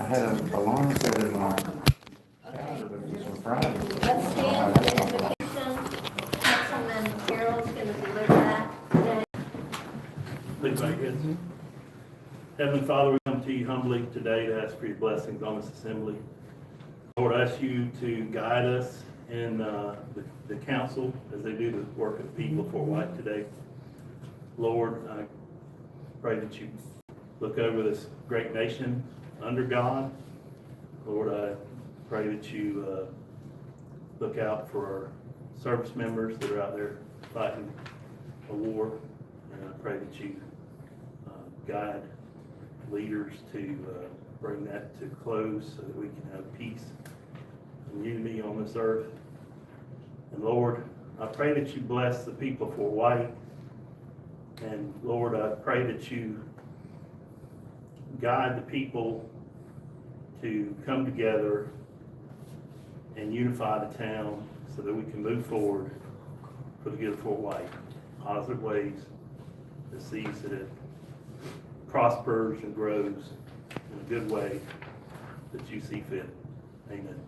had an alarm set in my calendar, but it's on Friday. Let's stand for the invocation. Councilman Carroll's going to deliver that today. Please make it. Heavenly Father, we come to you humbly today to ask for your blessings on this assembly. Lord, I ask you to guide us in the council as they do the work of people for White today. Lord, I pray that you look over this great nation under God. Lord, I pray that you look out for our service members that are out there fighting a war. And I pray that you guide leaders to bring that to close so that we can have peace and unity on this earth. And Lord, I pray that you bless the people for White. And Lord, I pray that you guide the people to come together and unify the town so that we can move forward for the good of Fort White, positive ways that sees that it prospers and grows in a good way that you see fit. Amen.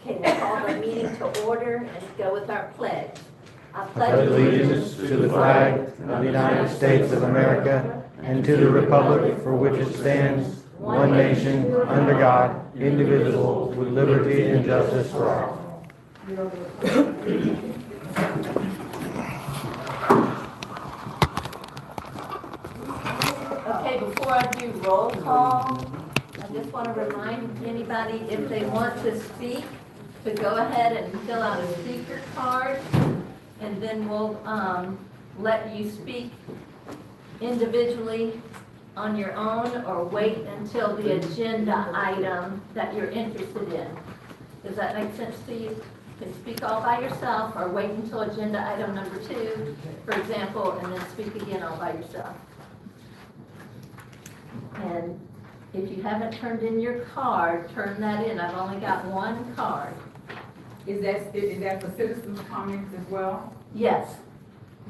Okay, we'll call the meeting to order and go with our pledge. I pledge allegiance to the flag of the United States of America and to the republic for which it stands, one nation, under God, indivisible, with liberty and justice for all. Okay, before I do roll call, I just want to remind anybody, if they want to speak, to go ahead and fill out a speaker card, and then we'll let you speak individually on your own, or wait until the agenda item that you're interested in. Does that make sense to you? You can speak all by yourself, or wait until agenda item number 2, for example, and then speak again all by yourself. And if you haven't turned in your card, turn that in. I've only got one card. Is that for citizens' comments as well? Yes,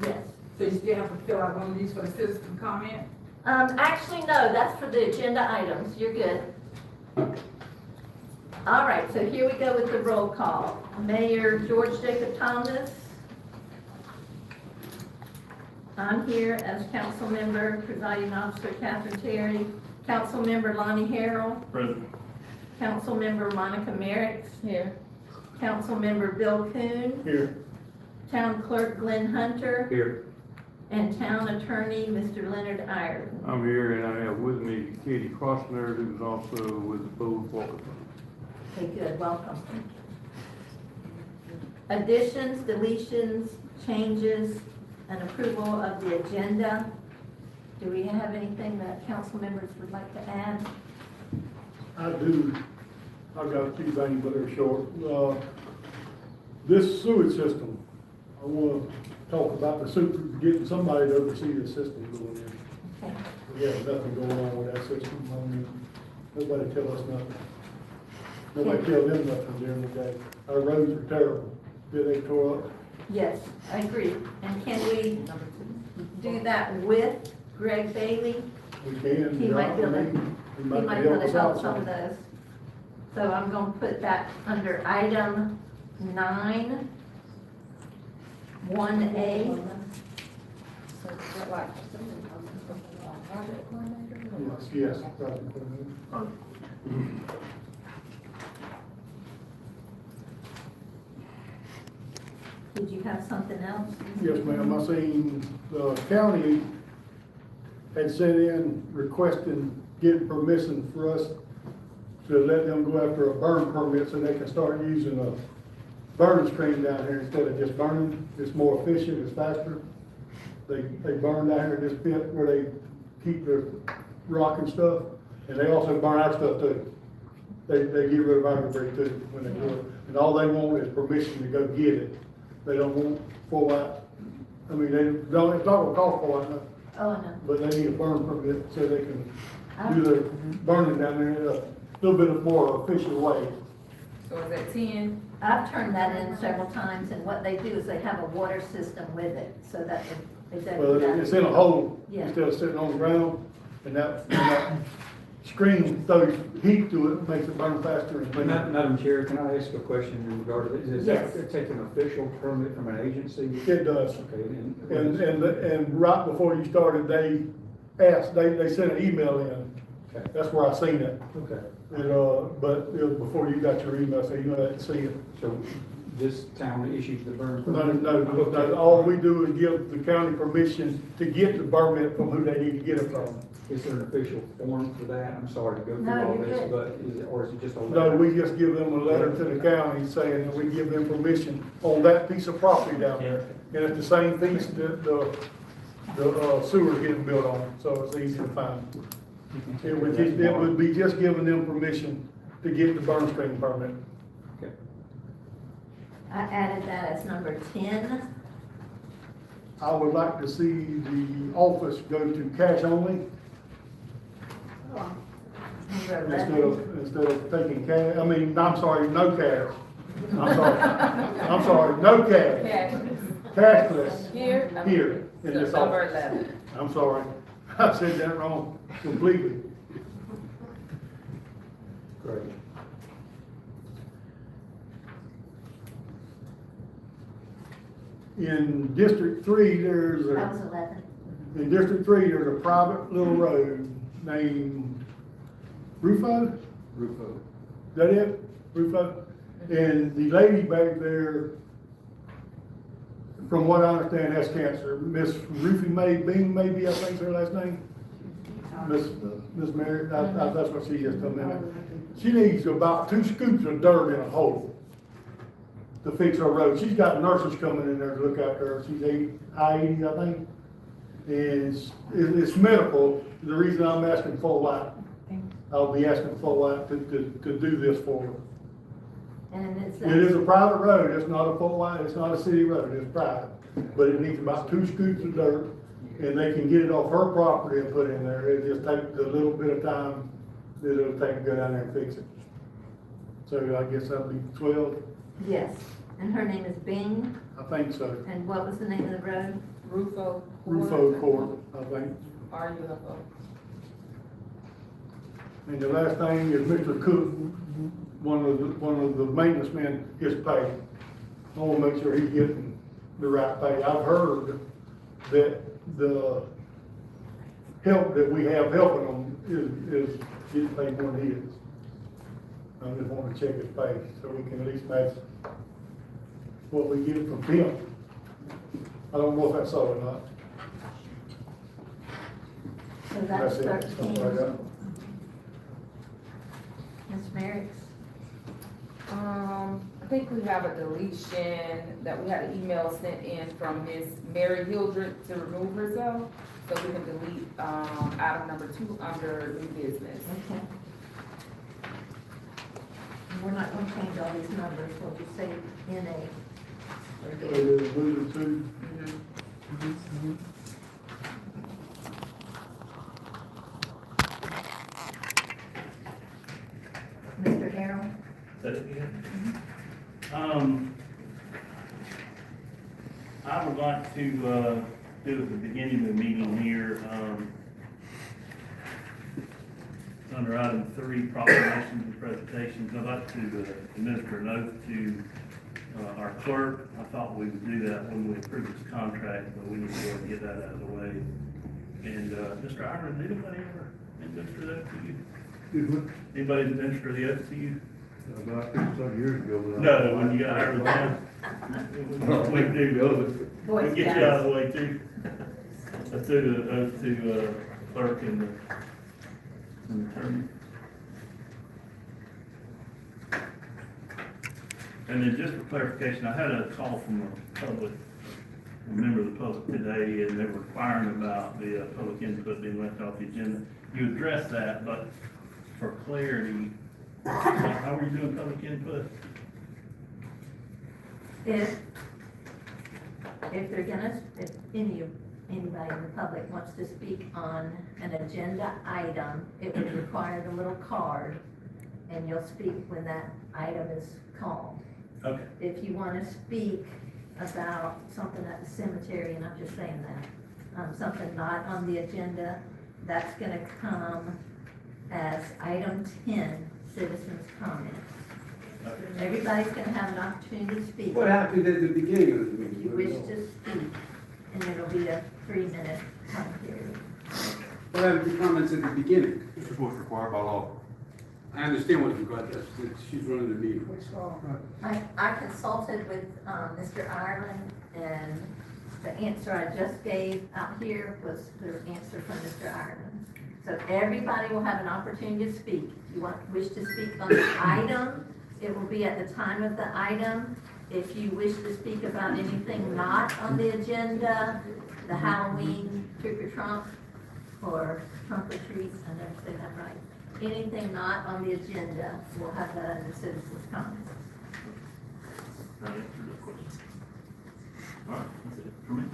yes. So you still have to fill out one of these for the citizen comment? Actually, no, that's for the agenda items. You're good. All right, so here we go with the roll call. Mayor George Jacob Thomas. I'm here as council member, presiding officer Catherine Terry. Council member Lonnie Harrell. Present. Council member Monica Merricks. Here. Council member Bill Kuhn. Here. Town clerk Glenn Hunter. Here. And town attorney Mr. Leonard Ireland. I'm here, and I have with me Katie Crossner, who's also with the Food Walker. Okay, good, welcome. Additions, deletions, changes, and approval of the agenda. Do we have anything that council members would like to add? I do. I've got a few things, but they're short. This sewage system, I want to talk about the getting somebody to oversee the system going in. Okay. We have nothing going on with that system. I mean, nobody tell us nothing. Nobody tell them nothing during the day. Our roads are terrible. They tore up. Yes, I agree. And can we do that with Greg Bailey? We can. He might be able to, He he might be able to help some of those. So I'm going to put that under item 9, 1A. Yes. Did you have something else? Yes, ma'am. I seen the county had sent in requesting, getting permission for us to let them go after a burn permit so they can start using a burn stream down here instead of just burning. It's more efficient, it's faster. They burn down here in this pit where they keep their rock and stuff, and they also burn our stuff too. They get rid of our debris too when they do it. And all they want is permission to go get it. They don't want full out. I mean, they don't, it's not gonna cost full out, Oh, no. but they need a burn permit so they can do their burning down there in a little bit more efficient way. So is that 10? I've turned that in several times, and what they do is they have a water system with it, so that Exactly. Well, it's in a hole Yeah. instead of sitting on the ground, and that screen throws heat to it, makes it burn faster and cleaner. Madam Chair, can I ask a question in regard to this? Is Yes. that take an official permit from an agency? It does. Okay, And right before you started, they asked, they sent an email in. Okay. That's where I seen it. Okay, But it was before you got your email, so you had to see it. so this town issues the burn No, permit? no, all we do is give the county permission to get the permit from who they need to get it from. Is there an official form for that? I'm sorry to go through No, all you're this, good. but is it, or is it just a No, letter? we just give them a letter to the county saying that we give them permission on that piece of property down there. And it's the same piece that the sewer getting built on, so it's easy to find. It would be just giving them permission to get the burn screen permit. Okay. I added that as number 10. I would like to see the office go to cash only Number instead 11. of taking cash, I'm sorry, no cash. I'm sorry, no cash, Cash. cashless Here? here in So this number office. 11. I'm sorry, I said that wrong completely. Great. In District 3, there's That was a, 11. in District 3, there's a private little road named Rufo? Rufo. Is that it? Rufo? And the lady back there, from what I understand, has cancer. Miss Ruthie Mae Bean, maybe, I think's her last name. Miss Mary, that's what she just told me. She needs about 2 scoops of dirt in a hole to fix her road. She's got nurses coming in there to look after her. She's 80, I think. And it's medical. The reason I'm asking full light, I'll be asking full light to do this for her. And it's. It is a private road, it's not a full line, it's not a city road, it's private. But it needs about 2 scoops of dirt, and they can get it off her property and put it in there. It just takes a little bit of time that it'll take to go down there and fix it. So I guess that'll be 12, Yes, and her name is Bing, I think so. and what was the name of the road? Rufo. Rufo Court, I think. RUFO. And the last thing is Mr. Cook, one of the maintenance men, his pay. I wanna make sure he's getting the right pay. I've heard that the help that we have helping them is getting paid more than he is. I just wanna check his pay, so we can at least match what we get from him. I don't know if that's so or not. So that's it. That's what I 13. got. Ms. Merrick's. I think we have a deletion that we had an email sent in from Miss Mary Hildred to remove herself. So we can delete, item number 2 under new business. Okay. We're not gonna change all these numbers, we'll just say NA. So there's moving to, Mr. Harrell? Say it again. I would like to, do at the beginning of the meeting here, under item 3, proclamations and presentations, I'd like to administer an oath to, our clerk. I thought we would do that when we approved this contract, but we need to go ahead and get that out of the way. And, Mr. Iron, did anybody ever administer that to you? Anybody administer the oath to you? About 50 years ago. No, when you got hired with them. We do, Boy we get you out of the way too. Let's do the oath to clerk and the attorney. And then just for clarification, I had a call from a member of the public today, and they were inquiring about the public input being left off the agenda. You addressed that, but for clarity, how are you doing public input? If they're gonna, if anybody in the public wants to speak on an agenda item, it would require the little card, and you'll speak when that item is called. Okay. If you wanna speak about something at the cemetery, and I'm just saying that, something not on the agenda, that's gonna come as item 10, citizens' comments. Everybody's gonna have an opportunity to speak. What happened at the beginning of the If meeting? you wish to speak, and it'll be a 3-minute time period. What happened to comments at the beginning? This is what's required by law. I understand what you got, that she's running the meeting. I consulted with, Mr. Ireland, and the answer I just gave out here was the answer from Mr. Ireland. So everybody will have an opportunity to speak. If you wish to speak on the item, it will be at the time of the item. If you wish to speak about anything not on the agenda, the Halloween trick or trunk, or trunk or treats, I never say that right. Anything not on the agenda, we'll have that under citizens' comments. That answered the question. All right, that's it for me.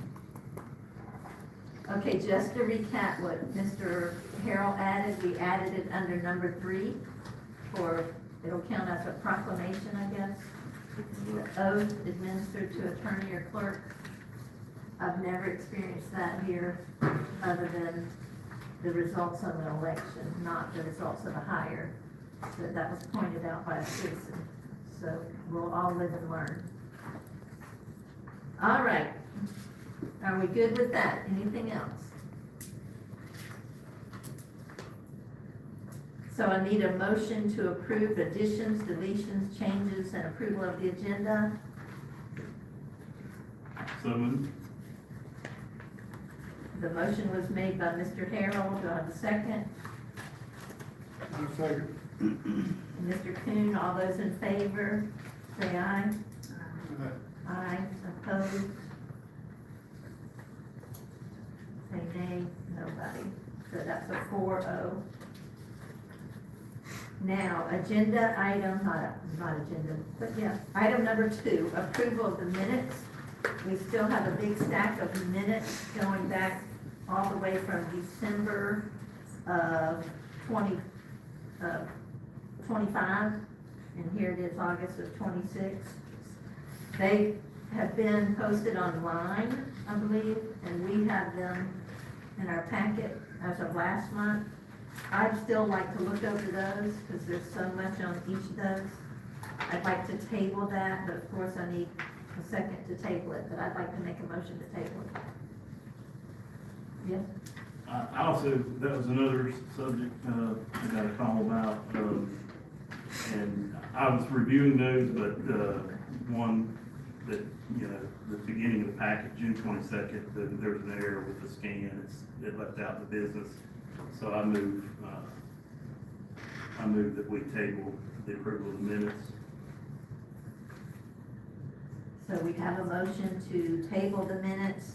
Okay, just to recap what Mr. Harrell added, we added it under number 3 for, it'll count as a proclamation, I guess. The oath administered to attorney or clerk. I've never experienced that here, other than the results of an election, not the results of a hire. That was pointed out by a citizen. So we'll all live and learn. All right. Are we good with that? Anything else? So I need a motion to approve additions, deletions, changes, and approval of the agenda. So moved. The motion was made by Mr. Harrell. Do I have a second? Second. And Mr. Kuhn, all those in favor, say aye. Aye. Opposed? Say nay. Nobody. So that's a 4-0. Now, agenda item, not agenda, but yeah, item number 2, approval of the minutes. We still have a big stack of minutes going back all the way from December of 25, and here it is, August of 26. They have been posted online, I believe, and we have them in our packet as of last month. I'd still like to look over those, because there's so much on each of those. I'd like to table that, but of course I need a second to table it, but I'd like to make a motion to table it. Yes? I also, that was another subject, I got a call about, and I was reviewing those, but, one that, you know, the beginning of the packet, June 22nd, there was an error with the scan, it left out the business. So I move that we table the approval of the minutes. So we have a motion to table the minutes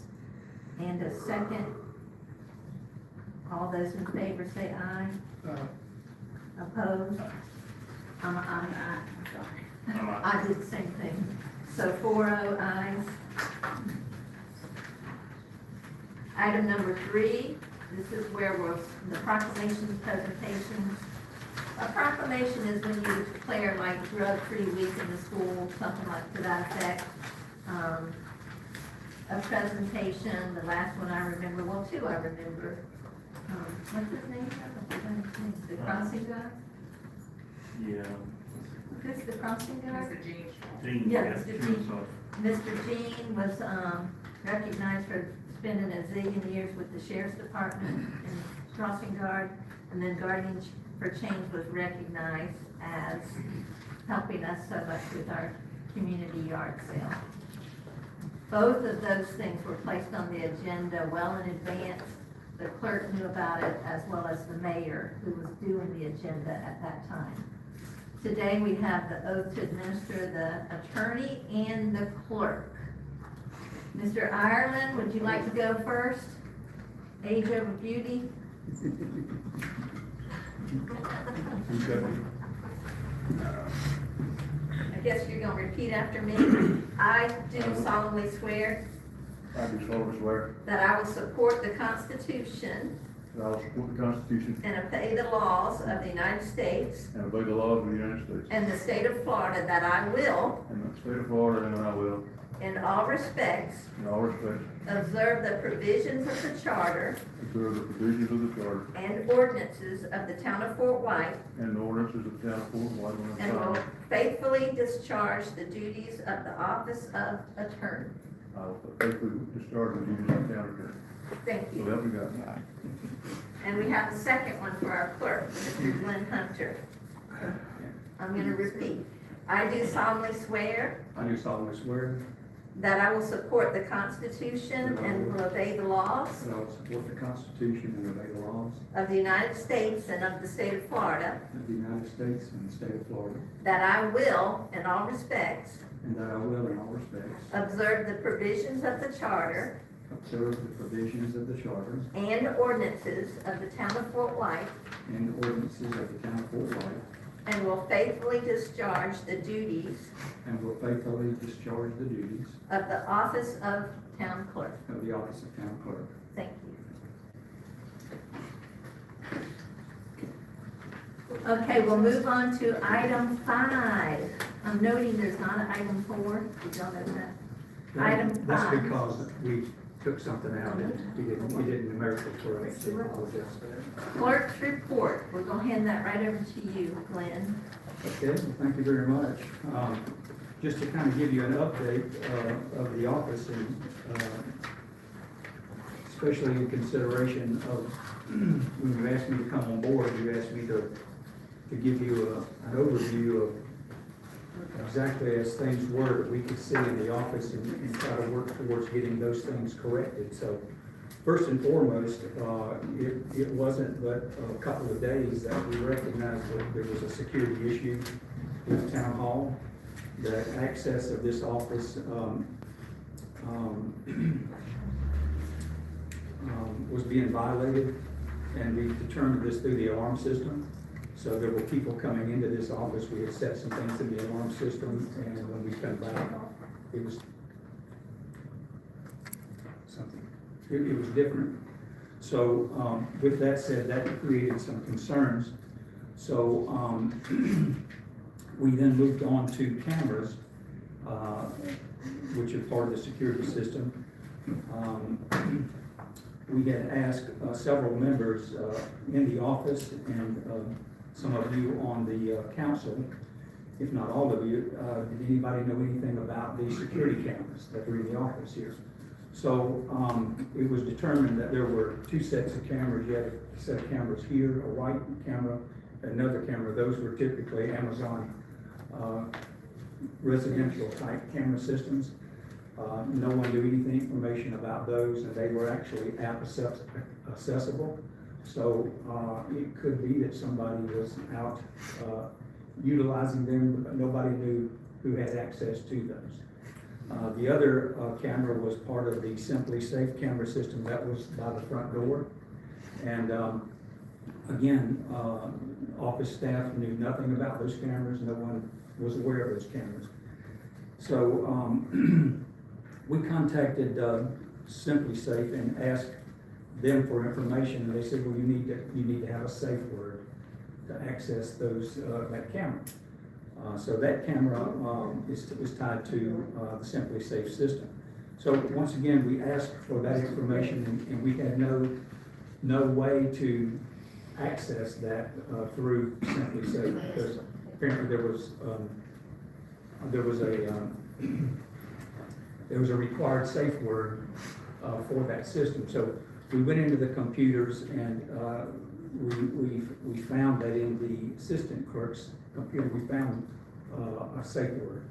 and a second. All those in favor say aye. Opposed? Aye. I did the same thing. So 4-0 ayes. Item number 3, this is where the proclamations presentations. A proclamation is when you declare like drug-free week in the school, something like to that effect. A presentation, the last one I remember, well, 2 I remember. What's his name? I forgot his name. The crossing guard? Yeah. Who's the crossing guard? Mr. Jean. Dean, Yeah, yeah, Mr. sure, Dean. sorry. Mr. Jean was, recognized for spending a zillion years with the sheriff's department and crossing guard, and then Guardians for Change was recognized as helping us so much with our community yard sale. Both of those things were placed on the agenda well in advance. The clerk knew about it, as well as the mayor, who was doing the agenda at that time. Today, we have the oath to administer the attorney and the clerk. Mr. Ireland, would you like to go first? Age over beauty? I guess you're gonna repeat after me. I do solemnly swear I do solemnly swear that I will support the Constitution that I will support the Constitution and obey the laws of the United States and obey the laws of the United States and the state of Florida, that I will and the state of Florida, and that I will in all respects, in all respects, observe the provisions of the charter observe the provisions of the charter and ordinances of the town of Fort White, and the ordinances of the town of Fort White when and I'm will signed. faithfully discharge the duties of the office of attorney. I will faithfully discharge the duties of town attorney. Thank So you. help me God. And we have a second one for our clerk, Mr. Glenn Hunter. I'm gonna repeat. I do solemnly swear I do solemnly swear that I will support the Constitution and will obey the laws that I will support the Constitution and obey the laws of the United States and of the state of Florida, of the United States and the state of Florida, that I will, in all respects, and that I will, in all respects, observe the provisions of the charter observe the provisions of the charter and ordinances of the town of Fort White, and ordinances of the town of Fort White, and will faithfully discharge the duties and will faithfully discharge the duties of the office of town clerk. of the office of town clerk. Thank you. Okay, we'll move on to item 5. I'm noting there's not an item 4. Did y'all know that? Item That's 5. because we took something out and we didn't numerically correct, so I apologize for that. Clerk's report. We're gonna hand that right over to you, Glenn. Okay, well, thank you very much. Just to kind of give you an update of the office and especially in consideration of when you asked me to come on board, you asked me to give you an overview of exactly as things were that we could see in the office and try to work towards getting those things corrected. So first and foremost, it wasn't but a couple of days that we recognized that there was a security issue with Town Hall, that access of this office was being violated, and we determined this through the alarm system. So there were people coming into this office, we had set some things in the alarm system, and when we come back, it was something, it was different. So, with that said, that created some concerns. So, we then moved on to cameras, which are part of the security system. We had asked several members in the office and some of you on the council, if not all of you, did anybody know anything about the security cameras that were in the office here? So it was determined that there were 2 sets of cameras. You had a set of cameras here, a white camera, another camera. Those were typically Amazon residential type camera systems. No one knew any information about those, and they were actually app accessible. So it could be that somebody was out utilizing them, but nobody knew who had access to those. The other camera was part of the Simply Safe camera system that was by the front door. And again, office staff knew nothing about those cameras. No one was aware of those cameras. So we contacted Simply Safe and asked them for information, and they said, well, you need to have a safe word to access those that camera. So that camera is tied to the Simply Safe system. So once again, we asked for that information, and we had no way to access that through Simply Safe, because apparently there was a required safe word for that system. So we went into the computers, and we found that in the assistant clerk's computer, we found a safe word.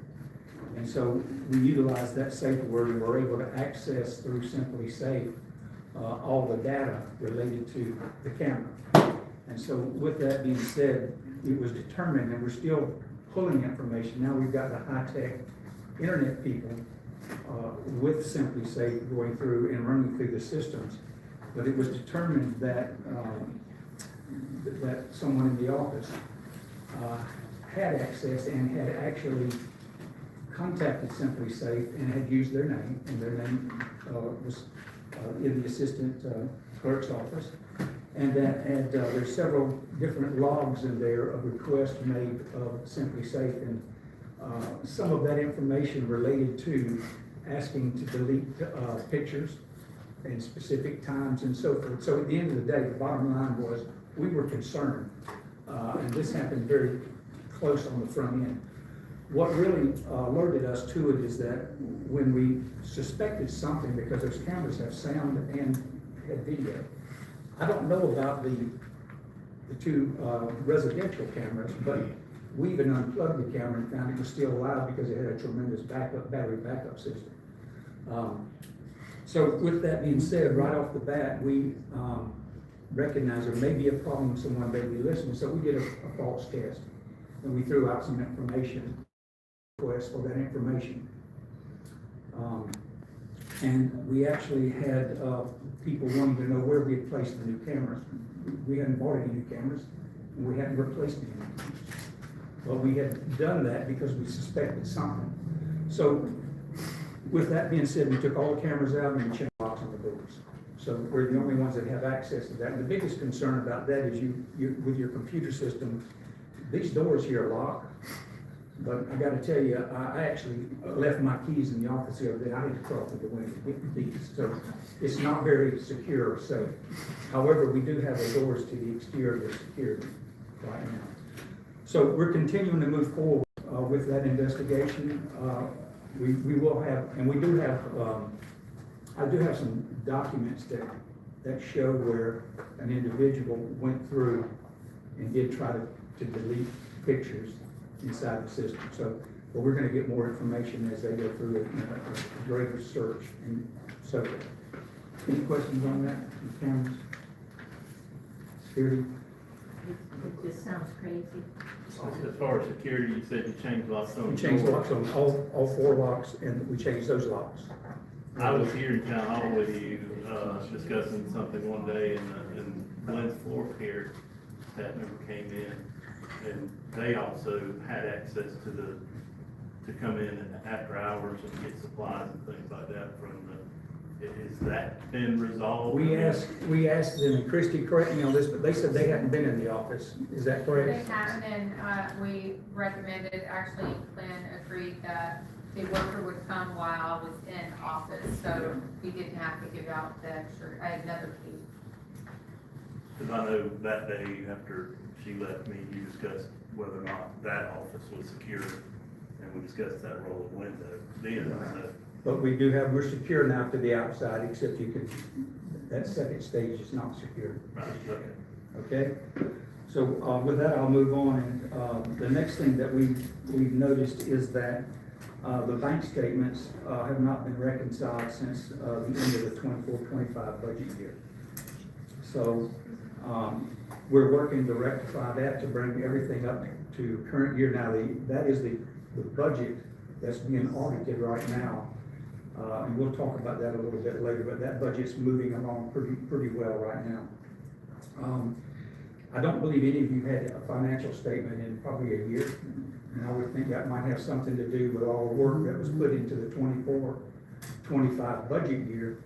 And so we utilized that safe word, and were able to access through Simply Safe all the data related to the camera. And so with that being said, it was determined, and we're still pulling information. Now we've got the high-tech internet people with Simply Safe going through and running through the systems. But it was determined that that someone in the office had access and had actually contacted Simply Safe and had used their name, and their name was in the assistant clerk's office. And that had, there's several different logs in there of requests made of Simply Safe, and some of that information related to asking to delete, pictures and specific times and so forth. So at the end of the day, the bottom line was, we were concerned, and this happened very close on the front end. What really alerted us to it is that when we suspected something, because those cameras have sound and had video. I don't know about the two residential cameras, but we even unplugged the camera and found it was still alive because it had a tremendous battery backup system. So with that being said, right off the bat, we recognized there may be a problem, someone may be listening, so we did a false test. And we threw out some information, requests for that information. And we actually had people wanting to know where we had placed the new cameras. We hadn't bought any new cameras, and we hadn't replaced any new cameras. Well, we had done that because we suspected something. So with that being said, we took all the cameras out and we checked locks on the doors. So we're the only ones that have access to that. And the biggest concern about that is you with your computer system, these doors here are locked. But I gotta tell you, I actually left my keys in the office the other day. I had to crawl through the window to get the keys. So it's not very secure or safe. However, we do have the doors to the exterior secured right now. So we're continuing to move forward with that investigation. We will have, and we do have, I do have some documents that show where an individual went through and did try to delete pictures inside the system. So, but we're gonna get more information as they go through a greater search and so forth. Any questions on that, cameras? Security? It just sounds crazy. As far as security, you said you changed locks on. We changed locks on all four locks, and we changed those locks. I was here in town hall with you, discussing something one day, and Glenn's floor care staff member came in, and they also had access to come in after hours and get supplies and things like that from has that been resolved? We asked them, and Christie, correct me on this, but they said they hadn't been in the office. Is that correct? They haven't, and we recommended, actually, Glenn agreed that the worker would come while I was in office, so he didn't have to give out the extra, another key. Because I know that day after she left me, you discussed whether or not that office was secure, and we discussed that roll of window then, so. But we're secure now to the outside, except that second stage is not secure. Right, okay. Okay? So, with that, I'll move on, and, the next thing that we've noticed is that, the bank statements, have not been reconciled since, the end of the 24-25 budget year. So, we're working to rectify that, to bring everything up to current year. Now, that is the budget that's being audited right now. And we'll talk about that a little bit later, but that budget's moving along pretty well right now. I don't believe any of you had a financial statement in probably a year, and I would think that might have something to do with all the work that was put into the 24-25 budget year.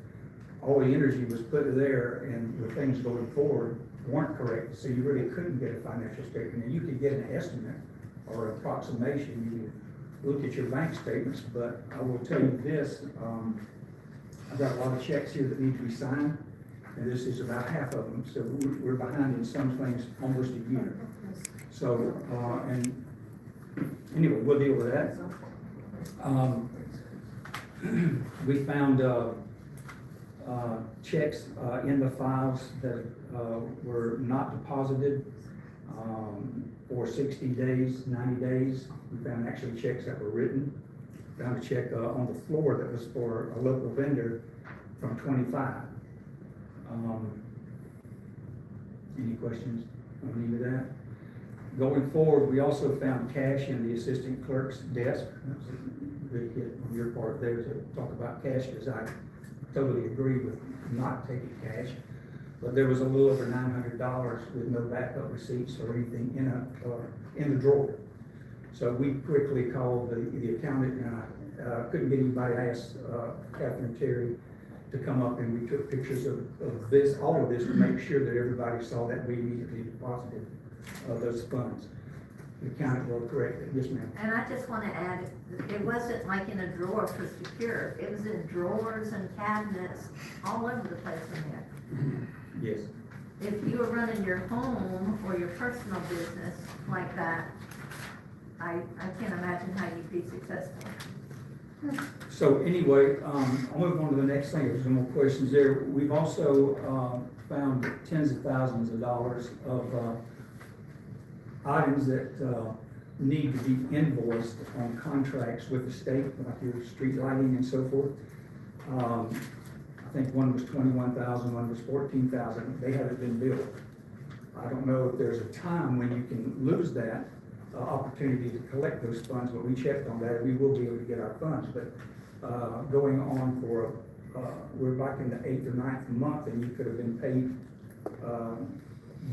All the energy was put there, and the things going forward weren't correct, so you really couldn't get a financial statement. And you could get an estimate or approximation. You look at your bank statements, but I will tell you this, I've got a lot of checks here that need to be signed, and this is about half of them, so we're behind in some things almost a year. So, and anyway, we'll deal with that. We found checks in the files that were not deposited for 60 days, 90 days. We found actually checks that were written. Found a check on the floor that was for a local vendor from 25. Any questions on any of that? Going forward, we also found cash in the assistant clerk's desk. That was a good hit on your part there to talk about cash, because I totally agree with not taking cash. But there was a little over $900 with no backup receipts or anything in the drawer. So we quickly called the accountant, and I couldn't get anybody. I asked Catherine Terry to come up, and we took pictures of this, all of this, to make sure that everybody saw that we immediately deposited those funds. the county will correct it. Yes, ma'am. And I just want to add, it wasn't like in a drawer for secure. It was in drawers and cabinets all over the place in there. Yes. If you were running your home or your personal business like that, I can't imagine how you'd be successful. So anyway, I'll move on to the next thing. There's no more questions there. We've also found tens of thousands of dollars of items that need to be invoiced on contracts with the state, like your street lighting and so forth. I think one was 21,000, one was 14,000. They haven't been billed. I don't know if there's a time when you can lose that opportunity to collect those funds, but we checked on that. We will be able to get our funds, but going on for, we're back in the 8th or 9th month, and you could have been paid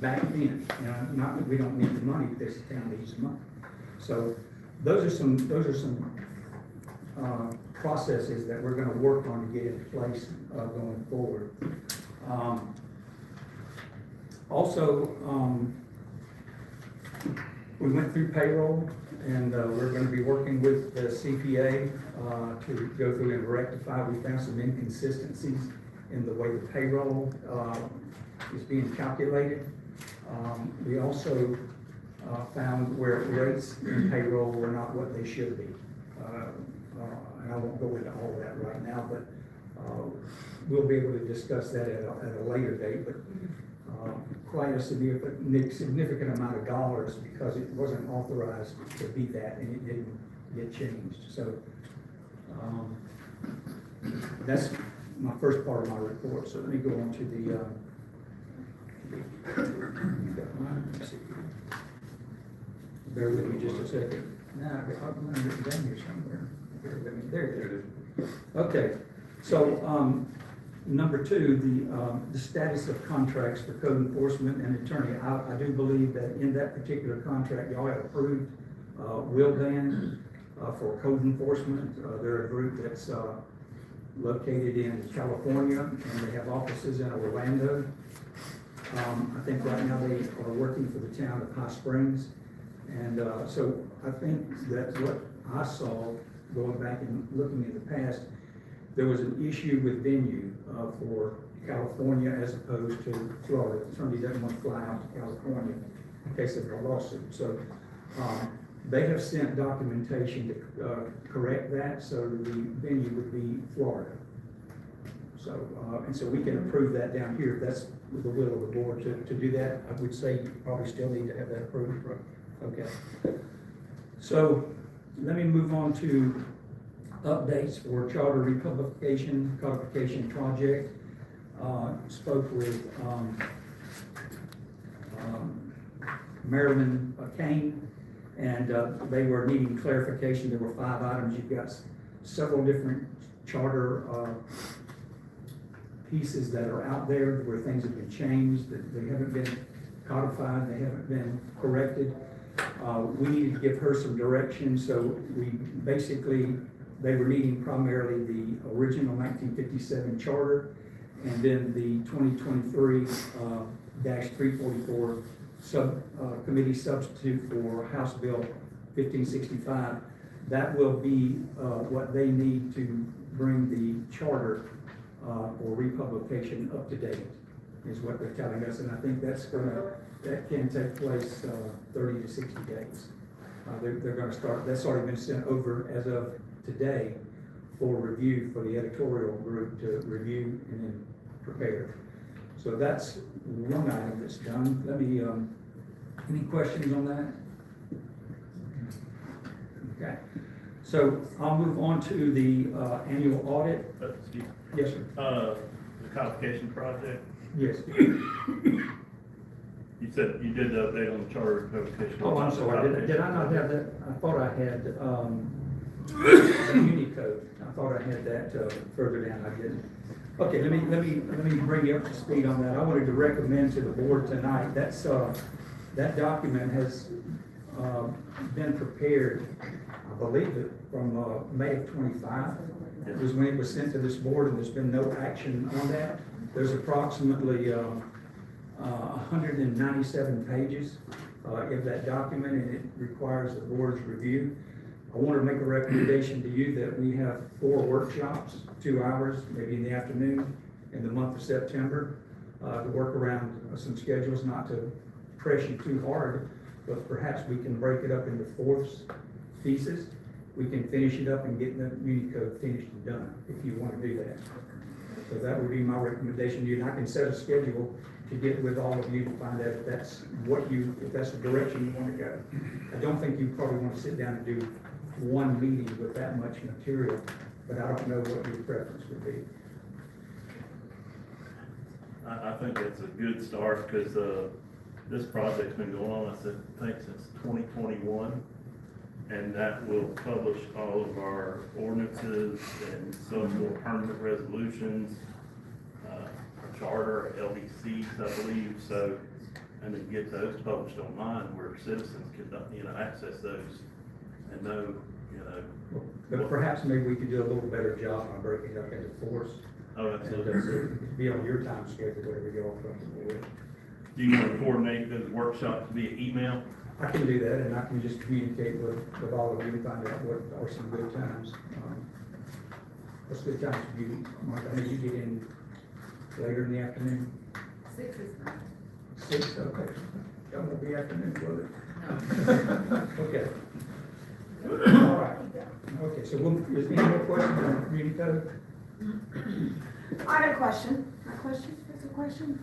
back then. You know, not that we don't need the money, this town needs the money. So those are some processes that we're gonna work on to get into place going forward. Also, we went through payroll, and we're gonna be working with the CPA to go through and rectify. We found some inconsistencies in the way the payroll is being calculated. We also found where rates in payroll were not what they should be. And I won't go into all of that right now, but we'll be able to discuss that at a later date. But quite a significant amount of dollars, because it wasn't authorized to be that, and it didn't get changed. So that's my first part of my report. So let me go on to the bear with me just a second. Now, I'm going to written down here somewhere. Bear with me. There it is. Okay, so number two, the status of contracts for code enforcement and attorney. I do believe that in that particular contract, y'all have approved Willdan for code enforcement. They're a group that's located in California, and they have offices in Orlando. I think right now they are working for the town of High Springs. And so I think that's what I saw going back and looking in the past. There was an issue with venue for California as opposed to Florida. The attorney doesn't want to fly out to California in case of a lawsuit. So they have sent documentation to correct that, so the venue would be Florida. So, and so we can approve that down here if that's the will of the board to do that. I would say you probably still need to have that approved. Okay. So let me move on to updates for charter republication codification project. Spoke with Marilyn Kane, and they were needing clarification. There were 5 items. You've got several different charter pieces that are out there where things have been changed, that they haven't been codified, they haven't been corrected. We needed to give her some direction, so they were needing primarily the original 1957 charter, and then the 2023-344 committee substitute for House Bill 1565. That will be what they need to bring the charter for republication up to date, is what they're telling us, and I think that can take place 30 to 60 days. They're going to start. That's already been sent over as of today for review for the editorial group to review and then prepare. So that's one item that's done. Let me. Any questions on that? Okay. So I'll move on to the annual audit. Excuse me. Yes, sir. The codification project, Yes. you said you did the update on the charter codification. Oh, I'm sorry. Did I not have that? I thought I had the Unicode. I thought I had that further down. I didn't. Okay, let me bring you up to speed on that. I wanted to recommend to the board tonight. That's that document has been prepared, I believe it from May of 25. It was when it was sent to this board, and there's been no action on that. There's approximately 197 pages. of that document, and it requires the board's review. I want to make a recommendation to you that we have 4 workshops, 2 hours, maybe in the afternoon, in the month of September, to work around some schedules, not to press you too hard, but perhaps we can break it up into 4th pieces. We can finish it up and get the muni code finished and done, if you want to do that. So that would be my recommendation to you, and I can set a schedule to get with all of you to find out if that's if that's the direction you want to go. I don't think you probably want to sit down and do one meeting with that much material, but I don't know what your preference would be. I think that's a good start, because, this project's been going on, I think, since 2021. And that will publish all of our ordinances and some more permanent resolutions, our charter, LDCs, I believe, so, and then get those published online where citizens can, access those and know, But perhaps maybe we could do a little better job on breaking it up into 4s. Oh, And absolutely. just be on your time schedule, whatever you're all comfortable with. Do you want to coordinate those workshops via email? I can do that, and I can just communicate with all of you and find out what are some good times. What's good times for you, Mark? I know you get in later in the afternoon. 6 is fine. 6, okay. That won't be afternoon, will it? No. Okay. All right. Okay, so is there any more questions on community code? I got a question. My question, is a question?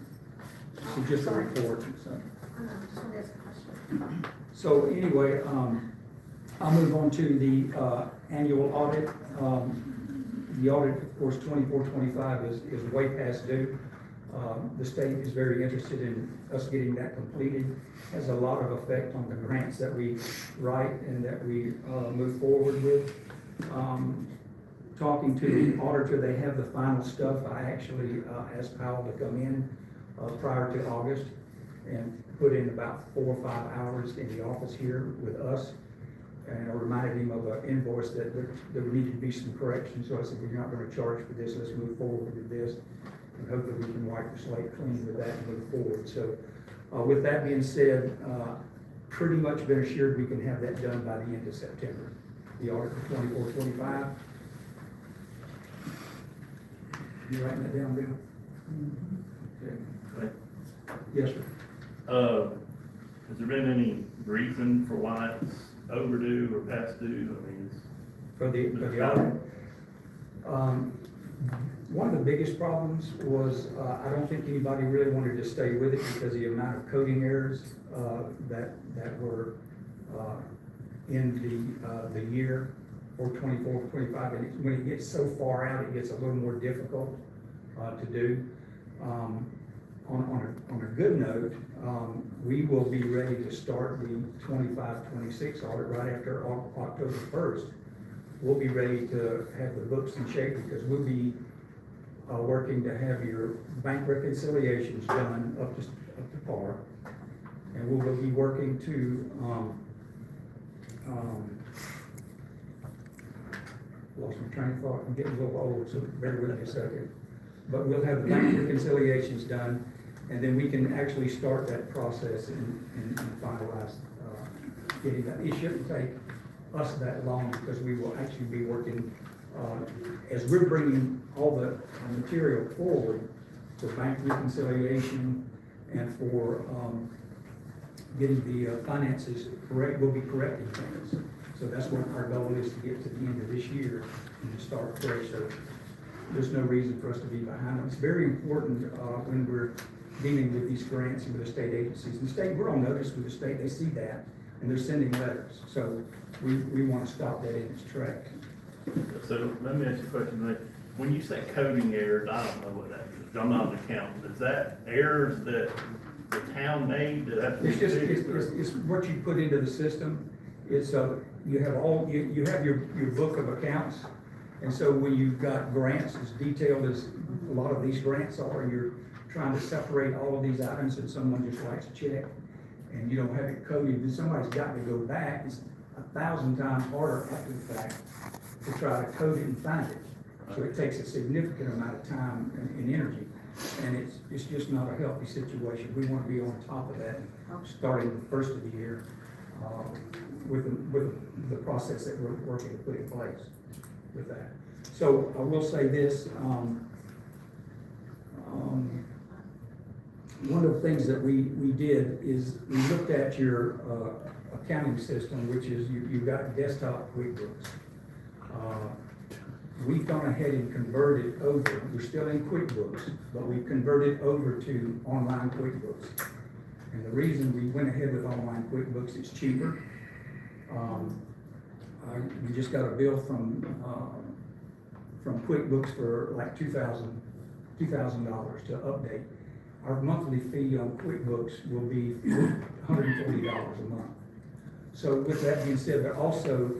It's just a report, so. I know, just want to ask a question. So anyway, I'll move on to the annual audit. The audit, of course, 24-25 is way past due. The state is very interested in us getting that completed. Has a lot of effect on the grants that we write and that we move forward with. Talking to the auditor, they have the final stuff. I actually asked Powell to come in prior to August and put in about 4 or 5 hours in the office here with us. And I reminded him of an invoice that there needed to be some corrections. So I said, we're not going to charge for this. Let's move forward with this. And hopefully we can wipe the slate clean with that and move forward. So with that being said, pretty much been assured we can have that done by the end of September. The audit for 24-25. You writing that down, Bill? Okay. Yes, sir. Has there been any reason for why it's overdue or past due? I mean, For the audit. One of the biggest problems was, I don't think anybody really wanted to stay with it because of the amount of coding errors, that were, in the year for 24-25. And when it gets so far out, it gets a little more difficult, to do. On a good note, we will be ready to start the 25-26 audit right after October 1st. We'll be ready to have the books in shape because we'll be working to have your bank reconciliations done up to par. And we will be working to, lost my train of thought, I'm getting a little old, so bear with me a second. But we'll have the bank reconciliations done, and then we can actually start that process and finalize getting that. It shouldn't take us that long because we will actually be working, as we're bringing all the material forward for bank reconciliation and for getting the finances correct, we'll be correcting things. So that's what our goal is, to get to the end of this year and to start fresh. So there's no reason for us to be behind. It's very important when we're dealing with these grants and with the state agencies. And the state, we're on notice with the state, they see that, and they're sending letters. So we want to stop that in its track. so let me ask you a question, Nick. When you say coding errors, I don't know what that is. I'm not an accountant. Is that errors that the town made that have to be It's just, fixed? it's what you put into the system. It's, you have you have your book of accounts. And so when you've got grants as detailed as a lot of these grants are, and you're trying to separate all of these items and someone just writes a check and you don't have it coded, then somebody's got to go back. It's 1,000 times harder after the fact to try to code it and find it. So it takes a significant amount of time and energy. And it's just not a healthy situation. We want to be on top of that, starting the first of the year, with the process that we're working to put in place with that. So I will say this, one of the things that we did is we looked at your accounting system, which is you've got desktop QuickBooks. We've gone ahead and converted over, we're still in QuickBooks, but we've converted over to online QuickBooks. And the reason we went ahead with online QuickBooks, it's cheaper. We just got a bill from QuickBooks for like $2,000 to update. Our monthly fee on QuickBooks will be $140 a month. So with that being said, they're also,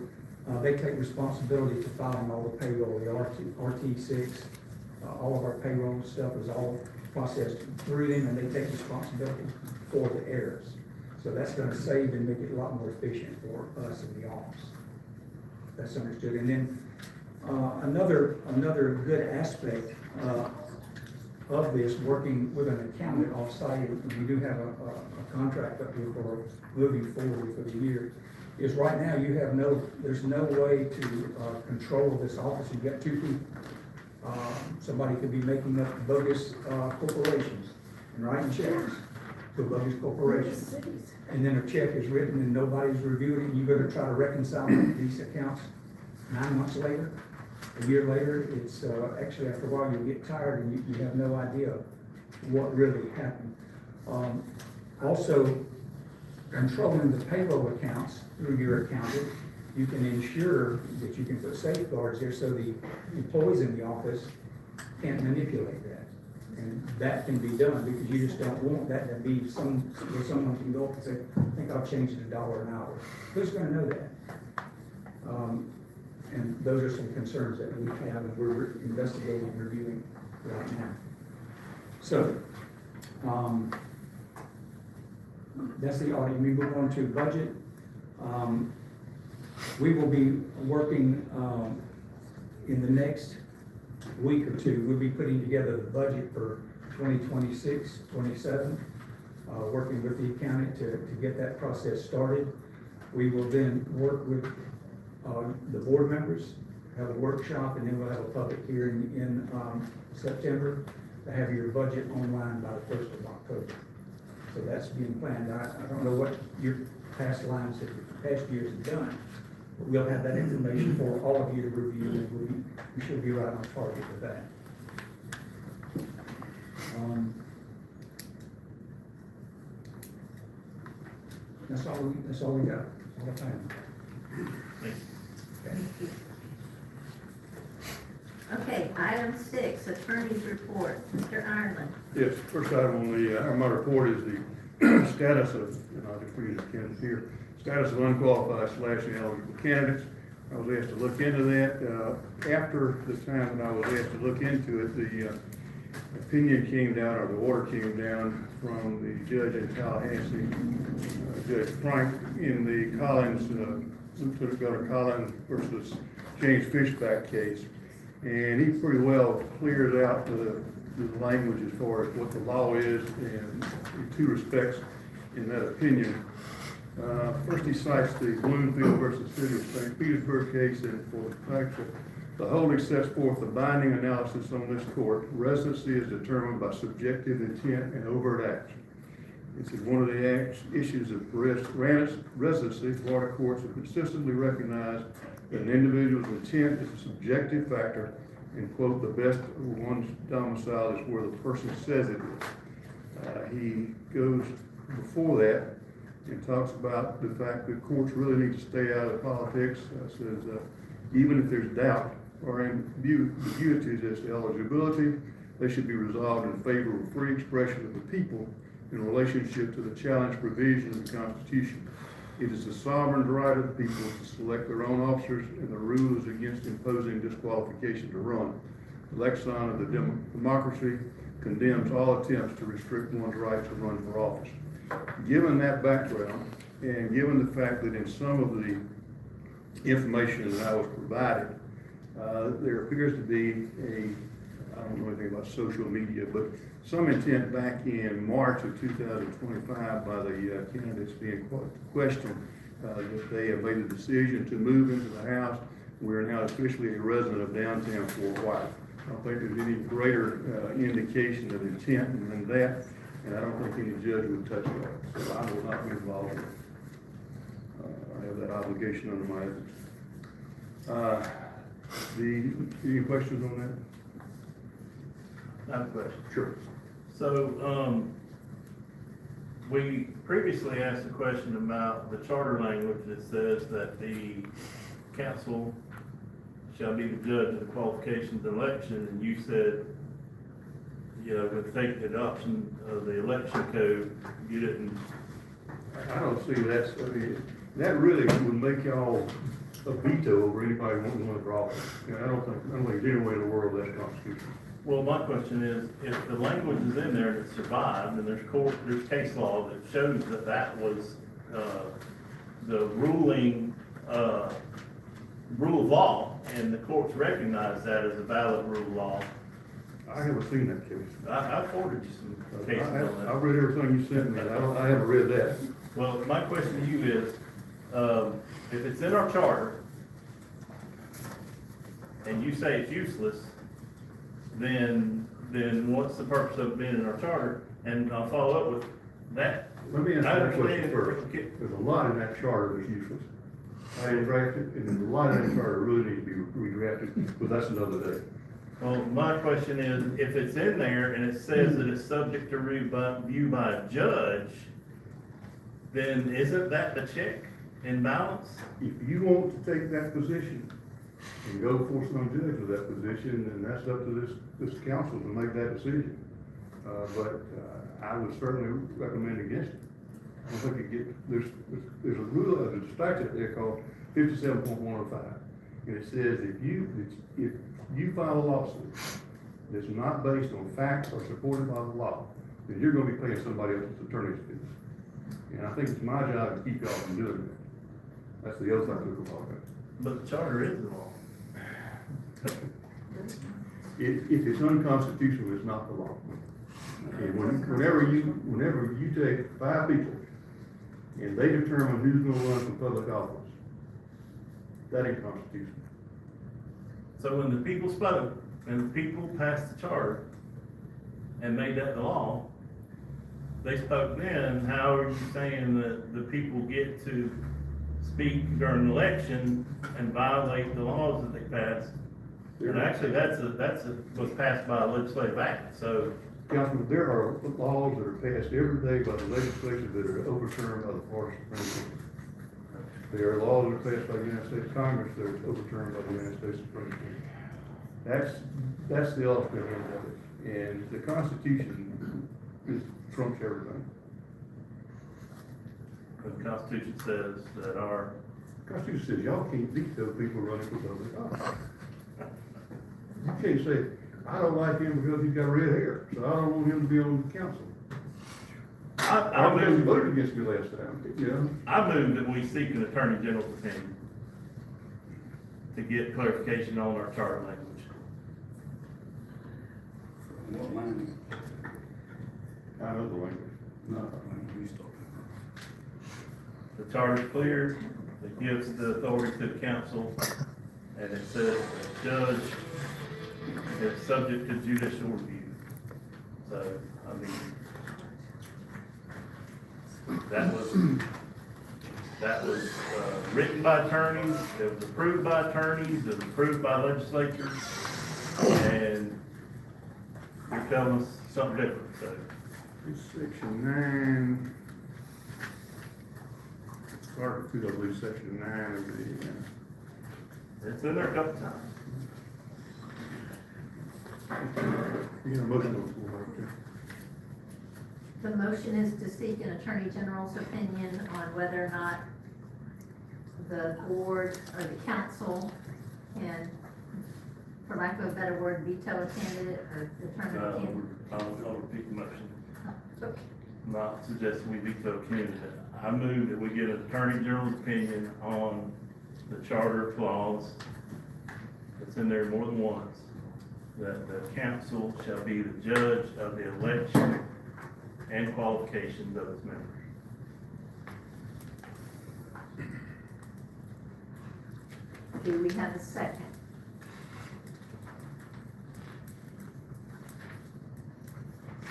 they take responsibility for filing all the payroll, the RT6, all of our payroll stuff is all processed through them, and they take responsibility for the errors. So that's gonna save and make it a lot more efficient for us in the office. That's understood. And then another good aspect of this, working with an accountant off-site, and we do have a contract up here for moving forward for the year, is right now you have there's no way to control this office. You've got two people. Somebody could be making up bogus corporations and writing checks to bogus corporations. And then a check is written and nobody's reviewed it, and you better try to reconcile these accounts 9 months later. A year later, it's actually after a while you get tired and you have no idea what really happened. Also, controlling the payroll accounts through your accountant, you can ensure that you can put safeguards there so the employees in the office can't manipulate that. And that can be done because you just don't want that to be where someone can go up and say, I think I'll change it $1 an hour. Who's gonna know that? And those are some concerns that we have and we're investigating and reviewing right now. So, that's the audit. We move on to budget. We will be working in the next week or two. We'll be putting together the budget for 2026, 27, working with the accountant to get that process started. We will then work with the board members, have a workshop, and then we'll have a public hearing in September to have your budget online by the 1st of October. So that's being planned. I don't know what your past years have done, but we'll have that information for all of you to review, and we should be right on target with that. That's all we got. That's all I have. Okay, item 6, attorney's report. Mr. Ireland. Yes, first item on my report is the status of, and I'll just bring it again here, status of unqualified / ineligible candidates. I was asked to look into that. After the time that I was asked to look into it, the opinion came down, or the order came down from the judge in Tallahassee, Judge Frank, in the Lieutenant Governor Collins versus James Fishback case. And he pretty well clears out the language as far as what the law is in 2 respects in that opinion. First, he cites the Bloomfield versus City of St. Petersburg case, and for the fact that the holding sets forth the binding analysis on this court. Residency is determined by subjective intent and overt action. This is one of the issues of residency. Florida courts have consistently recognized that an individual's intent is a subjective factor, and quote, the best of one's domicile is where the person says it is. He goes before that and talks about the fact that courts really need to stay out of politics. Says even if there's doubt or ambiguities as to eligibility, they should be resolved in favor of free expression of the people in relationship to the challenge provision of the Constitution. It is the sovereign right of the people to select their own officers, and the rule is against imposing disqualification to run. The lexicon of the democracy condemns all attempts to restrict one's right to run for office. Given that background, and given the fact that in some of the information that I was provided, there appears to be a I don't know anything about social media, but some intent back in March of 2025 by the candidates being questioned, that they have made a decision to move into the house. We're now officially a resident of downtown Fort White. I don't think there's any greater indication of intent than that, and I don't think any judge would touch that. So I will not be involved in it. I have that obligation under my ethics. Any questions on I have a question. that? Sure. So, we previously asked a question about the charter language that says that the council shall be the judge of the qualifications of election, and you said, you know, with the adoption of the election code, you didn't. I don't see that. I mean, that really would make y'all a veto over anybody wanting to run for office. You know, I don't think there's any way in the world that's constitutional. Well, my question is, if the language is in there and it survived, and there's case law that shows that that was, the rule of law, and the courts recognize that as a valid rule of law. I haven't seen that case. I forwarded you some cases on that. I've read everything you sent me. I haven't read that. Well, my question to you is, if it's in our charter, and you say it's useless, then what's the purpose of being in our charter? And I'll follow up with that. Let me answer that question understand- first. There's a lot in that charter that's useless. I didn't draft it, and a lot in that charter really needs to be redrafted, but that's another day. Well, my question is, if it's in there and it says that it's subject to review by a judge, then isn't that the check and balance? If you want to take that position and go for some judge of that position, then that's up to this council to make that decision. But I would certainly recommend against it. I don't think there's a rule of the statute there called 57.105. And it says if you file a lawsuit that's not based on facts or supported by the law, then you're gonna be paying somebody else's attorney's fees. And I think it's my job to keep y'all from doing that. That's the oath I took about that. But the charter is the law. If it's unconstitutional, it's not the law. And whenever you take 5 people and they determine who's gonna run for public office, that ain't constitutional. So when the people spoke and the people passed the charter and made that the law, they spoke then. How are you saying that the people get to speak during an election and violate the laws that they passed? And actually, was passed by a legislative act, so. Councilman, there are laws that are passed every day by the legislature that are overturned by the Florida Supreme Court. There are laws that are passed by the United States Congress that are overturned by the United States Supreme Court. That's the ultimate end of it. And the Constitution trumps everything. The Constitution says that our. The Constitution says y'all can't veto people running for public office. You can't say, I don't like him because he's got red hair, so I don't want him to be on the council. I because he voted against me last time, you know? I move that we seek an attorney general's opinion to get clarification on our charter language. What language? I know the language. Not the language he's talking The charter's clear, it gives the authority to the council, and it says the judge is subject to judicial review. So, I mean, that was written by attorneys, it was approved by attorneys, it was approved by legislatures, and you're telling us something different, so. It's section 9. Article 2, I believe, section 9 of the, It's in there a couple times. motion on the floor right there. The motion is to seek an attorney general's opinion on whether or not the board or the council can, for lack of a better word, veto a candidate or determine a candidate. I'll repeat the motion. Okay. Not suggesting we veto a candidate. I move that we get an attorney general's opinion on the charter clause. It's in there more than once. that the council shall be the judge of the election and qualifications of its members. Do we have a second?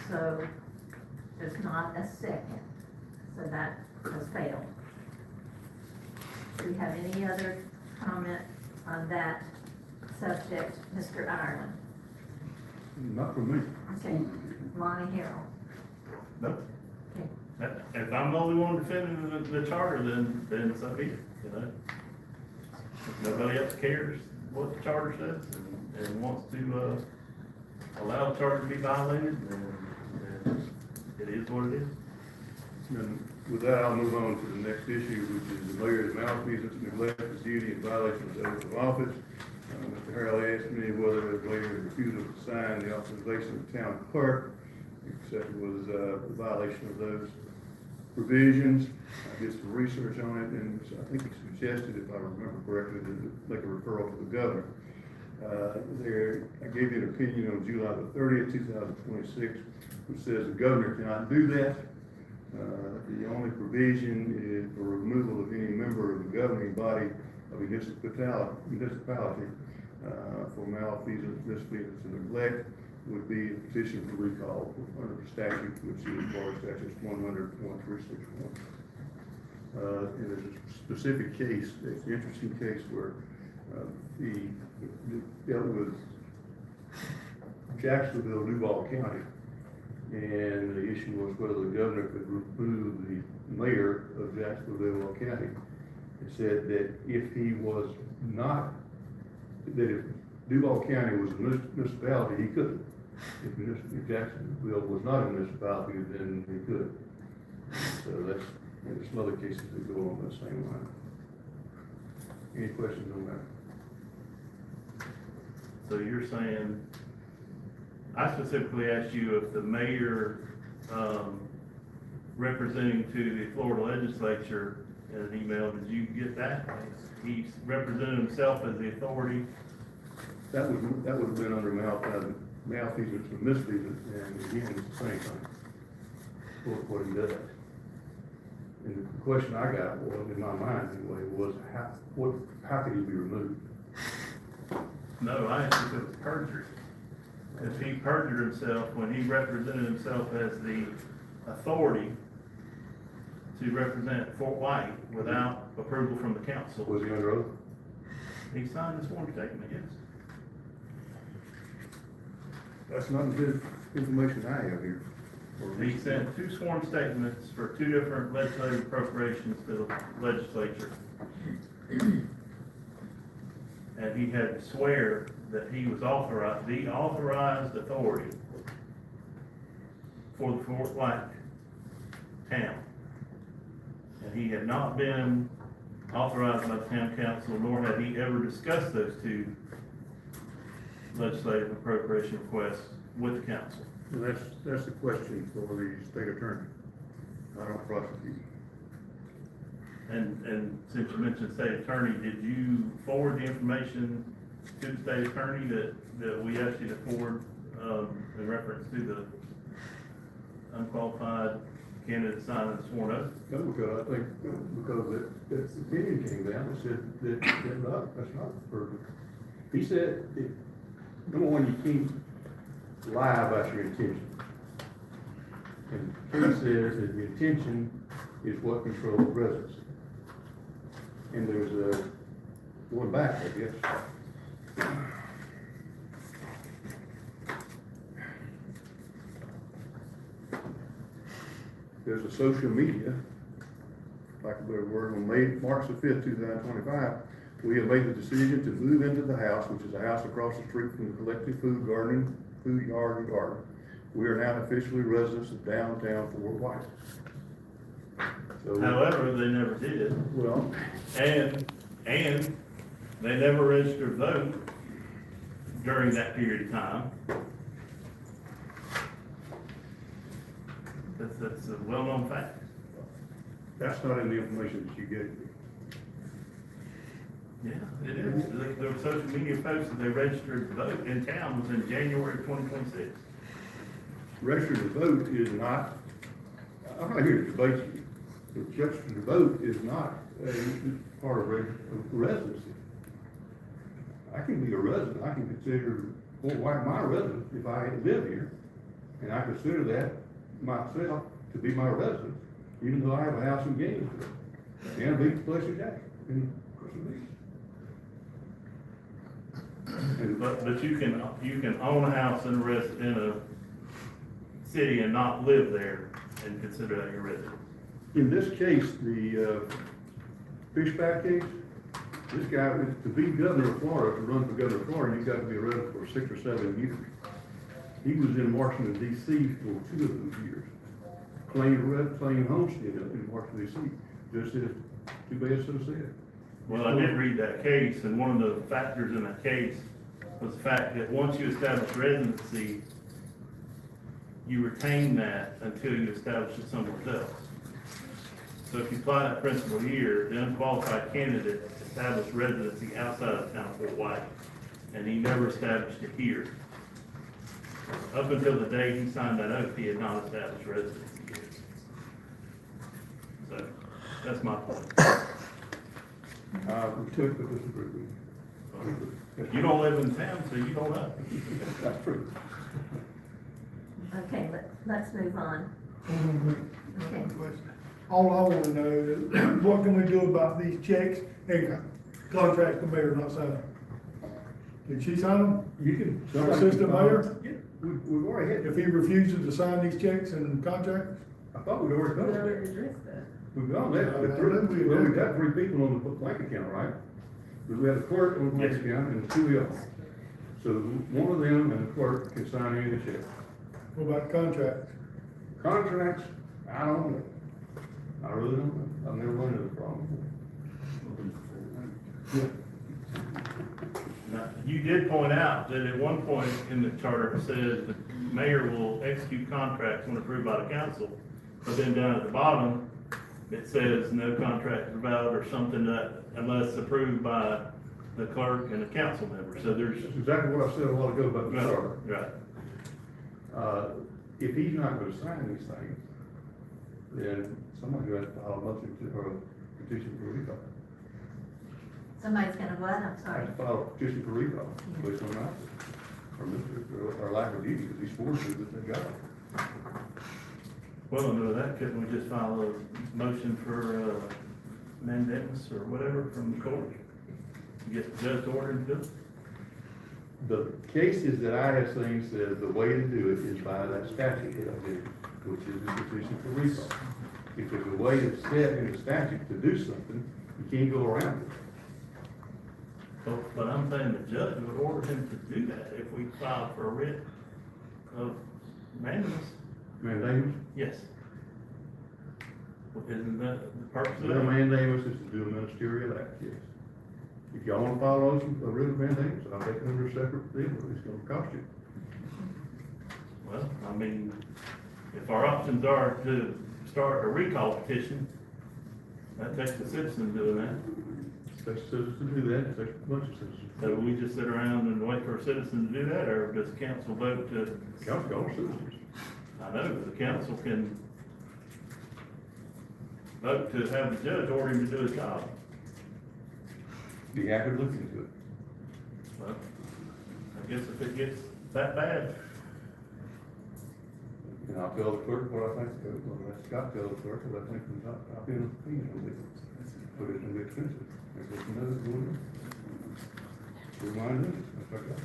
So there's not a second, so that has failed. Do we have any other comment on that subject, Mr. Ireland? Not for me. Okay, Lonnie Harrell. Nope. Okay. If I'm the only one defending the charter, then so be it, you know? If nobody else cares what the charter says and wants to, allow the charter to be violated, then it is what it is. And with that, I'll move on to the next issue, which is the mayor's malfeasance, neglect of duty, and violation of the oath of office. Mr. Harrell asked me whether the mayor's refusal to sign the authorization of the town clerk, except it was a violation of those provisions. I did some research on it, and I think he suggested, if I remember correctly, to make a referral to the governor. I gave you an opinion on July the 30th, 2026, which says the governor cannot do that. The only provision is for removal of any member of the governing body of a municipality for malfeasance, misfeasance, and neglect would be a petition for recall under the statute, which is Florida Statute 100.361. And there's a specific case, it's an interesting case where he dealt with Jacksonville, Duval County. And the issue was whether the governor could remove the mayor of Jacksonville County. It said that if he was not, that if Duval County was a municipality, he couldn't. If Jacksonville was not a municipality, then he could. So there's some other cases that go on the same line. Any questions on that? So you're saying, I specifically asked you if the mayor, representing to the Florida legislature in an email, did you get that? He represented himself as the authority. That would have been under malfeasance and misfeasance, and again, it's the same thing. What he does. And the question I got was, in my mind anyway, was how could he be removed? No, I asked if it was perjury. If he perjured himself when he represented himself as the authority to represent Fort White without approval from the council. Was he under oath? He signed this sworn statement, yes. That's not good information I have here. He sent two sworn statements for two different legislative appropriations to the legislature. And he had to swear that he was authorized, the authorized authority for the Fort White town. And he had not been authorized by the town council, nor had he ever discussed those two legislative appropriation requests with the council. And that's the question for the state attorney. I don't prosecute. And since you mentioned state attorney, did you forward the information to the state attorney that we asked you to forward, in reference to the unqualified candidate signing the sworn oath? No, because I think, because the opinion came down and said that that's not perfect. He said, number one, you can't lie about your intention. And he says that the intention is what controls the presidency. And there's a, going back, I guess. There's a social media, like a better word, on March the 5th, 2025, we have made the decision to move into the house, which is a house across the street from the collective food yard and garden. We are now officially residents of downtown Fort White. So, However, they never did. well, And they never registered a vote during that period of time. That's a well-known fact. that's not in the information that you gave me. Yeah, it is. Their social media posts that they registered to vote in town was in January of 2026. Registered to vote is not, I'm not here to debate you, but registered to vote is not a part of residency. I can be a resident, I can consider Fort White my residence if I live here, and I consider that myself to be my residence, even though I have a house in Gainesville, and a big place in Jackson, in Crystal Beach. But you can own a house in a city and not live there and consider that your residence. In this case, the Fishback case, this guy, to be governor of Florida, to run for governor of Florida, you got to be a resident for 6 or 7 years. He was in Washington DC for 2 of those years, claiming homestead up in Washington DC, just as too bad so said. Well, I did read that case, and one of the factors in that case was the fact that once you establish residency, you retain that until you establish it somewhere else. So if you apply that principle here, the unqualified candidate established residency outside of town of Fort White, and he never established it here. Up until the day he signed that oath, he had not established residency here. So, that's my point. We took the disagree. You don't live in town, so you don't know. That's true. Okay, let's move on. Okay. All I wanna know is, what can we do about these checks and contracts the mayor not signing? Did she sign them? You can. Assistant mayor? Yeah, we've already had, If he refuses to sign these checks and contracts? I thought we'd already done that. addressed that. We've done that, but we've got 3 people on the bank account, right? We have the clerk on the bank account and 2 else. So one of them and the clerk can sign any of the checks. What about contracts? Contracts, I don't know. I really don't know. I've never run into the problem. Now, you did point out that at one point in the charter, it says the mayor will execute contracts when approved by the council, but then down at the bottom, it says no contract is valid or something that, unless approved by the clerk and the council member, so there's. That's exactly what I said a while ago about the charter. Right. If he's not gonna sign these things, then somebody's gonna have to file a motion or a petition for recall. Somebody's gonna what, I'm I sorry. have to file a petition for recall, based on that, or lack of duty, because he's forced to with the job. Well, under that, couldn't we just file a motion for, mandamus or whatever from the court? Get the judge to order and do it? The cases that I have seen says the way to do it is by that statute that I did, which is the petition for recall. If there's a way to set in the statute to do something, you can't go around it. But I'm saying the judge would order him to do that if we filed for a writ of mandamus. Mandamus? Yes. Well, isn't that the purpose of The that? mandamus is to do a ministerial act, yes. If y'all wanna follow those, a writ of mandamus, I'll take it under a separate deal, but it's gonna cost you. Well, I mean, if our options are to start a recall petition, that takes the citizen doing that. It takes citizens to do that, it takes a bunch of citizens. So we just sit around and wait for a citizen to do that, or does council vote to? Council, all citizens. I know, but the council can vote to have the judge order him to do his job. Be happy to look into it. Well, I guess if it gets that bad, And I'll tell the clerk what I think, well, let Scott tell the clerk what I think, I'll be an opinion on it. But it's gonna be expensive. If it's another one, remind me, that's okay.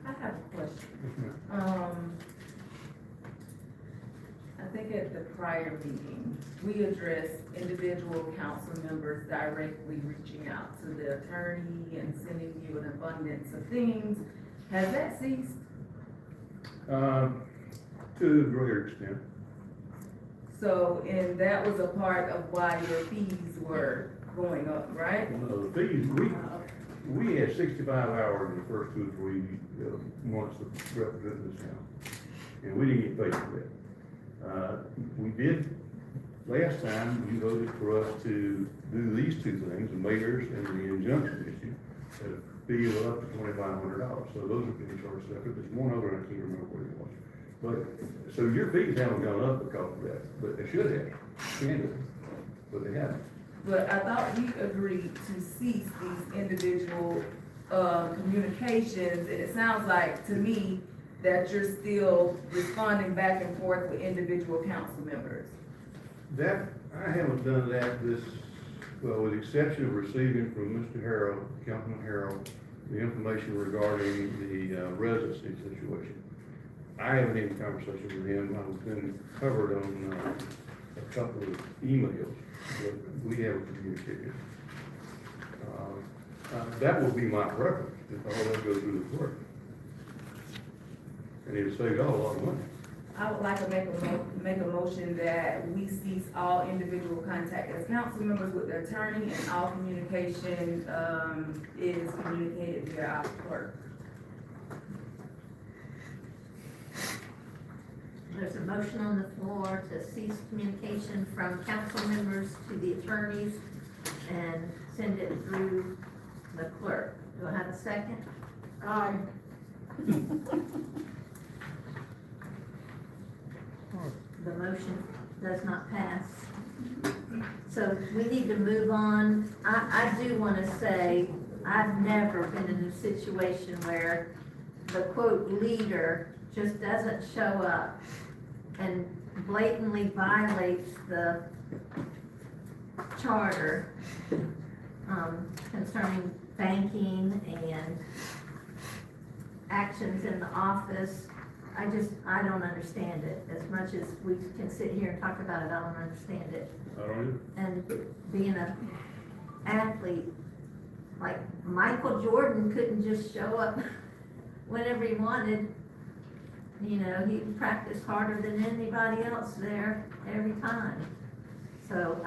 I have a question. Yes, ma'am. I think at the prior meeting, we addressed individual council members directly reaching out to the attorney and sending you an abundance of things. Has that ceased? To a greater extent. So, and that was a part of why your fees were going up, right? The fees, we had 65 hours in the first 2 or 3 months of representing this town, and we didn't get paid for that. We did last time you voted for us to do these two things, the mayor's and the injunction issue, at a fee of up to $2,500. So those are being charged separate. There's one other, I can't remember what it was. But, so your fees haven't gone up because of that, but they should have, candidly, but they haven't. But I thought we agreed to cease these individual, communications, and it sounds like to me that you're still responding back and forth with individual council members. That, I haven't done that well, with the exception of receiving from Mr. Harrell, Councilman Harrell, the information regarding the residency situation. I haven't had any conversation with him. I've been covered on a couple of emails, but we haven't communicated. That would be my preference, if all that goes through the court. And it'll save y'all a lot of money. I would like to make a motion that we cease all individual contact as council members with the attorney, and all communication, is communicated via our clerk. There's a motion on the floor to cease communication from council members to the attorneys and send it through the clerk. Do I have a second? Aye. The motion does not pass. So we need to move on. I do want to say, I've never been in a situation where the quote leader just doesn't show up and blatantly violates the charter concerning banking and actions in the office. I don't understand it. As much as we can sit here and talk about it, I don't understand it. I don't either. And being an athlete, like Michael Jordan couldn't just show up whenever he wanted. You know, he practiced harder than anybody else there every time. So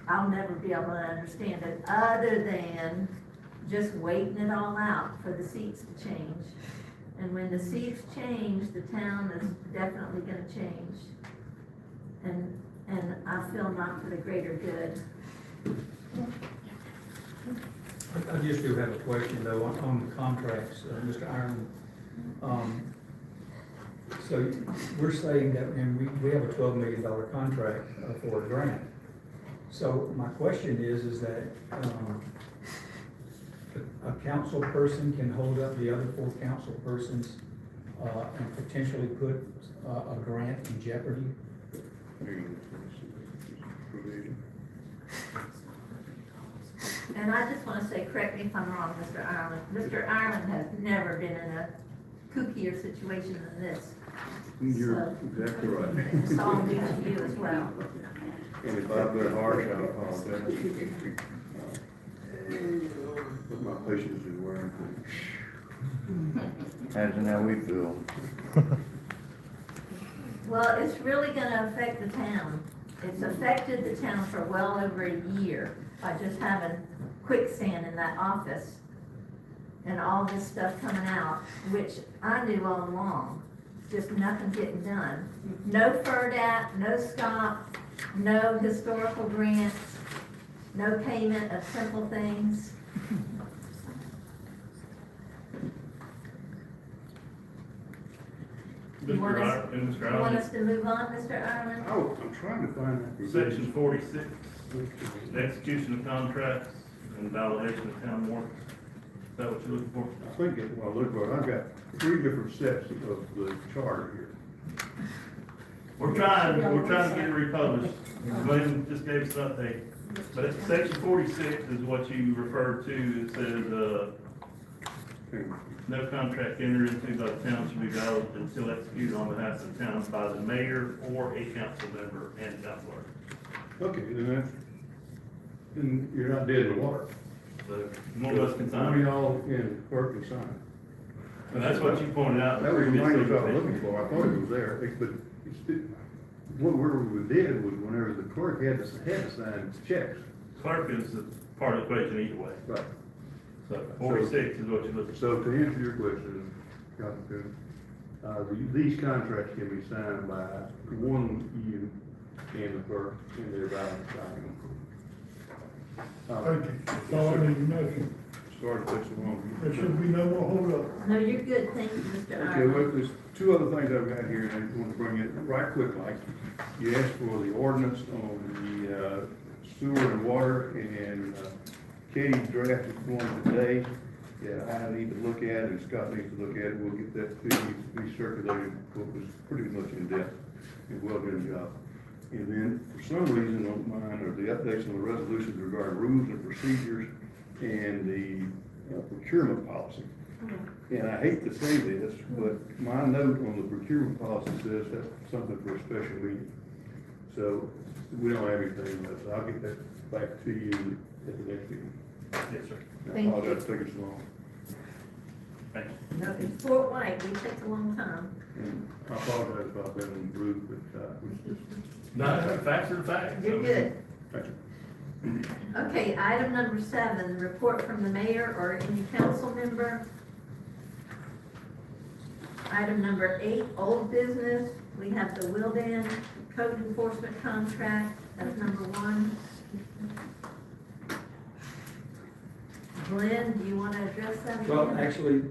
I'll never be able to understand it, other than just waiting it all out for the seats to change. And when the seats change, the town is definitely gonna change. And I feel not for the greater good. I just do have a question though on the contracts, Mr. Ireland. So we're saying that, and we have a $12 million contract for a grant. So my question is that, a council person can hold up the other 4 council persons, and potentially put a grant in jeopardy? And I just wanna say, correct me if I'm wrong, Mr. Ireland. Mr. Ireland has never been in a kookier situation than this. You're exactly right. It's all due to you as well. And if I've been harsh, I apologize. But my patience is wearing thin. Imagine how we feel. Well, it's really gonna affect the town. It's affected the town for well over a year by just having quicksand in that office and all this stuff coming out, which I knew all along. Just nothing's getting done. No FERDAP, no SCOP, no historical grants, no payment of simple things. You want us to move on, Mr. Ireland? Oh, I'm trying to find that. Section 46, execution of contracts and validation of town work. Is that what you're looking for? I think it, well, look, I've got 3 different sets of the charter here. We're trying to get it republished. Glenn just gave us an update. But it's section 46 is what you referred to. It says, no contract entered into by the town shall be valid until executed on behalf of the town by the mayor or a council member and councilor. Okay, then you're not dead in the water. So more or less can One of sign. y'all can clerk and sign. And that's what you pointed out. That was the language I was looking for. I thought it was there, but what we did was whenever the clerk had to sign checks. Clerk is a part of the equation either way. Right. So 46 is what you're looking for. So to answer your question, Councilman, these contracts can be signed by one of you and the clerk in their balance document. Thank you. That's all I need to know. Sorry to take so long. There should be no more hold up. No, you're good, thank you, Mr. Okay, Ireland. well, there's two other things I've got here, and I want to bring it right quick, like, you asked for the ordinance on the, sewer and water, and, Katie drafted one today. Yeah, I need to look at it, and Scott needs to look at it, we'll get that to you, recirculated, what was pretty much in depth, and well done job. And then, for some reason on mine, are the updates on the resolutions regarding rules and procedures and the procurement policy. And I hate to say this, but my note on the procurement policy says that's something for a special meeting. So, we don't have anything left, so I'll get that back to you at the next meeting. Yes, sir. I Thank you. apologize for taking so long. Thank you. No, it's Fort White, we take a long time. And I apologize about being rude, but, it's just, No, facts are the facts. You're good. thank you. Okay, item number 7, report from the mayor or any council member. Item number 8, old business, we have the Wildan code enforcement contract, that's number 1. Glenn, do you want to address that? Well, again? actually,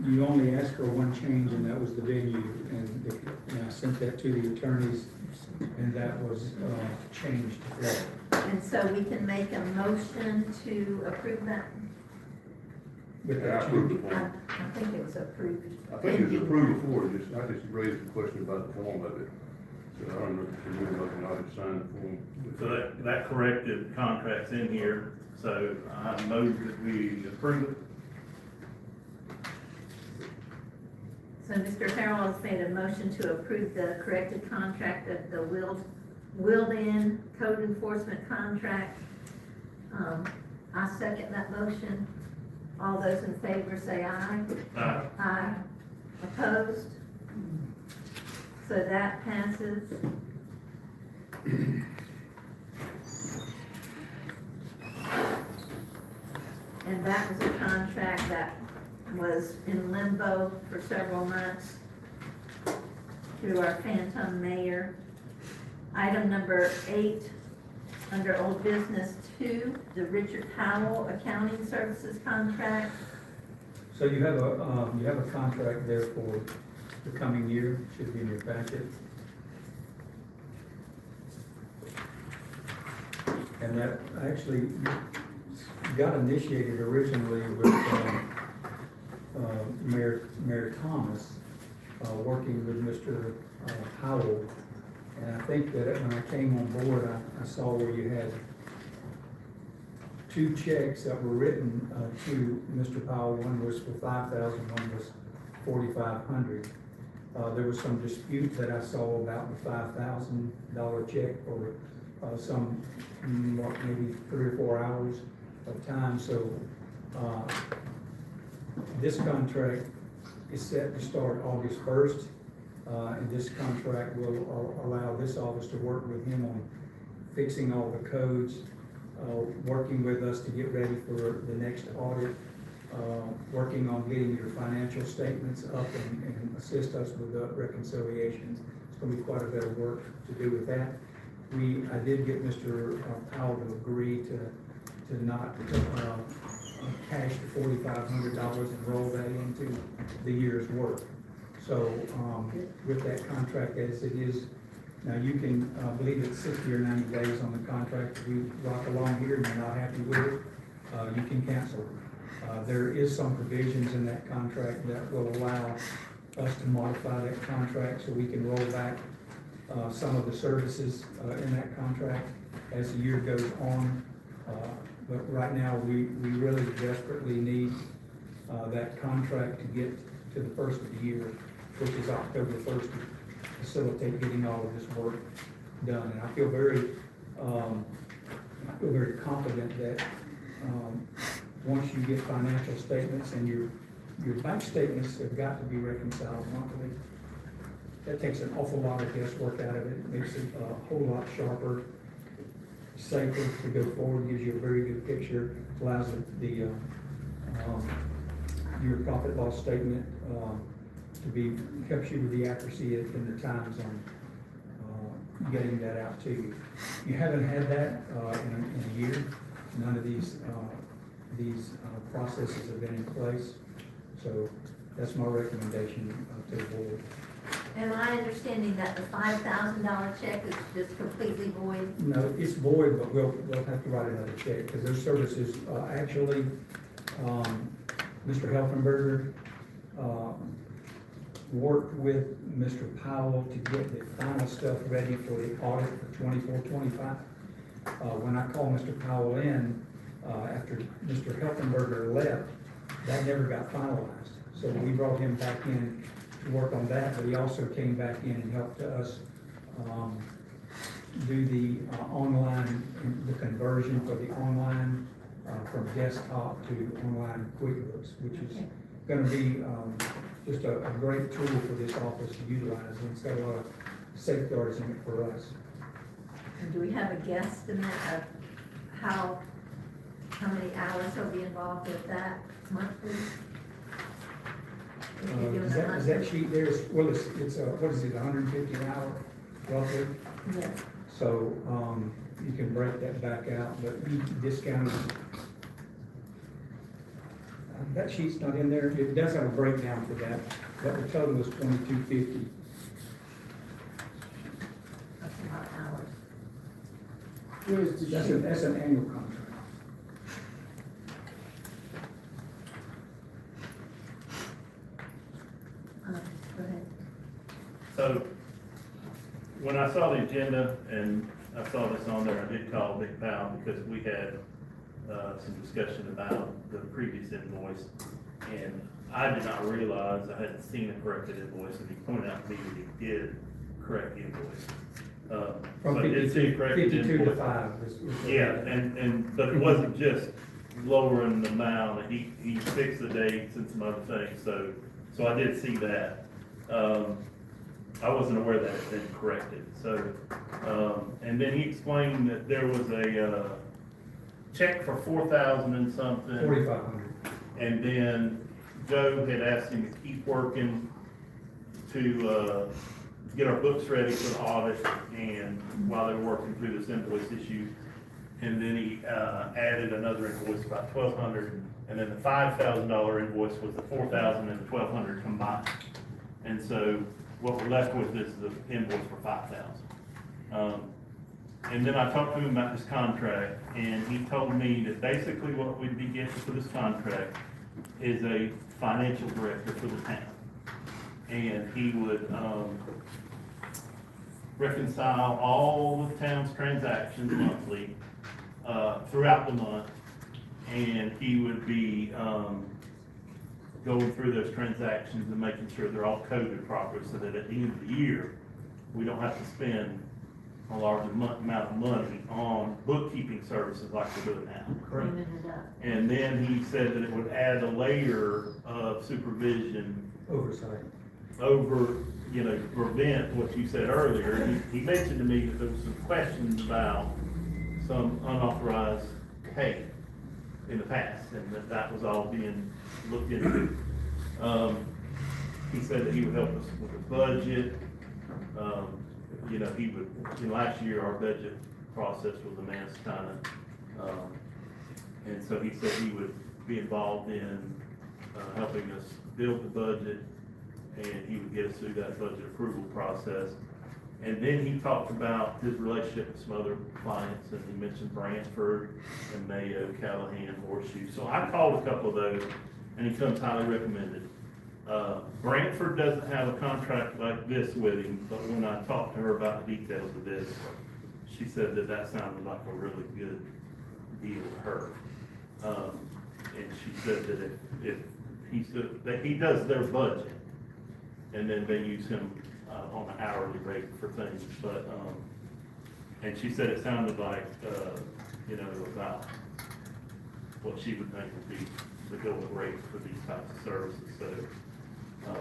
you only asked for one change, and that was the venue, and I sent that to the attorneys, and that was changed. And so we can make a motion to approve that? With Yeah, I that approved change. the form. I think it was approved. I think it was approved before, I just raised the question about the form of it. So I don't know if you're looking, I just signed the form. So that corrected contract's in here, so I move that we approve it. So Mr. Harrell has made a motion to approve the corrected contract of the Wildan code enforcement contract. I second that motion. All those in favor say aye. Aye. Aye. Opposed? So that passes. And that was a contract that was in limbo for several months through our phantom mayor. Item number 8, under old business 2, the Richard Powell accounting services contract. So you have a contract there for the coming year, should be in your packet. And that actually got initiated originally with Mayor Thomas, working with Mr. Powell. And I think that when I came on board, I saw where you had 2 checks that were written to Mr. Powell. One was for $5,000, one was $4,500. There was some dispute that I saw about the $5,000 check for some, maybe 3 or 4 hours of time. So this contract is set to start August 1st. And this contract will allow this office to work with him on fixing all the codes, working with us to get ready for the next audit, working on getting your financial statements up and assist us with the reconciliations. It's going to be quite a bit of work to do with that. I did get Mr. Powell to agree to not cash the $4,500 and roll that into the year's work. So, with that contract as it is, now you can, believe it's 60 or 90 days on the contract. If we rock along here and you're not happy with it, you can cancel. There is some provisions in that contract that will allow us to modify that contract so we can roll back some of the services in that contract as the year goes on. But right now, we really desperately need that contract to get to the first of the year, which is October 1st, to facilitate getting all of this work done. And I feel very confident that once you get financial statements and your bank statements have got to be reconciled monthly, that takes an awful lot of guesswork out of it. It makes it a whole lot sharper, safer to go forward, gives you a very good picture, allows your profit loss statement helps you with the accuracy in the time zone. getting that out to you. You haven't had that, in a year. None of these processes have been in place. So that's my recommendation to the board. Am I understanding that the $5,000 check is just completely void? No, it's void, but we'll have to write another check, because those services, actually, Mr. Helfenberger, worked with Mr. Powell to get the final stuff ready for the audit for 24-25. When I called Mr. Powell in, after Mr. Helfenberger left, that never got finalized. So we brought him back in to work on that, but he also came back in and helped us, do the online, the conversion for the online, from desktop to online QuickBooks, which is gonna be, just a great tool for this office to utilize, and it's got a lot of safeguards in it for us. And do we have a guesstimate of how many hours will be involved with that monthly? If you're doing Is a that monthly- sheet there, what is it, 150 an hour, roughly? Yes. So, you can break that back out, but you discounted. That sheet's not in there, it does have a breakdown for that, but the total was 2250. That's a lot of hours. Where's the That's an annual contract. Go ahead. So, when I saw the agenda and I saw this on there, I did call Big Pal because we had, some discussion about the previous invoice. And I did not realize I hadn't seen a corrected invoice, and he pointed out to me that he did correct the invoice. From So I did see a corrected 52 to invoice. 5. Yeah, but it wasn't just lowering the amount, he fixed the dates and some other things, so I did see that. I wasn't aware that it had been corrected, so, and then he explained that there was a, check for 4,000 and something. 4,500. And then Joe had asked him to keep working to, get our books ready for the audit, and while they were working through this invoice issue. And then he, added another invoice about 1,200, and then the $5,000 invoice was the 4,000 and the 1,200 combined. And so what we're left with is the invoice for 5,000. And then I talked to him about this contract, and he told me that basically what we'd be getting for this contract is a financial director for the town. And he would, reconcile all the town's transactions monthly, throughout the month. And he would be, going through those transactions and making sure they're all coded properly, so that at the end of the year, we don't have to spend a large amount of money on bookkeeping services like we're doing now. Cleaning it up. And then he said that it would add a layer of supervision Oversight. over, to prevent what you said earlier. He mentioned to me that there was some questions about some unauthorized pay in the past, and that was all being looked into. He said that he would help us with the budget. He would, last year, our budget process was a mess, and so he said he would be involved in, helping us build the budget, and he would get us through that budget approval process. And then he talked about his relationship with some other clients, and he mentioned Brantford and Mayo, Callahan, Horseshoe. So I called a couple of those, and he comes highly recommended. Brantford doesn't have a contract like this with him, but when I talked to her about the details of this, she said that sounded like a really good deal to her. And she said that if he does their budget, and then they use him on an hourly rate for things, but, and she said it sounded like, about what she would think would be the going rate for these types of services. So,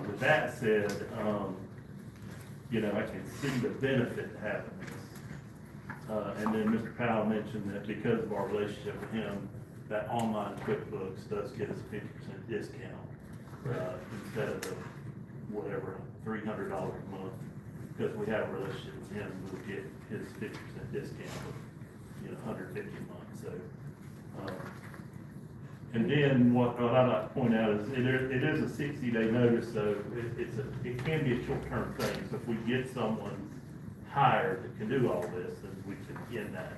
with that said, I can see the benefit to having this. And then Mr. Powell mentioned that because of our relationship with him, that online QuickBooks does get us a 50% discount, instead of the, whatever, $300 a month because we have a relationship with him, we'll get his 50% discount of, 150 a month, so. And then what I'd like to point out is, it is a 60-day notice, so it can be a short-term thing. So if we get someone hired that can do all this, then we can end that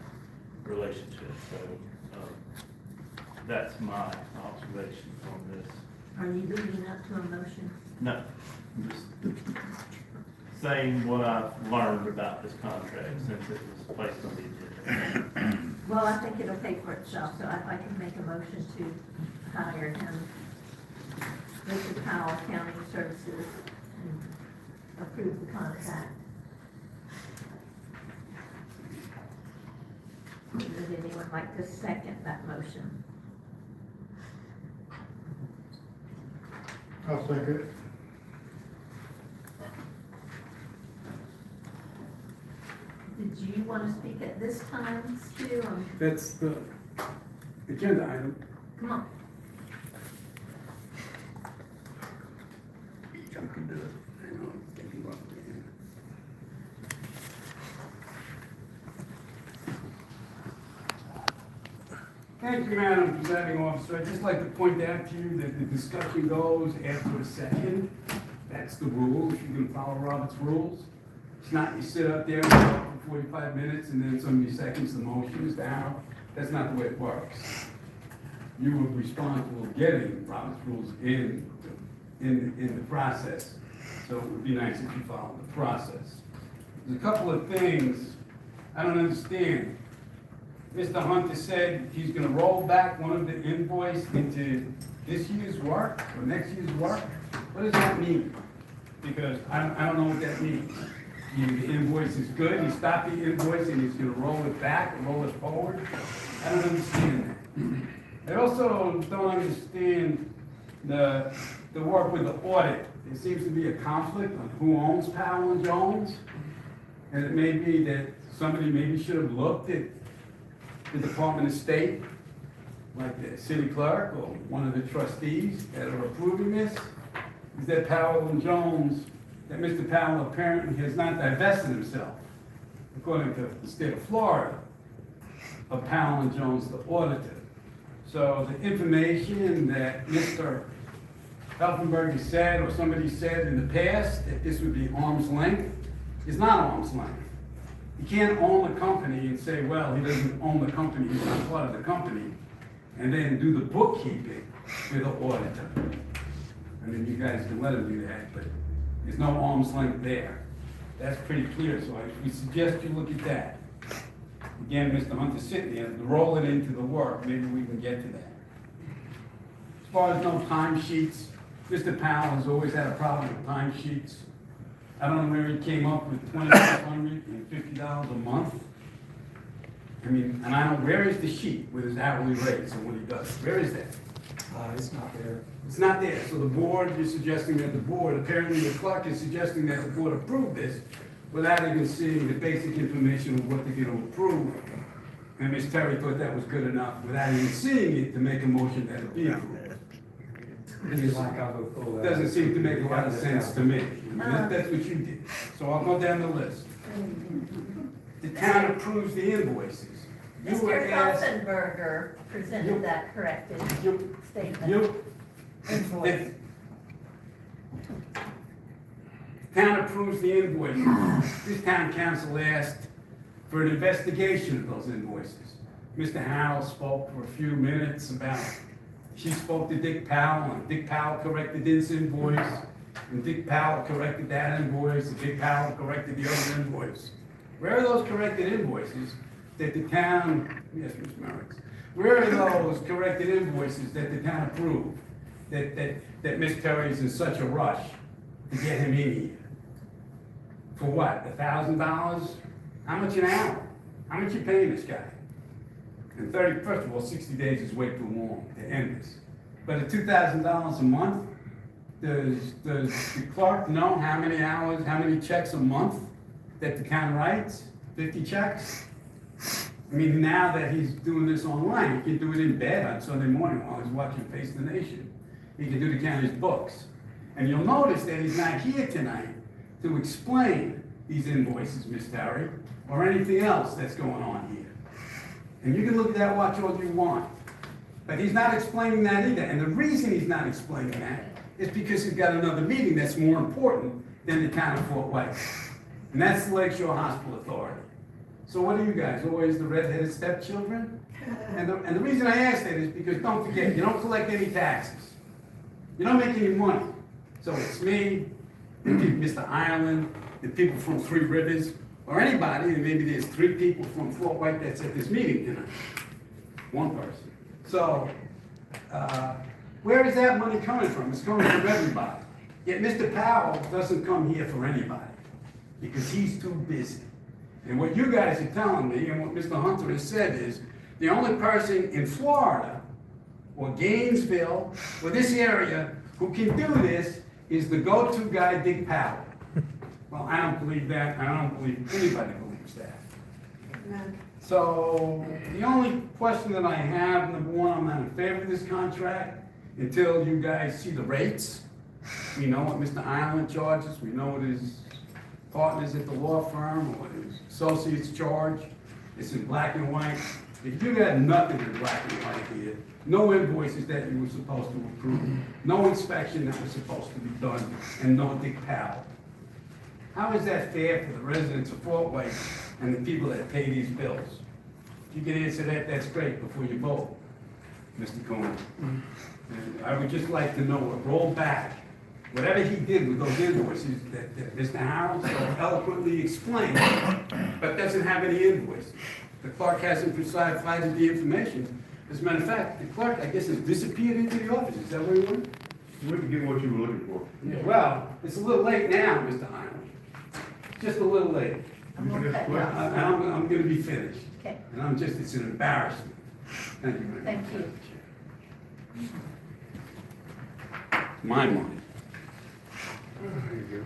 relationship. So, that's my observation on this. Are you leading up to a motion? No, I'm just saying what I've learned about this contract since it was placed on the agenda. Well, I think it'll pay for itself, so I'd like to make a motion to hire him, Mr. Powell, County Services, and approve the contract. Would anyone like to second that motion? I'll second it. Did you want to speak at this time, Stu? That's the agenda item. Come on. Jump into it. Hang on, get you up again. Thank you, Madam Presiding Officer. I'd just like to point out to you that the discussion goes after a second. That's the rules. You can follow Robert's rules. It's not you sit up there and talk for 45 minutes and then so many seconds the motion is down. That's not the way it works. You will be responsible for getting Robert's rules in the process. So it would be nice if you followed the process. There's a couple of things I don't understand. Mr. Hunter said he's gonna roll back one of the invoice into this year's work or next year's work. What does that mean? Because I don't know what that means. Either the invoice is good, you stop the invoice and he's gonna roll it back or roll it forward. I don't understand that. I also don't understand the work with the audit. There seems to be a conflict on who owns Powell and Jones. And it may be that somebody maybe should have looked at the Department of State, like the city clerk or one of the trustees that are approving this. Is that Powell and Jones, that Mr. Powell apparently has not divested himself, according to the state of Florida, of Powell and Jones, the auditor. So the information that Mr. Helfenberger said, or somebody said in the past, that this would be arm's length, is not arm's length. You can't own a company and say, well, he doesn't own the company, he's not part of the company, and then do the bookkeeping with the auditor. I mean, you guys can let him do that, but there's no arm's length there. That's pretty clear, so we suggest you look at that. Again, Mr. Hunter's sitting there, to roll it into the work, maybe we can get to that. As far as no timesheets, Mr. Powell has always had a problem with timesheets. I don't know where he came up with $2,550 a month. I mean, and I don't, where is the sheet with his hourly rates and what he does? Where is that? It's not there. It's not there. So the board is suggesting that the board, apparently the clerk is suggesting that the board approve this without even seeing the basic information of what they're going to approve. And Ms. Terry thought that was good enough without even seeing it to make a motion that it be approved. It doesn't seem to make a lot of sense to me. I mean, that's what you did. So I'll go down the list. The town approves the invoices. You were Mr. asked- Helfenberger presented that corrected You- statement. The town approves the invoices. This town council asked for an investigation of those invoices. Mr. Howell spoke for a few minutes about, she spoke to Dick Powell, and Dick Powell corrected this invoice, and Dick Powell corrected that invoice, and Dick Powell corrected the other invoice. Where are those corrected invoices that the town, yes, Ms. Merrick, where are those corrected invoices that the town approved? That Ms. Terry's in such a rush to get him in here? For what, $1,000? How much an hour? How much you paying this guy? And first of all, 60 days is way too long to end this. But at $2,000 a month, does the clerk know how many hours, how many checks a month that the town writes? 50 checks? I mean, now that he's doing this online, he can do it in bed on Sunday morning while he's watching Face the Nation. He can do the county's books. And you'll notice that he's not here tonight to explain these invoices, Ms. Terry, or anything else that's going on here. And you can look at that watch all you want. But he's not explaining that either. And the reason he's not explaining that is because he's got another meeting that's more important than the town of Fort White. And that's the Lakeshore Hospital Authority. So what are you guys, always the redheaded stepchildren? And the reason I ask that is because don't forget, you don't collect any taxes. You don't make any money. So it's me, Mr. Ireland, the people from Three Rivers, or anybody, and maybe there's 3 people from Fort White that's at this meeting tonight. 1 person. So, where is that money coming from? It's coming from everybody. Yet Mr. Powell doesn't come here for anybody, because he's too busy. And what you guys are telling me, and what Mr. Hunter has said is, the only person in Florida, or Gainesville, or this area, who can do this is the go-to guy, Dick Powell. Well, I don't believe that, and I don't believe anybody believes that. So, the only question that I have, number one, I'm not in favor of this contract until you guys see the rates. We know what Mr. Ireland charges, we know what his partners at the law firm, or what his associates charge. It's in black and white. If you got nothing in black and white here, no invoices that you were supposed to approve, no inspection that was supposed to be done, and no Dick Powell. How is that fair for the residents of Fort White and the people that pay these bills? If you can answer that, that's great before you vote, Mr. Cohen. And I would just like to know, roll back, whatever he did with those invoices that Mr. Harold so eloquently explained, but doesn't have any invoices. The clerk hasn't provided the information. As a matter of fact, the clerk, I guess, has disappeared into the office. Is that where he went? We can get what you were looking for. Yeah, well, it's a little late now, Mr. Ireland. Just a little late. I'm gonna cut you And off. I'm gonna be finished. Okay, And it's an embarrassment. Thank you very much. thank you. My money. There you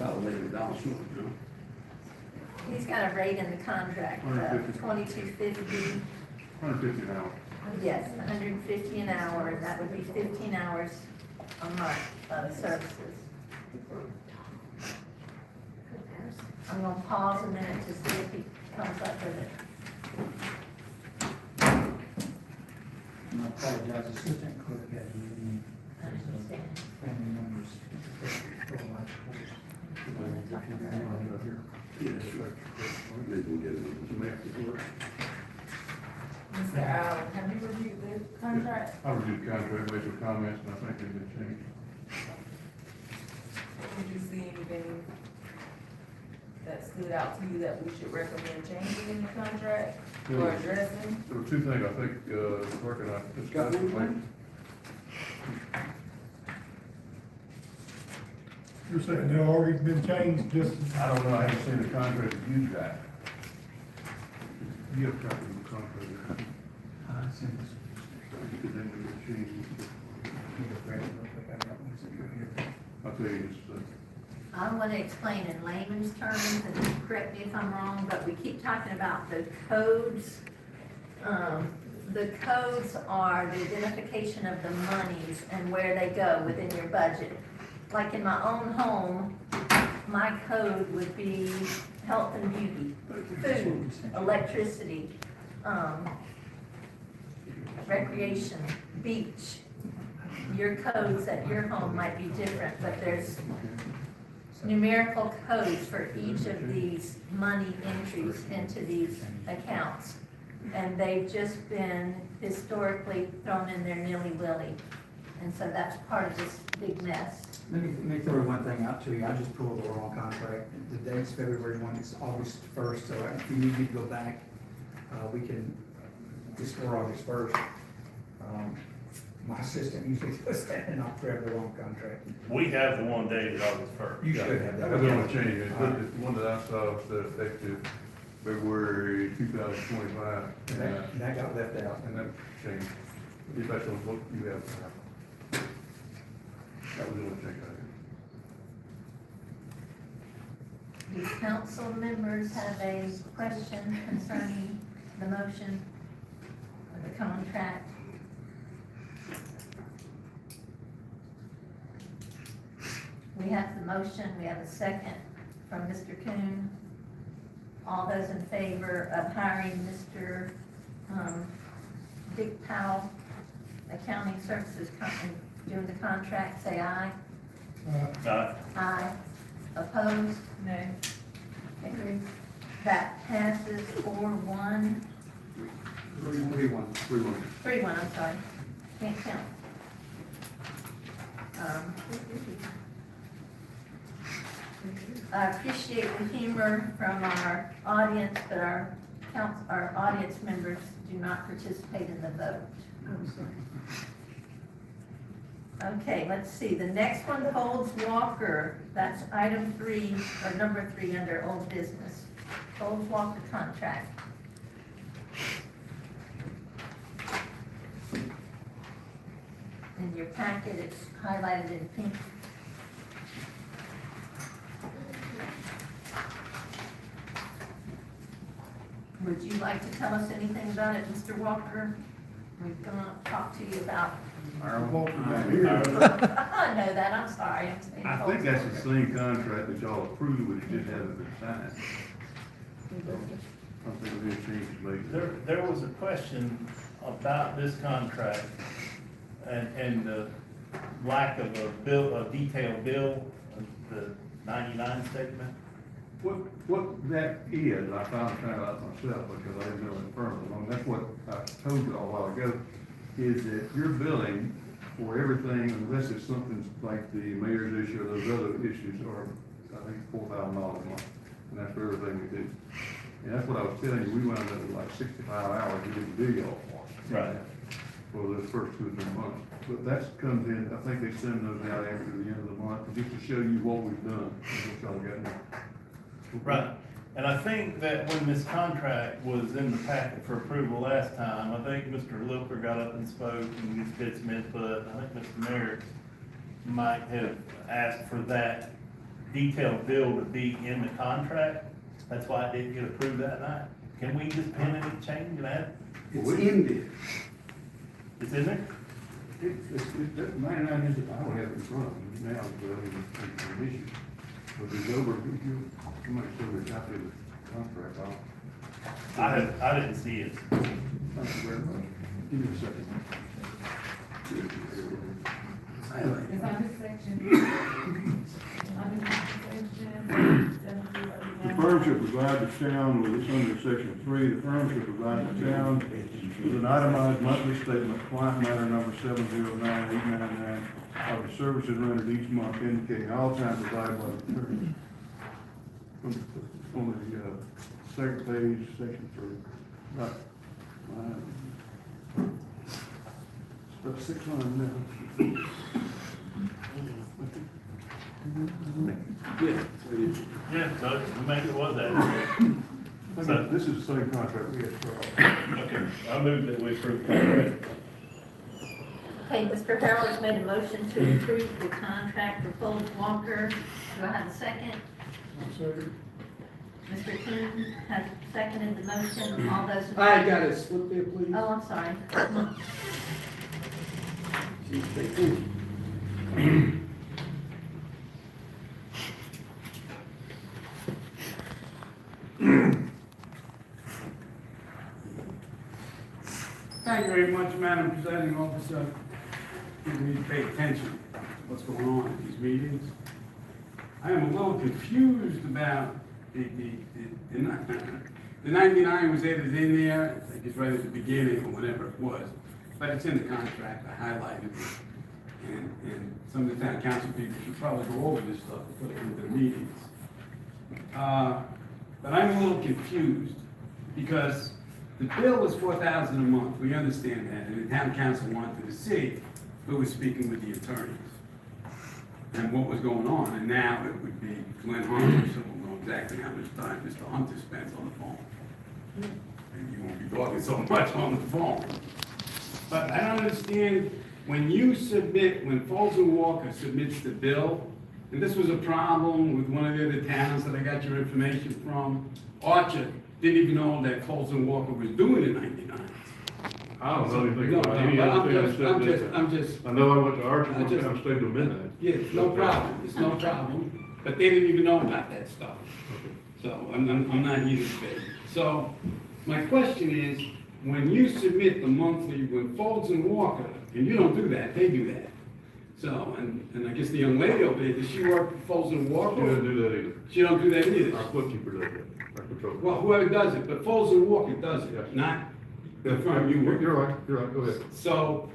I'll lay it down short, you know? He's got a rate in the contract, $22.50. go. $150 an hour. Yes, $150 an hour, and that would be 15 hours a month of services. I'm gonna pause a minute to see if he comes up with it. And I apologize, assistant clerk had a meeting, I understand. family members. Mr. Allen, have you reviewed the contract? I reviewed the contract, made some comments, and I think they've been changed. Did you see anything that stood out to you that we should recommend changing in the contract or addressing? There were 2 things I think, the clerk and I discussed. You're saying they've already been changed, just, I don't know, I haven't seen the contract that you got. You have a copy of the contract. Because then we would change. I'll tell you, I want to explain in layman's terms, and correct me if I'm wrong, but we keep talking about the codes. The codes are the identification of the monies and where they go within your budget. Like in my own home, my code would be health and beauty, food, electricity, recreation, beach. Your codes at your home might be different, but there's numerical codes for each of these money entries into these accounts. And they've just been historically thrown in there nilly-willy. And so that's part of this big mess. Let me throw one thing out to you, I just pulled the wrong contract, the date's February 1, it's August 1st, so if you need me to go back, we can, just for August 1st. My assistant usually does that, and I'll grab the wrong contract. We have the one dated August 1st. You should have that. That was the only change, the one that I saw said effective February 2025. And that got left out. And that changed, if that's what you have. That was the only change I Do council members have a question concerning the motion or the contract? We have the motion, we have a second from Mr. Kuhn. All those in favor of hiring Mr. Dick Powell, Accounting Services Company, doing the contract, say aye. Aye. Opposed? No. Okay. That passes 4-1. 3-1. 3-1, I'm sorry. Can't count. I appreciate the humor from our audience, but our audience members do not participate in the vote. Okay, let's see, the next one holds Walker, that's item 3, or number 3 under old business. Holds Walker contract. In your packet, it's highlighted in pink. Would you like to tell us anything about it, Mr. Walker? We're gonna talk to you about. I'm walking down here. I know that, I'm sorry. I'm saying I think that's the same contract that y'all approved, but it just hasn't been signed. I don't think there's any changes made. There was a question about this contract and the lack of a detailed bill, the 99 statement. What that is, I finally found out myself because I didn't know it firmly. That's what I told you a while ago, is that your billing for everything, unless it's something like the mayor's issue or those other issues, are, I think, $4,000 a month. And that's for everything we do. And that's what I was telling you, we wound up with like 65 hours we didn't do y'all for. Right. For those first 2 or 3 months. But that comes in, I think they send those out after the end of the month, just to show you what we've done, and what y'all got now. Right, and I think that when this contract was in the packet for approval last time, I think Mr. Looper got up and spoke and just did some input. I think Mr. Merrick might have asked for that detailed bill to be in the contract. That's why it didn't get approved that night. Can we just pin any change and add? It's in there. It's in there? That 99 is, I don't have it in front of me now, but it's an issue. But it's over, somebody showed me a copy of the contract, I didn't see it. thank you very much. Give me a second. It's on this section. The firm shall provide the town with, it's under section 3, the firm shall provide the town with an itemized monthly statement, client matter number 709-899, of the services rendered each month indicating all time provided by the attorney. On the second page, section 3. Right. It's about 600 now. Yeah, so maybe it was that. So- This is the same contract we had for all. Okay, I move that we approve the contract. Okay, Mr. Harrell has made a motion to approve the contract for Folds Walker. Do I have a second? Mr. Kuhn has seconded the motion. All those in favor? I got a slip there, please. Oh, I'm sorry. Thank you very much, Madam Presiding Officer. You need to pay attention to what's going on in these meetings. I am a little confused about the 99 was added in there, I think it's right at the beginning or whatever it was, but it's in the contract, I highlighted it. And some of the town council people should probably go over this stuff and put it into the meetings. But I'm a little confused because the bill was $4,000 a month, we understand that, and the town council wanted to see who was speaking with the attorneys and what was going on, and now it would be Glenn Hunter, so we'll know exactly how much time Mr. Hunter spends on the phone. And you won't be talking so much on the phone. But I don't understand, when you submit, when Folds and Walker submits the bill, and this was a problem with one of the other towns that I got your information from, Archer didn't even know that Folds and Walker was doing the 99. I don't know anything No, about no, any but other thing. I'm just, I know I went to Archie I one just- time, stayed till midnight. yeah, it's no problem, it's no problem, but they didn't even know about that stuff. So, I'm not here to debate. So, my question is, when you submit the monthly, when Folds and Walker, and you don't do that, they do that. So, and I guess the young lady over there, does she work for Folds and She Walker? doesn't do that either. She don't do that either? Our bookkeeper does that, our controller. Well, whoever does it, but Folds and Walker does Yeah. it, not the Yeah, firm you work. You're right, go ahead. So,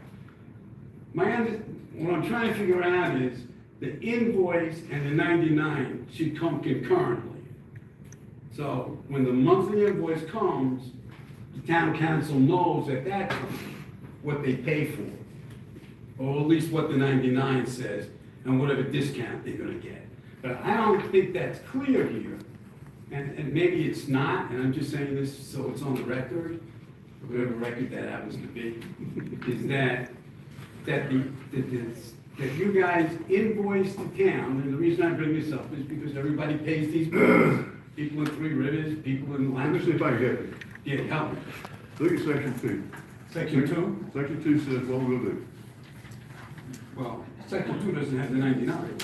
what I'm trying to figure out is, the invoice and the 99 should come concurrently. So, when the monthly invoice comes, the town council knows at that time what they pay for. Or at least what the 99 says, and whatever discount they're gonna get. But I don't think that's clear here, and maybe it's not, and I'm just saying this so it's on the record, whatever record that happens to be, is that you guys invoice the town, and the reason I bring this up is because everybody pays these bills. People in Three Rivers, people in Let me see if I can get you. Yeah, help me. Look at section 2. Section 2? Section 2 says what we'll do. Well, section 2 doesn't have the 99.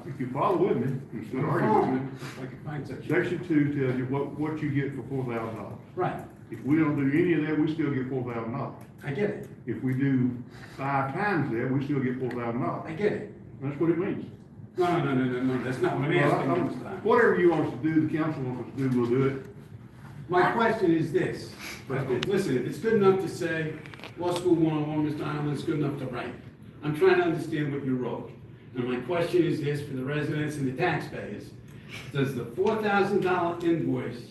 If you follow with me, you still argue with me. I can find section. Section 2 tells you what you get for $4,000. Right, If we don't do any of that, we still get $4,000. I get it, If we do 5 times that, we still get $4,000. I get it. That's what it means. No, that's not what I'm asking this time. Whatever you want us to do, the council wants us to do, we'll do it. My question is this, listen, if it's good enough to say, law school 101, Mr. Island, it's good enough to write. I'm trying to understand what you wrote. And my question is this for the residents and the taxpayers. Does the $4,000 invoice,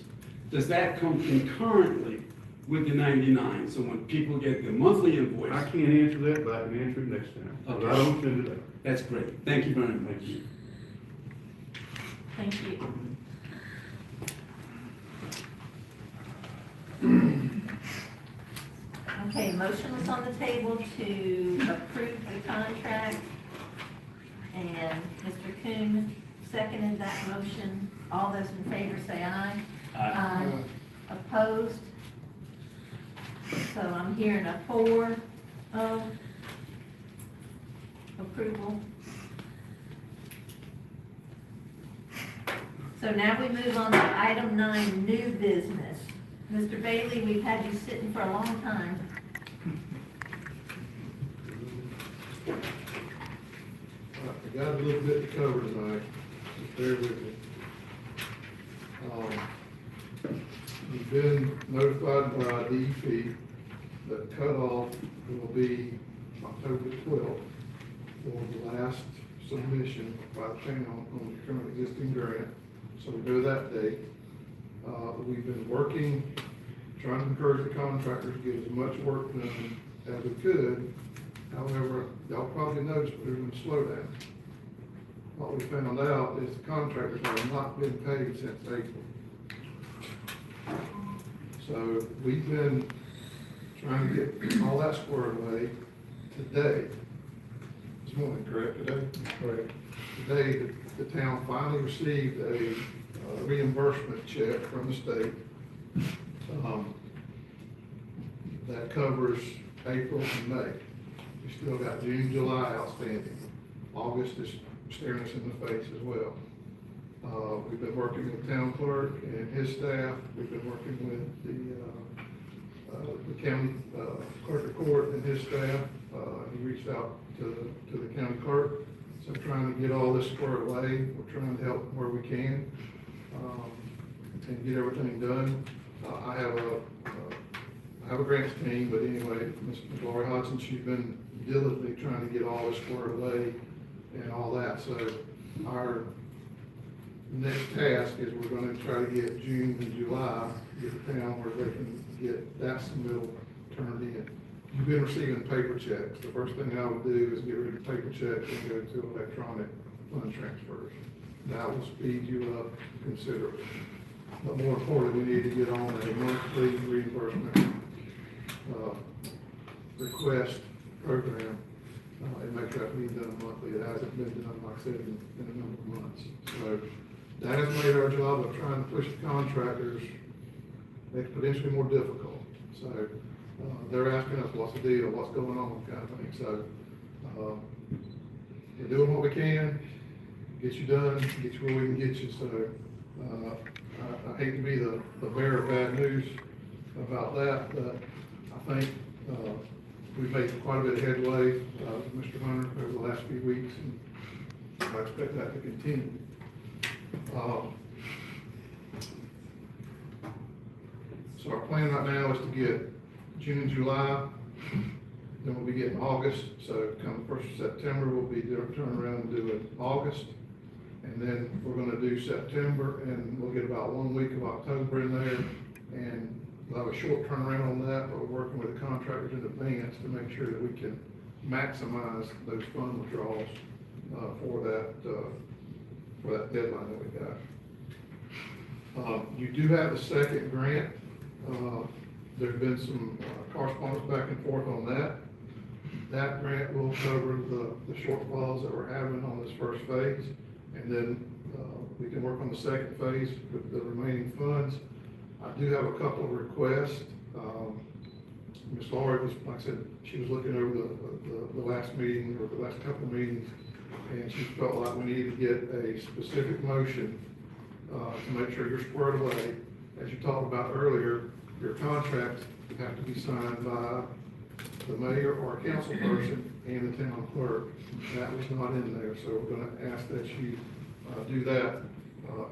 does that come concurrently with the 99? So when people get the monthly invoice, I can't answer that, but I can answer it next time. But I don't send it out. that's great. Thank you very much. Thank you. Okay, motion was on the table to approve the contract, and Mr. Kuhn seconded that motion. All those in favor say aye. Aye. Opposed? So I'm hearing a 4-0 approval. So now we move on to item 9, new business. Mr. Bailey, we've had you sitting for a long time. I got a little bit to cover tonight, just bear with me. You've been notified by DEP that cutoff will be October 12th for the last submission by the town on the current existing grant, so we know that date. We've been working, trying to encourage the contractors to get as much work done as we could. However, y'all probably noticed there's been a slowdown. What we found out is the contractors have not been paid since April. So we've been trying to get all that squared away today. This morning, correct, today? Correct. Today, the town finally received a reimbursement check from the state that covers April and May. We still got June, July outstanding. August is staring us in the face as well. We've been working with the town clerk and his staff. We've been working with the county clerk of court and his staff. He reached out to the county clerk. So trying to get all this squared away. We're trying to help where we can and get everything done. I have a grants team, but anyway, Ms. Lori Hodson, she's been diligently trying to get all this squared away and all that. So our next task is we're gonna try to get June and July, get the town where they can get that submittal turned in. You've been receiving paper checks. The first thing I would do is get rid of paper checks and go to electronic fund transfers. That will speed you up considerably. But more importantly, we need to get on a monthly reimbursement request program and make that be done monthly. It hasn't been done, like I said, in a number of months. So that has made our job of trying to push the contractors exponentially more difficult. So they're asking us, what's the deal, what's going on, kind of thing, so, we're doing what we can, get you done, get you where we can get you, so, I hate to be the bearer of bad news about that, but I think, we've made quite a bit of headway, with Mr. Hunter over the last few weeks, and I expect that to continue. So our plan right now is to get June and July, then we'll be getting August, so come first of September, we'll be doing, turn around and doing August. And then we're gonna do September, and we'll get about 1 week of October in there, and we'll have a short turnaround on that, but we're working with the contractors in advance to make sure that we can maximize those fund withdrawals, for that deadline that we got. You do have a second grant. There's been some correspondence back and forth on that. That grant will cover the shortfalls that we're having on this first phase, and then we can work on the second phase with the remaining funds. I do have a couple of requests. Ms. Laurie was, like I said, she was looking over the last meeting, or the last couple of meetings, and she felt like we needed to get a specific motion to make sure you're squared away. As you talked about earlier, your contracts have to be signed by the mayor or a council person and the town clerk. That was not in there, so we're gonna ask that you do that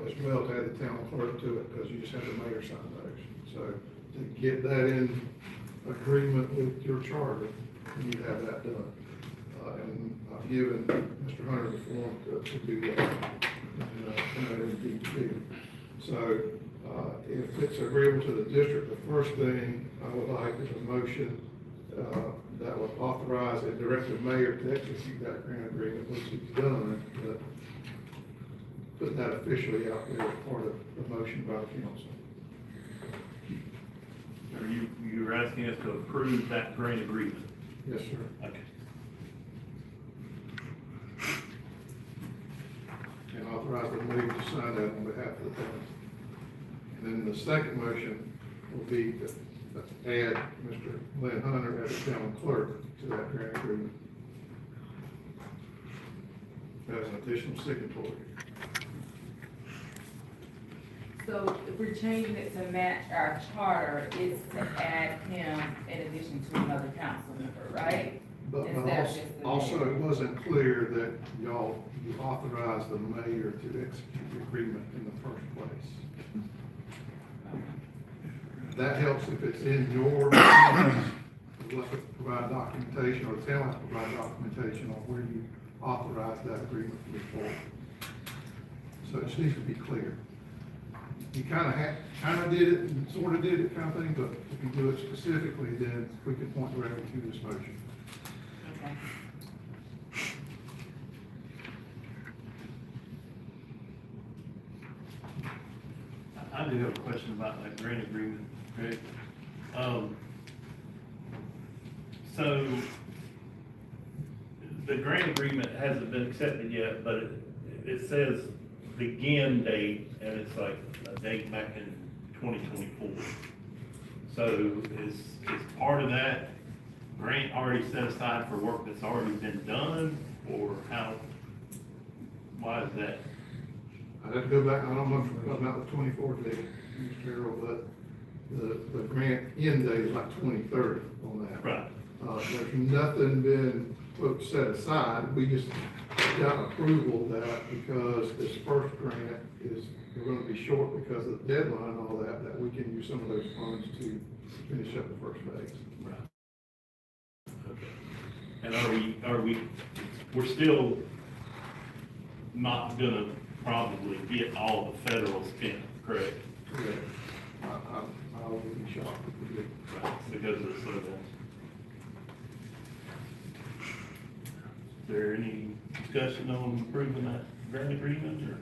as well, to add the town clerk to it, because you just have the mayor sign those. So to get that in agreement with your charter, you need to have that done. And I've given Mr. Hunter the form to do that. And that is DP. So if it's agreeable to the district, the first thing I would like is a motion that would authorize and direct the mayor to execute that grant agreement, which he's done, but put that officially out there as part of the motion by the council. Are you're asking us to approve that grant agreement? Yes, sir. Okay. And authorize the mayor to sign that on behalf of the town. And then the second motion will be to add Mr. Glenn Hunter as the town clerk to that grant agreement as an additional signatory. So if we're changing it to match our charter, it's to add him in addition to another council member, right? But Instead of just the also, mayor. it wasn't clear that you authorized the mayor to execute the agreement in the first place. That helps if it's in your, you'll have to provide documentation, or the town has to provide documentation on where you authorized that agreement before. So it just needs to be clear. You kind of did it, and sort of did it kind of thing, but if you do it specifically, then we can point directly to this motion. Okay. I do have a question about that grant agreement, Greg. So the grant agreement hasn't been accepted yet, but it says begin date, and it's like a date back in 2024. So is part of that grant already set aside for work that's already been done, or why is that? I'd have to go back, I don't know about the 24th date, Mr. Carroll, but the grant end date is like 2030 on that. Right. There's nothing been set aside, we just got approval that because this first grant is, we're gonna be short because of the deadline and all that, that we can use some of those funds to finish up the first phase. Right. Okay. And we're still not gonna probably get all the federal spent, correct? Correct. I would be shocked if we did. Right, because of the slowdown. Is there any discussion on approving that grant agreement, or?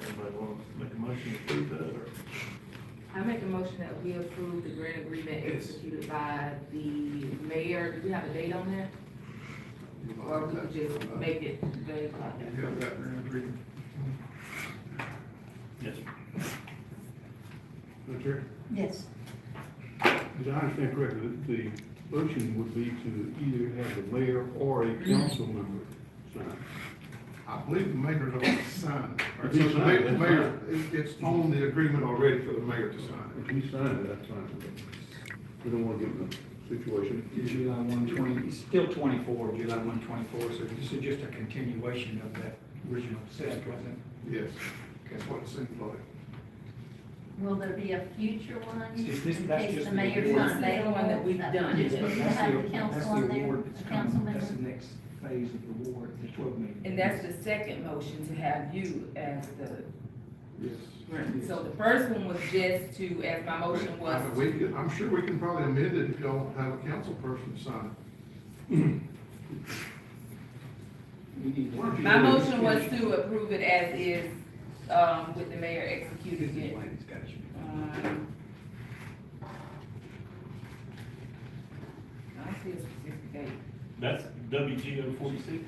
Anybody want to make a motion to approve that, or? I make a motion that we approve the grant agreement executed by the mayor. Do we have a date on that? Or we could just make it vague like that? You have that grant agreement? Madam Chair? Yes. As I understand correctly, the motion would be to either have the mayor or a council member sign. I believe the mayor's already signed. If So he the signed mayor, it, the that's mayor, fine. it's on the agreement already for the mayor to sign If he signed it, that's fine. We don't want to get in a situation. July 120, it's still 24, July 124, so this is just a continuation of that original set, wasn't it. Yes, that's what it seems like. Will there be a future one It's this- in that's case just the the mayor's award. not This is the one that we've available? done. Do it? you That's have the- the council that's on the there, award that's a council coming. That's member? the next phase of the award, the 12 million. And that's the second motion to have you as the, Yes. so the first one was just to, as my motion was. I'm sure we can probably amend it if y'all have a council person sign it. We need one. My motion was to approve it as is, with the mayor executing it. I don't see a specific date. That's WGO 46?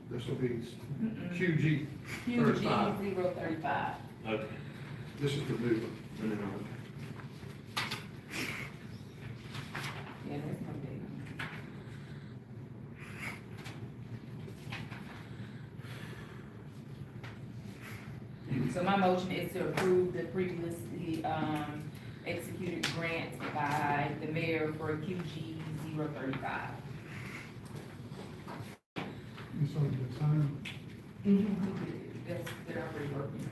This will be Mm-mm. QG QG 35. 035. Okay. This is the new one. Yeah, that's no date. So my motion is to approve the previously, executed grant by the mayor for QG 035. You saw the sign? That's, they're already working.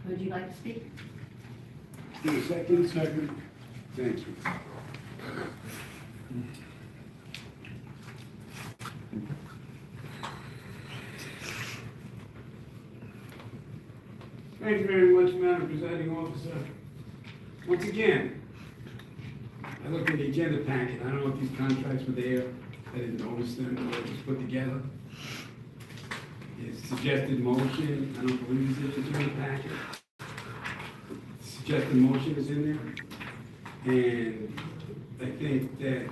Would you like to speak? Give a second. Second. Thank you. Thank you very much, Madam Presiding Officer. Once again, I looked at the agenda packet. I don't know if these contracts were there. I didn't notice them, they were just put together. It's suggested motion, I don't believe it's in the agenda packet. Suggested motion is in there. And I think that,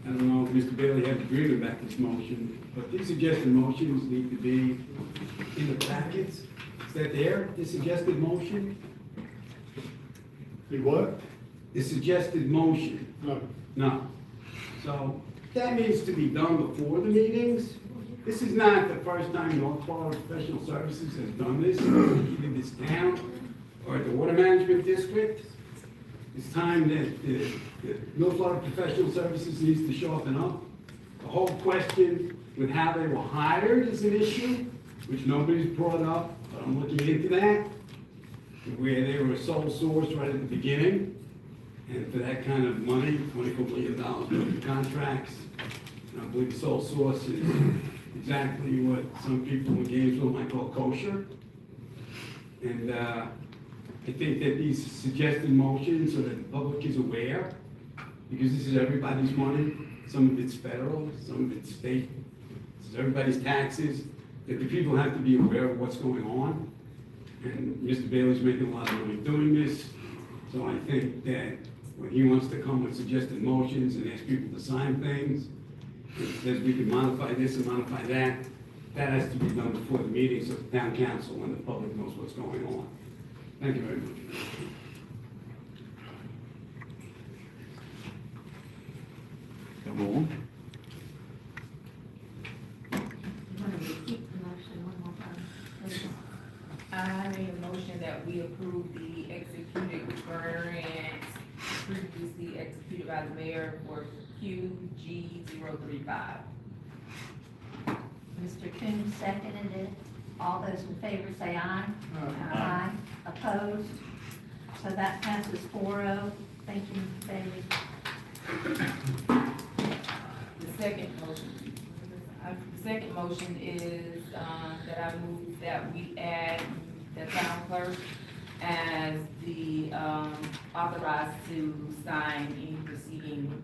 I don't know if Mr. Bailey has agreement about this motion, but these suggested motions need to be in the packets. Is that there, the suggested motion? The what? The suggested motion, No. no. So that needs to be done before the meetings. This is not the first time North Florida Professional Services has done this, either this town or the Water Management District. It's time that the North Florida Professional Services needs to sharpen up. The whole question with how they were hired is an issue, which nobody's brought up, but I'm looking into that. Where they were a sole source right at the beginning, and for that kind of money, $24 million worth of contracts, and I believe the sole source is exactly what some people in Gainesville might call kosher. And I think that these suggested motions so that the public is aware, because this is everybody's money, some of it's federal, some of it's state, this is everybody's taxes, that the people have to be aware of what's going on. And Mr. Bailey's making a lot of money doing this, so I think that when he wants to come with suggested motions and ask people to sign things, and says we can modify this and modify that, that has to be done before the meeting, so the town council and the public knows what's going on. Thank you very much. You want to repeat the motion one more time? Please. I made a motion that we approve the executed grant previously executed by the mayor for QG 035. Mr. Coon seconded it. All those in favor say aye. Aye. Opposed? So that passes 4-0. Thank you, Mr. Bailey. The second motion is, that I move that we add the town clerk as the, authorized to sign any preceding,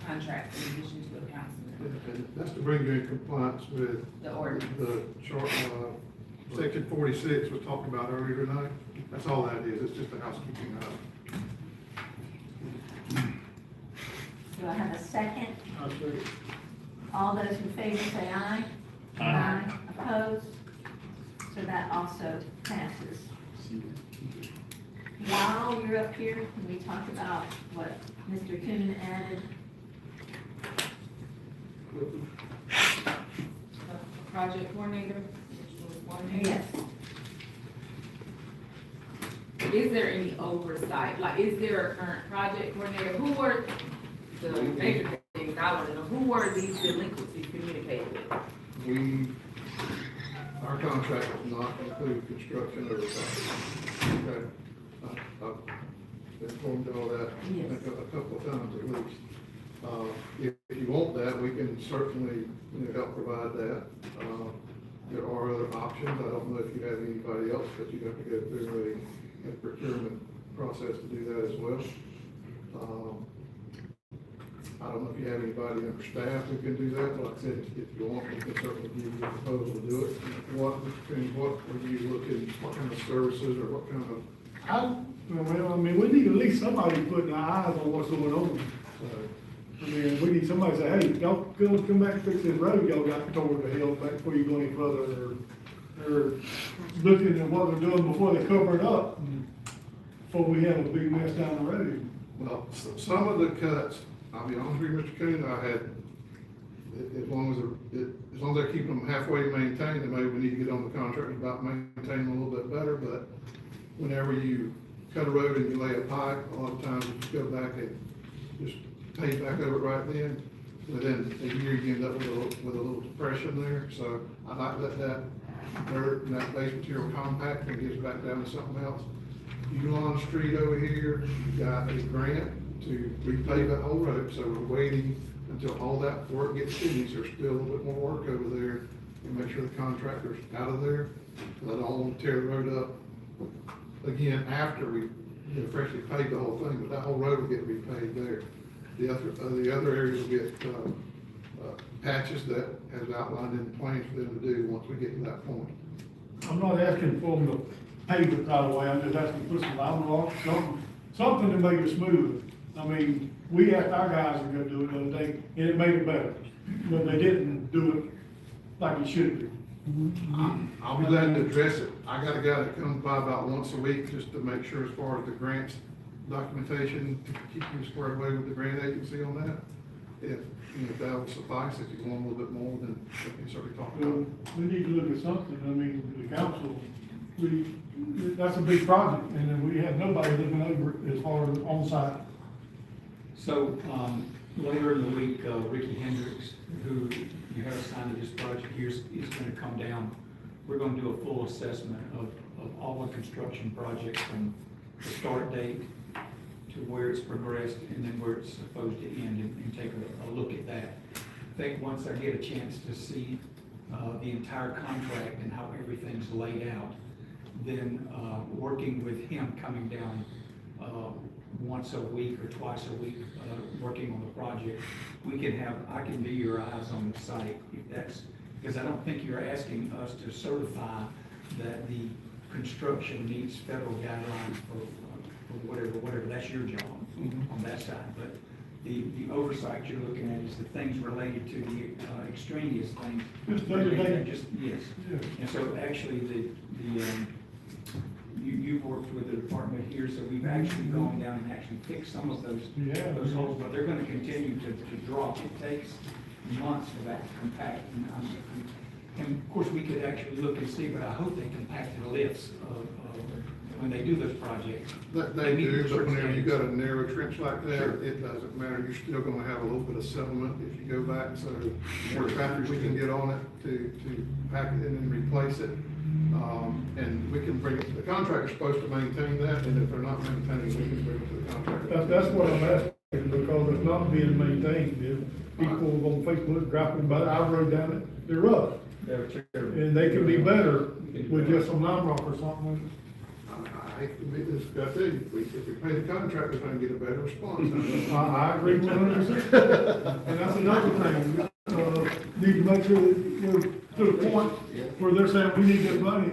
contract in addition to a councilman, And that's to bring you in compliance with the ordinance. the chart, section 46 was talked about earlier tonight. That's all that is, it's just a housekeeping item. Do I have a second? I'll say. All those in favor say aye. Aye. Opposed? So that also passes. While you're up here, can we talk about what Mr. Kuhn added? Project coordinator, which was one name. Yes. Is there any oversight? Like, is there a current project coordinator? Who were the major things I want to know? Who were these delinquencies communicated with? Our contract does not include construction oversight. Okay? I've informed you all that, I Yes. think a couple of times at least. If you want that, we can certainly, help provide that. There are other options. I don't know if you have anybody else, but you have to go through a procurement process to do that as well. I don't know if you have anybody on staff who can do that, but like I said, if you want, we can certainly give you a proposal to do it. What were you looking, what kind of services or what kind of, I mean, we need at least somebody putting our eyes on what's going on. I mean, we need somebody to say, hey, y'all come back and fix this road, y'all got to toward the hill back before you go any further, or looking at what they're doing before they cover it up, before we have a big mess down the road. well, some of the cuts, I'll be honest with you, Mr. Coon, I had, as long as they're keeping them halfway maintained, then maybe we need to get on the contract about maintaining them a little bit better, but whenever you cut a road and you lay a pipe, a lot of times you just go back and just pave back over it right then. Within a year, you end up with a little depression there, so I like to let that dirt and that base material compact and gets back down to something else. Uline Street over here, you got a grant to repave that whole road, so we're waiting until all that work gets finished. There's still a little bit more work over there, and make sure the contractor's out of there. I don't want to tear the road up again after we freshly paved the whole thing, but that whole road will get repaved there. The other areas will get patches that has outlined in the plans for them to do once we get to that point. I'm not asking for them to pave it right away, I'm just asking to put some lime rock, something to make it smoother. I mean, we asked our guys to go do it the other day, and it made it better, but they didn't do it like it should be. I'll be glad to address it. I got a guy that comes by about once a week just to make sure as far as the grants documentation, to keep you squared away with the grant agency on that. If that will suffice, if you want a little bit more, then we can certainly talk about Well, it. we need to look at something, I mean, the council, that's a big project, and then we have nobody looking over it as far as on-site. So, later in the week, Ricky Hendricks, who you have assigned to this project here, is gonna come down. We're gonna do a full assessment of all the construction projects from the start date to where it's progressed and then where it's supposed to end, and take a look at that. I think once I get a chance to see the entire contract and how everything's laid out, then working with him coming down once a week or twice a week, working on the project, I can be your eyes on the site, if that's, because I don't think you're asking us to certify that the construction meets federal guidelines for whatever, that's your job on that side. But the oversight you're looking at is the things related to the extraneous things. Just day-to-day. Yes. Yeah. And so actually, you've worked with the department here, so we've actually gone down and actually fixed some of those holes, but they're gonna continue to drop. It takes months for that to compact. And of course, we could actually look and see, but I hope they compact the lifts when they do those projects. They meet do, the but whenever you certain got a narrow trench like that, Sure. it doesn't matter. You're still gonna have a little bit of settlement if you go back, so more traffic we can get on it to pack it in and replace it. And we can bring it, the contractor's supposed to maintain that, and if they're not maintaining, we can bring it to the contractor. That's what I'm asking, because it's not being maintained, if people on Facebook griping about it, I rode down it, they're rough. And they can be better with just some lime rock or something. I hate to be this guy, too, if we pay the contractor, I can get a better response. I agree 100%. And that's another thing, need to make sure that we're to the point where they're saying, we need this money.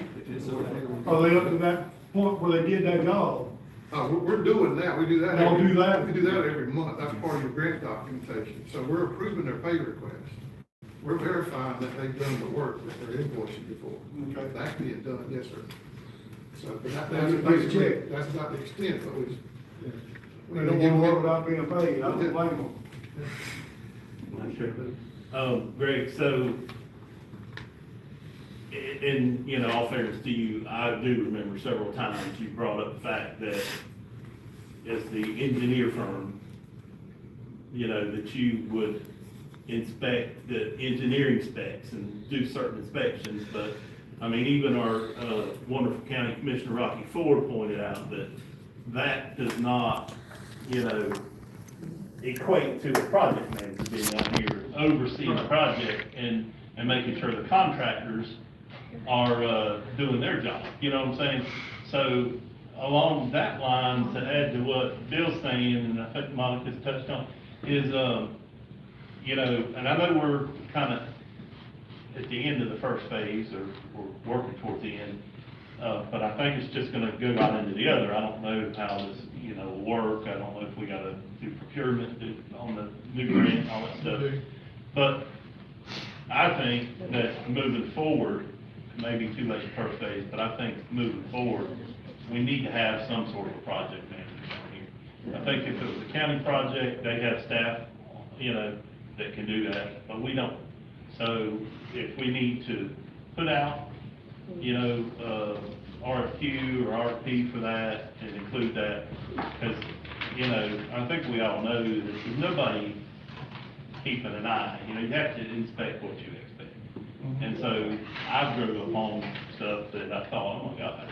Are they up to that point where they did that job? We're doing that, we do that. Y'all do that? We do that every month, that's part of your grant documentation, so we're approving their pay request. we're verifying that they've done the work that they're invoicing you for. Okay. That's being done, yes, sir. So, but Now that's you get a basically, check. that's about the extent, but we. They don't wanna work without being paid, I don't blame them. Greg, so, in, you know, all fairness to you, I do remember several times you brought up the fact that as the engineer firm, you know, that you would inspect the engineering specs and do certain inspections, but, I mean, even our, wonderful County Commissioner Rocky Ford pointed out that that does not, you know, equate to a project manager being out here overseeing the project and making sure the contractors are, doing their job, you know what I'm saying? So, along that line, to add to what Bill's saying, and I think Monica's touched on, is, you know, and I know we're kind of at the end of the first phase, or we're working towards the end, but I think it's just gonna go right into the other. I don't know how this, you know, will work. I don't know if we gotta do procurement on the new grant, all that stuff. But I think that moving forward, maybe too late the first phase, but I think moving forward, we need to have some sort of a project manager down here. I think if it was a county project, they have staff, you know, that can do that, but we don't. So if we need to put out, you know, RFQ or RFP for that and include that, because, you know, I think we all know that there's nobody keeping an eye. You know, you have to inspect what you expect. And so I grew up on stuff that I thought, oh my God,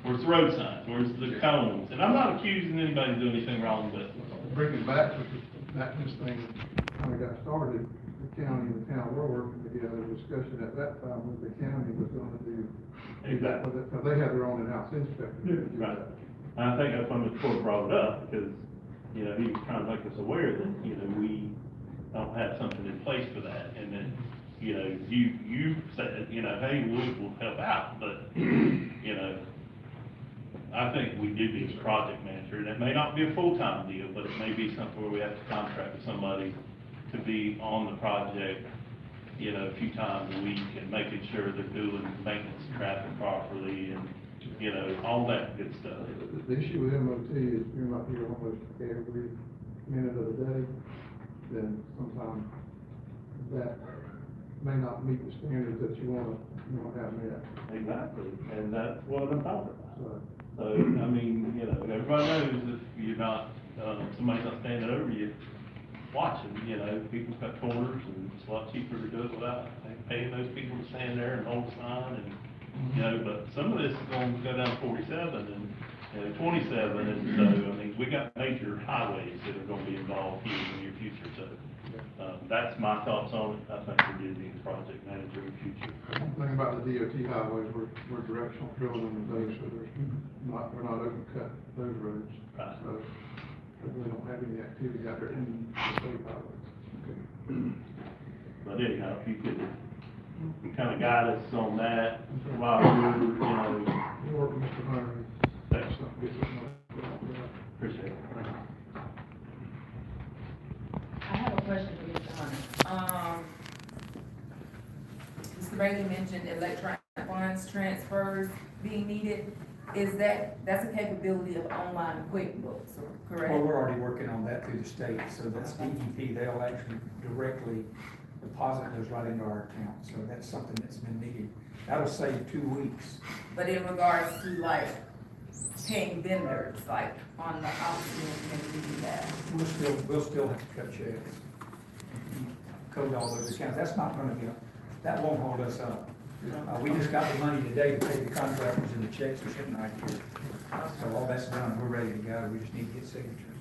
where's the road signs, where's the cones? And I'm not accusing anybody of doing anything wrong, but. Bringing back to this thing, when it got started, the county and the town were working together, discussion at that time with the county was gonna do. Exactly. Because they have their own in-house inspector. to do Right. that. And I think that's when the court brought it up, because, you know, he was trying to make us aware that, you know, we don't have something in place for that. And then, you know, you said, you know, hey, we'll help out, but, you know, I think we do need a project manager, and it may not be a full-time deal, but it may be something where we have to contract with somebody to be on the project, you know, a few times a week, and making sure they're doing maintenance of traffic properly, and, you know, all that good stuff. The issue with MOT is you're not here almost every minute of the day, then sometimes that may not meet the standards that you wanna have met. Exactly, and that's what I'm talking about. So, So, I mean, you know, everybody knows if you're not, somebody's not standing over you, watching, you know, people cut corners, and it's a lot cheaper to do it without paying those people to stand there and hold a sign, and, you know, but some of this is gonna go down 47 and, you know, 27, and so, I mean, we got major highways that are gonna be involved here in the near future, so, that's my thoughts on it. I think we do need a project manager in the future. one thing about the DOT highways, we're directional drilling them those, so we're not open cut those roads. Right. So, we really don't have any activity out there in the state highways. But anyhow, if you could kind of guide us on that while we're, you know, We'll work with Mr. Hunter. Thanks. Get something. appreciate it. I have a question for Mr. Hunter. Mr. Bailey mentioned electronic funds transfers being needed. That's a capability of online QuickBooks, correct? Well, we're already working on that through the state, so that's DEP, they'll actually directly deposit those right into our account, so that's something that's been needed. That'll save 2 weeks. But in regards to like paying vendors, like on the option, can we do that? We'll still have to cut checks. Code all those accounts, that's not gonna be, that won't hold us up. We just got the money today to pay the contractors and the checks are sitting right here. So all that's done, we're ready to go, we just need to get signatures.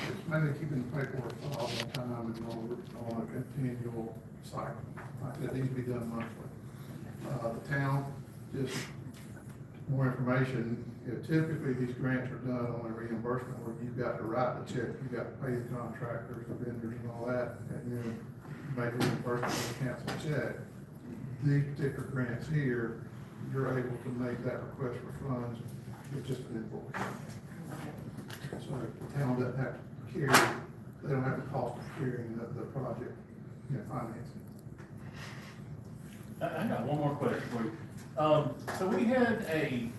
It's mainly keeping the paperwork filed on time and on a continual cycle. It needs to be done monthly. The town, just more information, typically these grants are done on a reimbursement where you've got to write the check, you've got to pay the contractors, the vendors and all that, and then make a reimbursement and cancel a check. These particular grants here, you're able to make that request for funds with just an invoice. So the town doesn't have to carry, they don't have the cost of carrying the the project, financing. I got one more question for you. So we had a,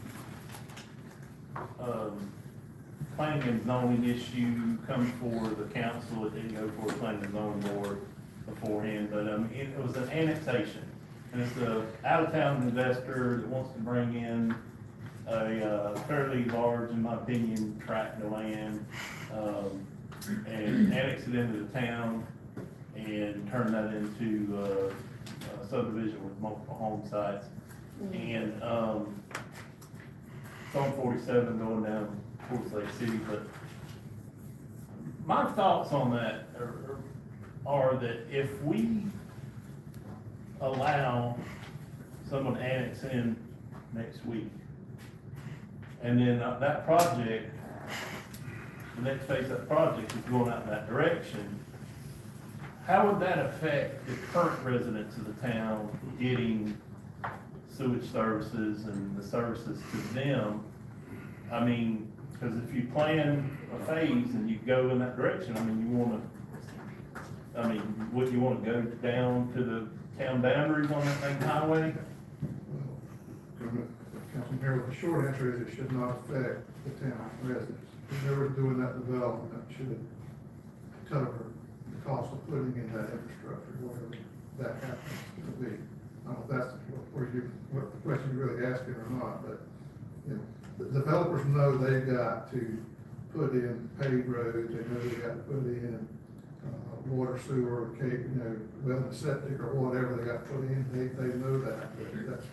planning and zoning issue come for the council. It didn't go for the planning and zoning board beforehand, but, it was an annexation. And it's a out-of-town investor that wants to bring in a fairly large, in my opinion, tract of land, and annex it into the town and turn that into a subdivision with multiple home sites. And, it's on 47 going down towards Lake City, but my thoughts on that are that if we allow someone to annex in next week, and then that project, the next phase of that project is going out in that direction, how would that affect the current residents of the town getting sewage services and the services to them? I mean, because if you plan a phase and you go in that direction, I mean, would you want to go down to the town boundaries on that main highway? Well, Councilman Harold, the short answer is it should not affect the town residents. Whoever's doing that development should cover the cost of putting in that infrastructure, whatever that happens to be. I don't know if that's what the question you're really asking or not, but, the developers know they've got to put in paved roads, they know they've got to put in, water, sewer, well, septic or whatever they got to put in, they know that, that's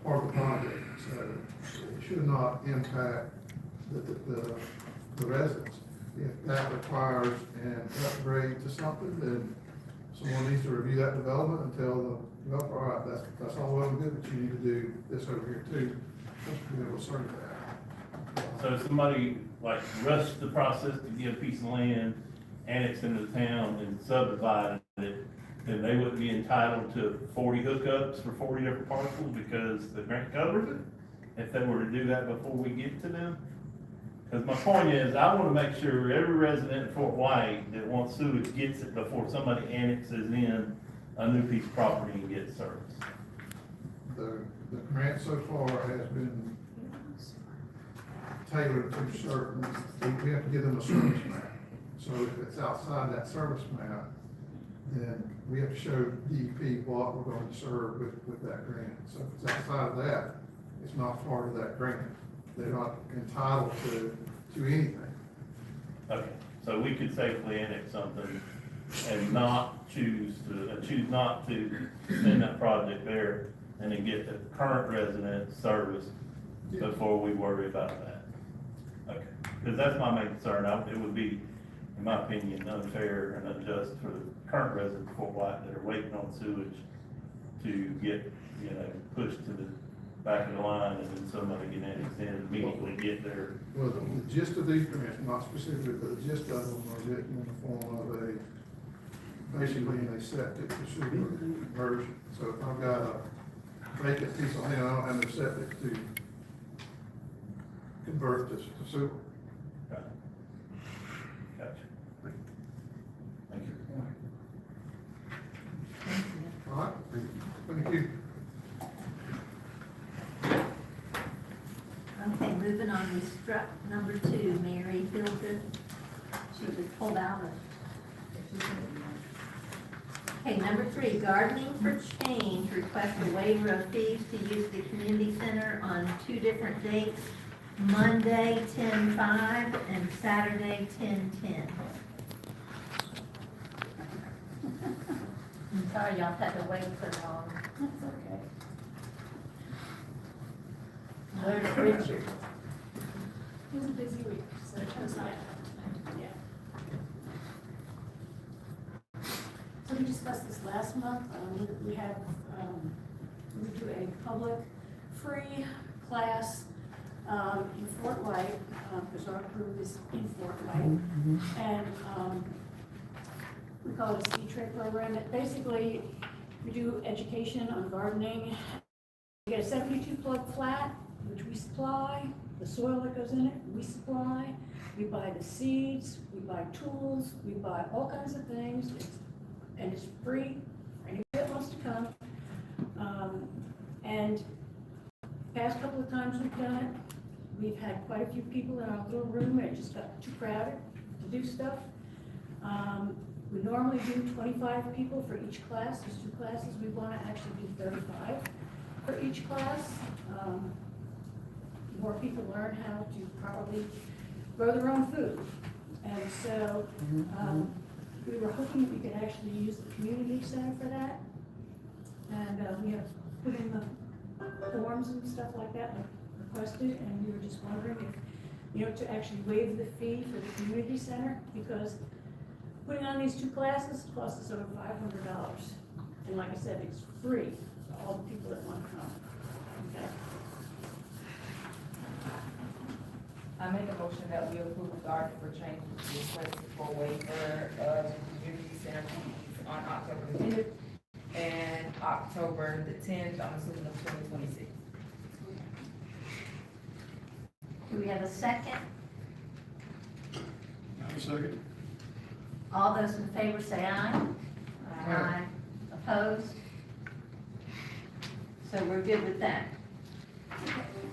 part of the project, so it should not impact the residents. If that requires an upgrade to something, then someone needs to review that development and tell the developer, all right, that's all well and good, but you need to do this over here too, just to be able to serve that. So if somebody like rushed the process to get a piece of land, annex into the town and subdivide it, then they wouldn't be entitled to 40 hookups for 40 different parcels because the grant covers it, if they were to do that before we get to them? Because my point is, I want to make sure every resident in Fort White that wants sewage gets it before somebody annexes in a new piece of property and gets service. The grant so far has been tailored to certain, we have to give them a service map. So if it's outside that service map, then we have to show DEP what we're going to serve with that grant. So if it's outside of that, it's not part of that grant. They're not entitled to anything. Okay, so we could safely annex something and not choose not to send that project there and then get the current resident service before we worry about that. Okay, because that's my main concern. It would be, in my opinion, unfair and unjust for the current residents of Fort White that are waiting on sewage to get, pushed to the back of the line and then somebody get annexed in and immediately get there. Well, the gist of these grants, not specifically, but the gist of them are written in the form of basically in a septic to sewer conversion. So if I've got a vacant piece of land, I don't have no septic to convert to sewer. Gotcha. Thank you. All right, thank you. Okay, moving on, we struck number 2, Mary Hilton. She was pulled out of. Okay, number 3, Gardening for Change requests a waiver of fees to use the community center on 2 different dates, Monday 10/5 and Saturday 10/10. I'm sorry y'all had to wait so long. That's okay. Where's Richard? It was a busy week, so it was not, yeah. So we discussed this last month, we have, we do a public free class, in Fort White, because our group is in Fort White. And, we call it a ski trip program. It basically, we do education on gardening. You get a 72 plug flat, which we supply, the soil that goes in it, we supply. We buy the seeds, we buy tools, we buy all kinds of things, and it's free for anybody that wants to come. And past couple of times we've done it, we've had quite a few people in our little room, and it just got too crowded to do stuff. We normally do 25 people for each class. There's 2 classes. We want to actually do 35 for each class. More people learn how to probably grow their own food. And so we were hoping that we could actually use the community center for that. And we have put in the forms and stuff like that, like requested, and we were just wondering if, to actually waive the fee for the community center, because putting on these 2 classes costs us over $500. And like I said, it's free for all the people that want to come. Okay. I make a motion that we approve the Garden for Change request for waiver of community center fees on October the 10th and October the 10th, I'm assuming of 2026. Do we have a second? I'll second. All those in favor say aye. Aye. Opposed? So we're good with that.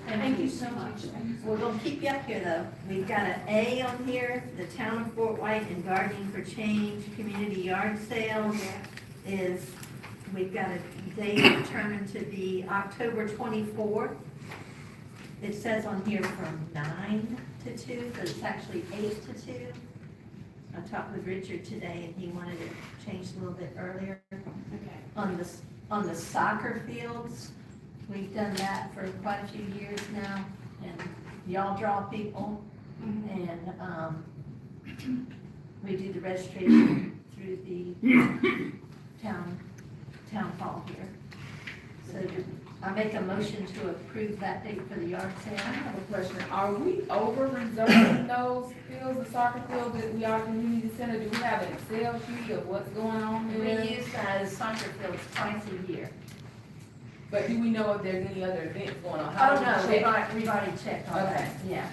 Thank you so much. We're gonna keep you up here though. We've got an A on here, the Town of Fort White and Gardening for Change Community Yard Sale is, we've got a date determined to be October 24th. It says on here from 9 to 2, but it's actually 8 to 2. I talked with Richard today and he wanted it changed a little bit earlier. Okay. On the soccer fields, we've done that for quite a few years now, and y'all draw people, and we do the registration through the town hall here. So I make a motion to approve that date for the yard I sale. have a question. Are we over reserving those fields, the soccer fields that we are community center? Do we have an Excel sheet of what's going on We there? use those soccer fields twice a year. But do we know if there's any other events going on? Oh, How do we no, check? we've already checked on Okay. that, yeah.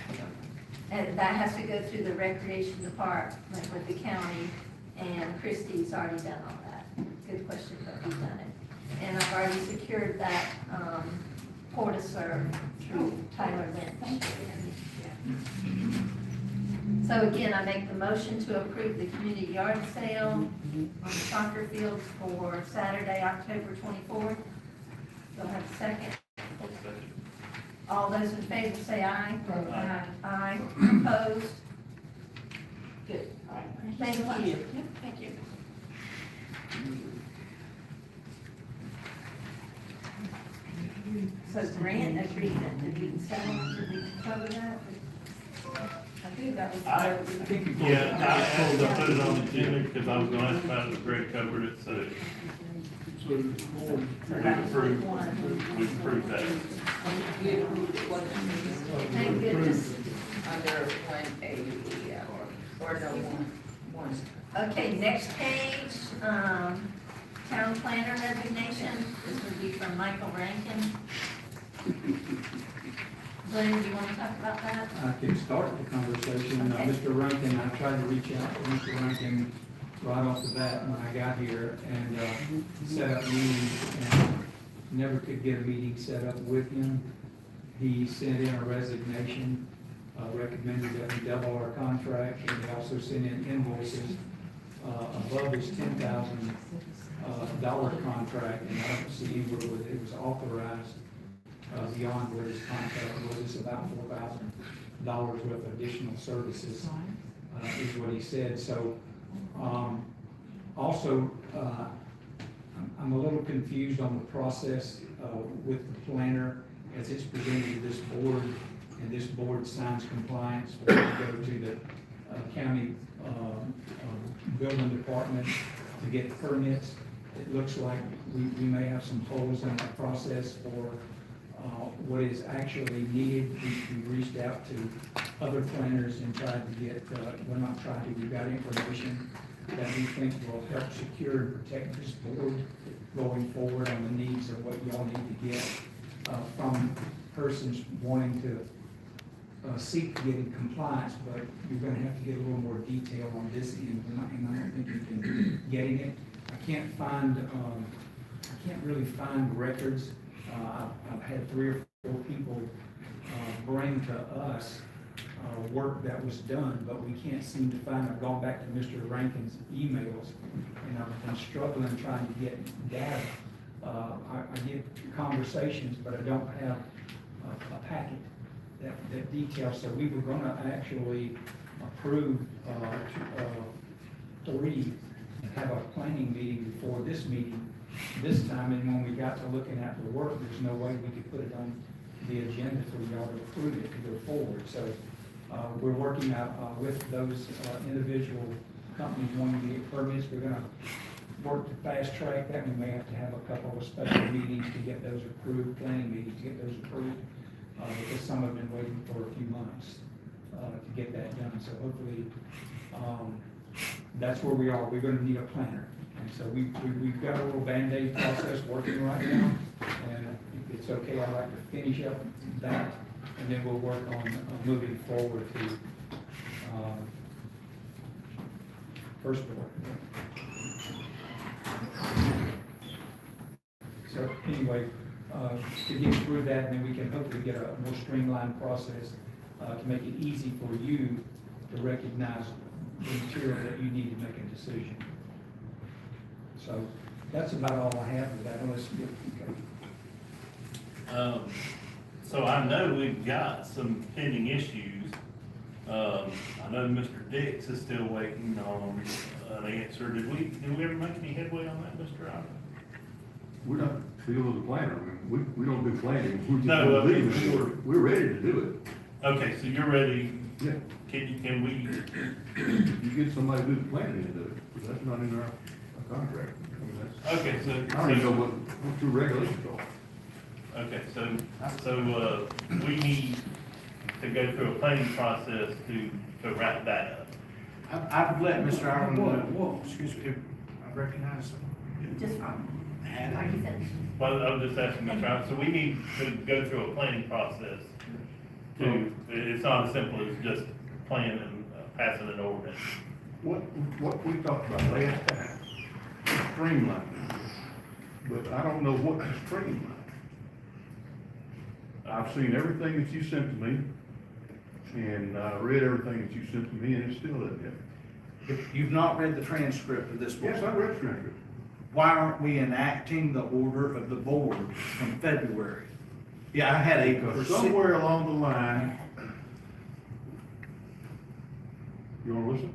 And that has to go through the recreation department with the county, and Christie's already done all that. Good question, but we've done it. And I've already secured that, Portiser through Tyler Lynch. So again, I make the motion to approve the community yard sale on the soccer fields for Saturday, October 24th. Do I have a second? All those in favor say aye. Aye. Aye. Opposed? Good. Thank you. Thank you. So grant agreement, did we settle, did we cover that? I think that was. Yeah, I put it on the agenda because I was gonna ask about it, but Greg covered it, so So there's more. we've approved that. We approved it, wasn't it? Thank goodness. Under 180, or no, one. Okay, next page, town planner resignation. This would be from Michael Rankin. Glenn, do you want to talk about that? I can start the conversation. Okay. Mr. Rankin, I tried to reach out to Mr. Rankin right off the bat when I got here and set up meetings and never could get a meeting set up with him. He sent in a resignation, recommended that we double our contract, and he also sent in invoices above his $10,000 contract, and I don't see anywhere where it was authorized beyond what his contract was. It's about $4,000 worth of additional services, is what he said. So, also, I'm a little confused on the process with the planner as it's presented to this board, and this board signs compliance for it to go to the county building department to get permits. It looks like we may have some holes in that process for what is actually needed. We reached out to other planners and tried to get, we're not trying to, we've got information that we think will help secure and protect this board going forward on the needs of what y'all need to get from person's wanting to seek to get in compliance, but you're gonna have to get a little more detail on this end, and I don't think you can getting it. I can't really find records. I've had 3 or 4 people bring to us work that was done, but we can't seem to find. I've gone back to Mr. Rankin's emails, and I've been struggling trying to get data. I get conversations, but I don't have a packet that details. So we were gonna actually approve 3 and have a planning meeting before this meeting this time, and when we got to looking at the work, there's no way we could put it on the agenda for y'all to approve it to go forward. So we're working out with those individual companies wanting to get permits. We're gonna work to fast track that. We may have to have a couple of special meetings to get those approved, planning meetings to get those approved, because some have been waiting for a few months to get that done. So hopefully, that's where we are. We're gonna need a planner. And so we've got a little Band-Aid process working right now, and if it's okay, I'd like to finish up that, and then we'll work on moving forward to first floor. So anyway, to get through that, and then we can hopefully get a more streamlined process to make it easy for you to recognize the material that you need to make a decision. So that's about all I have with that, unless you, okay. So I know we've got some pending issues. I know Mr. Dix is still waiting on an answer. Did we ever make any headway on that, Mr. Ivan? We're not dealing with the planner. I mean, we don't do planning. No, We're ready to do it. Okay, so you're ready. Yeah. Can we, You get somebody to do the planning and do it, because that's not in our contract. I mean, that's, okay, so. I don't even know what your regulations are. Okay, so we need to go through a planning process to wrap that up. I've let Mr. Ireland know, excuse me, I recognize him. Just like you said. Well, I was just asking Mr. Ivan, so we need to go through a planning process it's not as simple as just planning and passing an ordinance. What we talked about last time, streamline, but I don't know what to streamline. I've seen everything that you sent to me, and I read everything that you sent to me, and it still doesn't get it. If you've not read the transcript of this board, Yes, I read the transcript. why aren't we enacting the order of the board from February? Yeah, I had a. Because somewhere along the line, you wanna listen?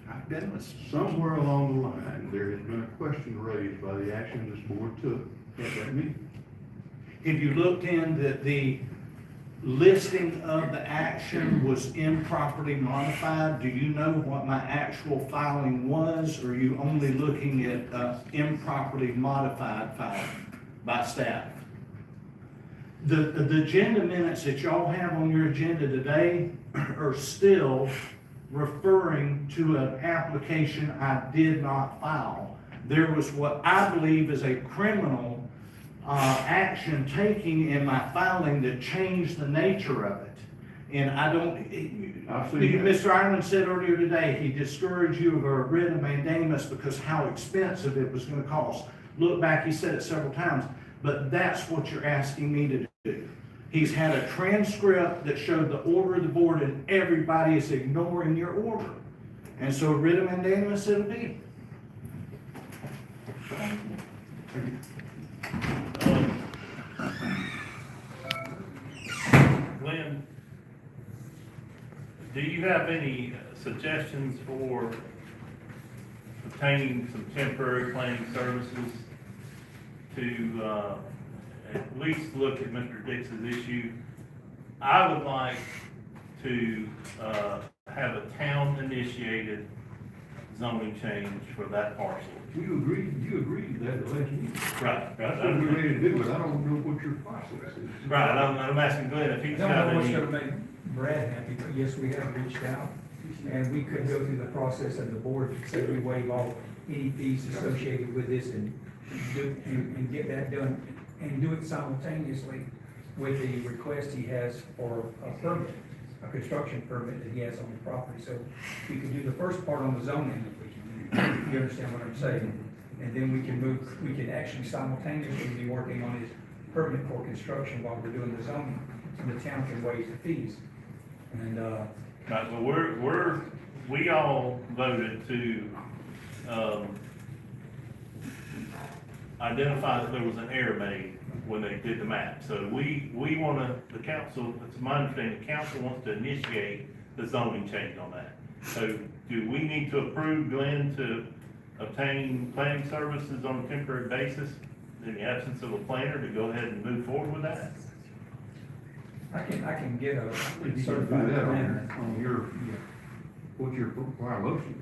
I've been listening. Somewhere along the line, there has been a question raised by the action this board took at that meeting. If you looked in the listing of the action was improperly modified, do you know what my actual filing was? Or are you only looking at improperly modified filing by staff? The agenda minutes that y'all have on your agenda today are still referring to an application I did not file. There was what I believe is a criminal action taking in my filing that changed the nature of it. And I don't, Mr. Ireland said earlier today, he discouraged you of a writ of mandamus because how expensive it was gonna cost. Look back, he said it several times, but that's what you're asking me to do. He's had a transcript that showed the order of the board and everybody is ignoring your order. And so writ of mandamus it'll be. Glenn, do you have any suggestions for obtaining some temporary planning services to at least look at Mr. Dix's issue? I would like to have a town-initiated zoning change for that parcel. You agreed to that at the last meeting. Right. That's what we're ready to do, but I don't know what your process is. Right, I'm asking Glenn if I he's don't got know what's any. gonna make Brad happy, but yes, we have reached out, and we could go through the process of the board, say we waive all any fees associated with this and get that done, and do it simultaneously with the request he has for a permit, a construction permit that he has on the property. So we can do the first part on the zoning, you understand what I'm saying? And then we can actually simultaneously be working on his permit for construction while we're doing the zoning, and the town can waive the fees. And, Right, but we all voted to, identify that there was an error made when they did the map. So we wanna, the council, it's my understanding, the council wants to initiate the zoning change on that. So do we need to approve Glenn to obtain planning services on a temporary basis in the absence of a planner to go ahead and move forward with that? I can get a You can do certified that planner. on your, what your prior motion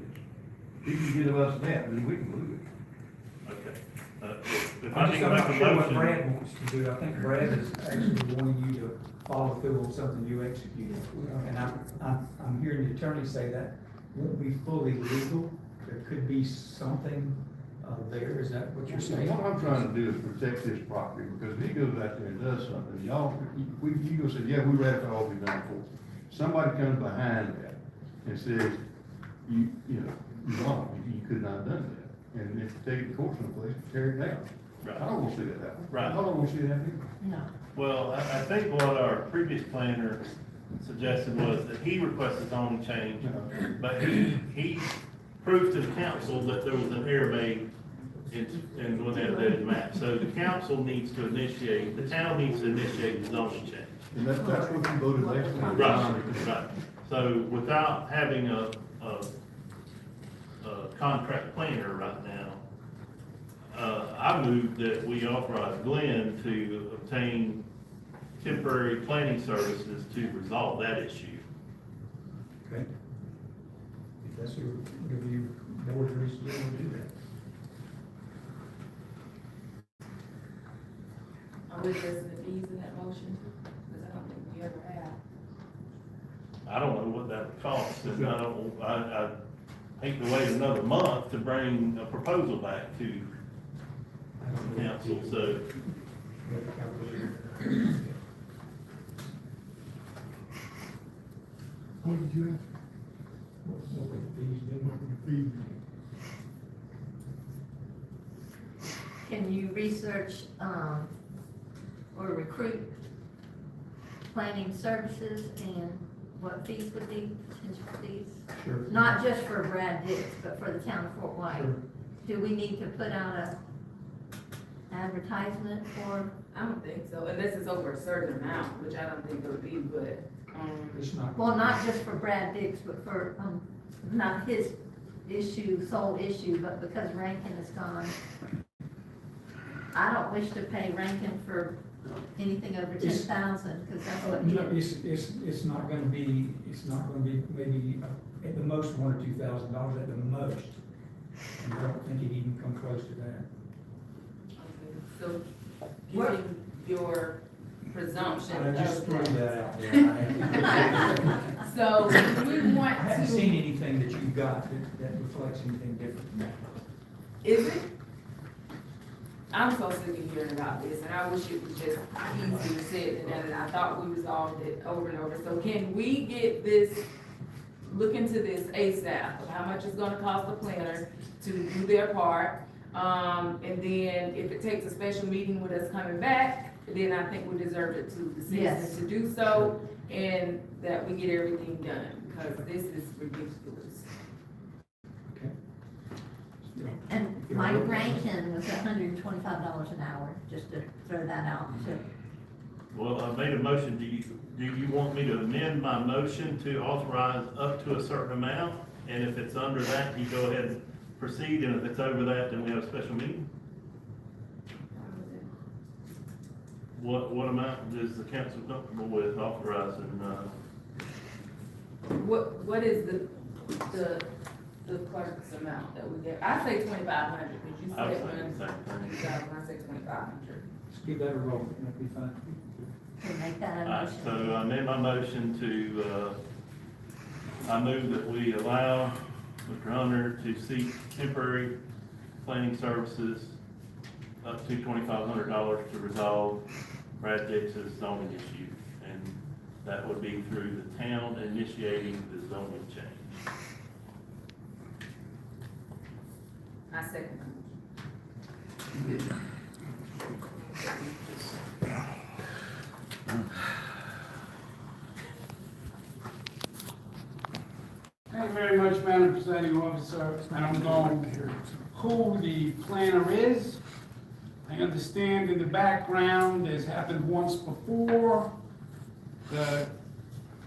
is. If you give us that, then we can move it. Okay. If I I'm need just to not make a sure what motion, Brad wants to do. I think Brad is actually wanting you to follow through on something you executed. And I'm hearing the attorney say that won't be fully legal. There could be something there. Is that what you're saying? What I'm trying to do is protect this property, because if he goes out there and does something, you go say, yeah, we ratify all we've done for. Somebody comes behind that and says, you know, you're wrong, you could not have done that. And if you take it to court someplace, tear it down. Right. I don't want to see that happen. Right. I don't want to see that happen. No. well, I think what our previous planner suggested was that he requested zoning change, but he proved to the council that there was an error made in when they updated the map. So the council needs to initiate, the town needs to initiate the zoning change. And that's what you voted last time. Right. So without having a contract planner right now, I move that we authorize Glenn to obtain temporary planning services to resolve that issue. Okay. If that's your, whatever your board wishes to do that. Are we addressing the fees in that motion? Because I don't think we ever have. I don't know what that costs, and I hate to wait another month to bring a proposal back to council, so. What did you ask? Fees. Can you research, or recruit planning services and what fees would be, potential fees? Sure. Not just for Brad Dix, but for the town of Fort White. Sure. Do we need to put out a advertisement for, I don't think so, unless it's over a certain amount, which I don't think it would be, but, It's not. well, not just for Brad Dix, but for, not his issue, sole issue, but because Rankin is gone. I don't wish to pay Rankin for anything over 10,000, because that's what he No, is. it's not gonna be maybe at the most $1,000 or $2,000 at the most. And I don't think it even come close to that. okay, so giving your presumption I just of threw that. that out there. So we want I haven't seen to, anything that you've got that reflects anything different from that. is it? I'm so sick of hearing about this, and I wish it was just easier said than done, and I thought we resolved it over and over. So can we get this, look into this ASAP, of how much it's gonna cost the planner to do their part? And then if it takes a special meeting with us coming back, then I think we deserve it to the Yes. citizens to do so, and that we get everything done, because this is ridiculous. Okay. And Mike Rankin was $125 an hour, just to throw that out too. Well, I made a motion, do you want me to amend my motion to authorize up to a certain amount? And if it's under that, you go ahead and proceed, and if it's over that, then we have a special meeting? What amount is the council comfortable with authorizing, What is the clerk's amount that we get? I say 2,500, because you I was said saying the same thing. 2,000, I say 2,500. Just give that a roll, that'd be fine. To make that a Alright, motion. so I amend my motion to, I move that we allow Mr. Hunter to seek temporary planning services up to $2,500 to resolve Brad Dix's zoning issue, and that would be through the town initiating the zoning change. I second Thank you very much, Madam Presiding Officer. I don't know who the planner is. I understand in the background, this happened once before. The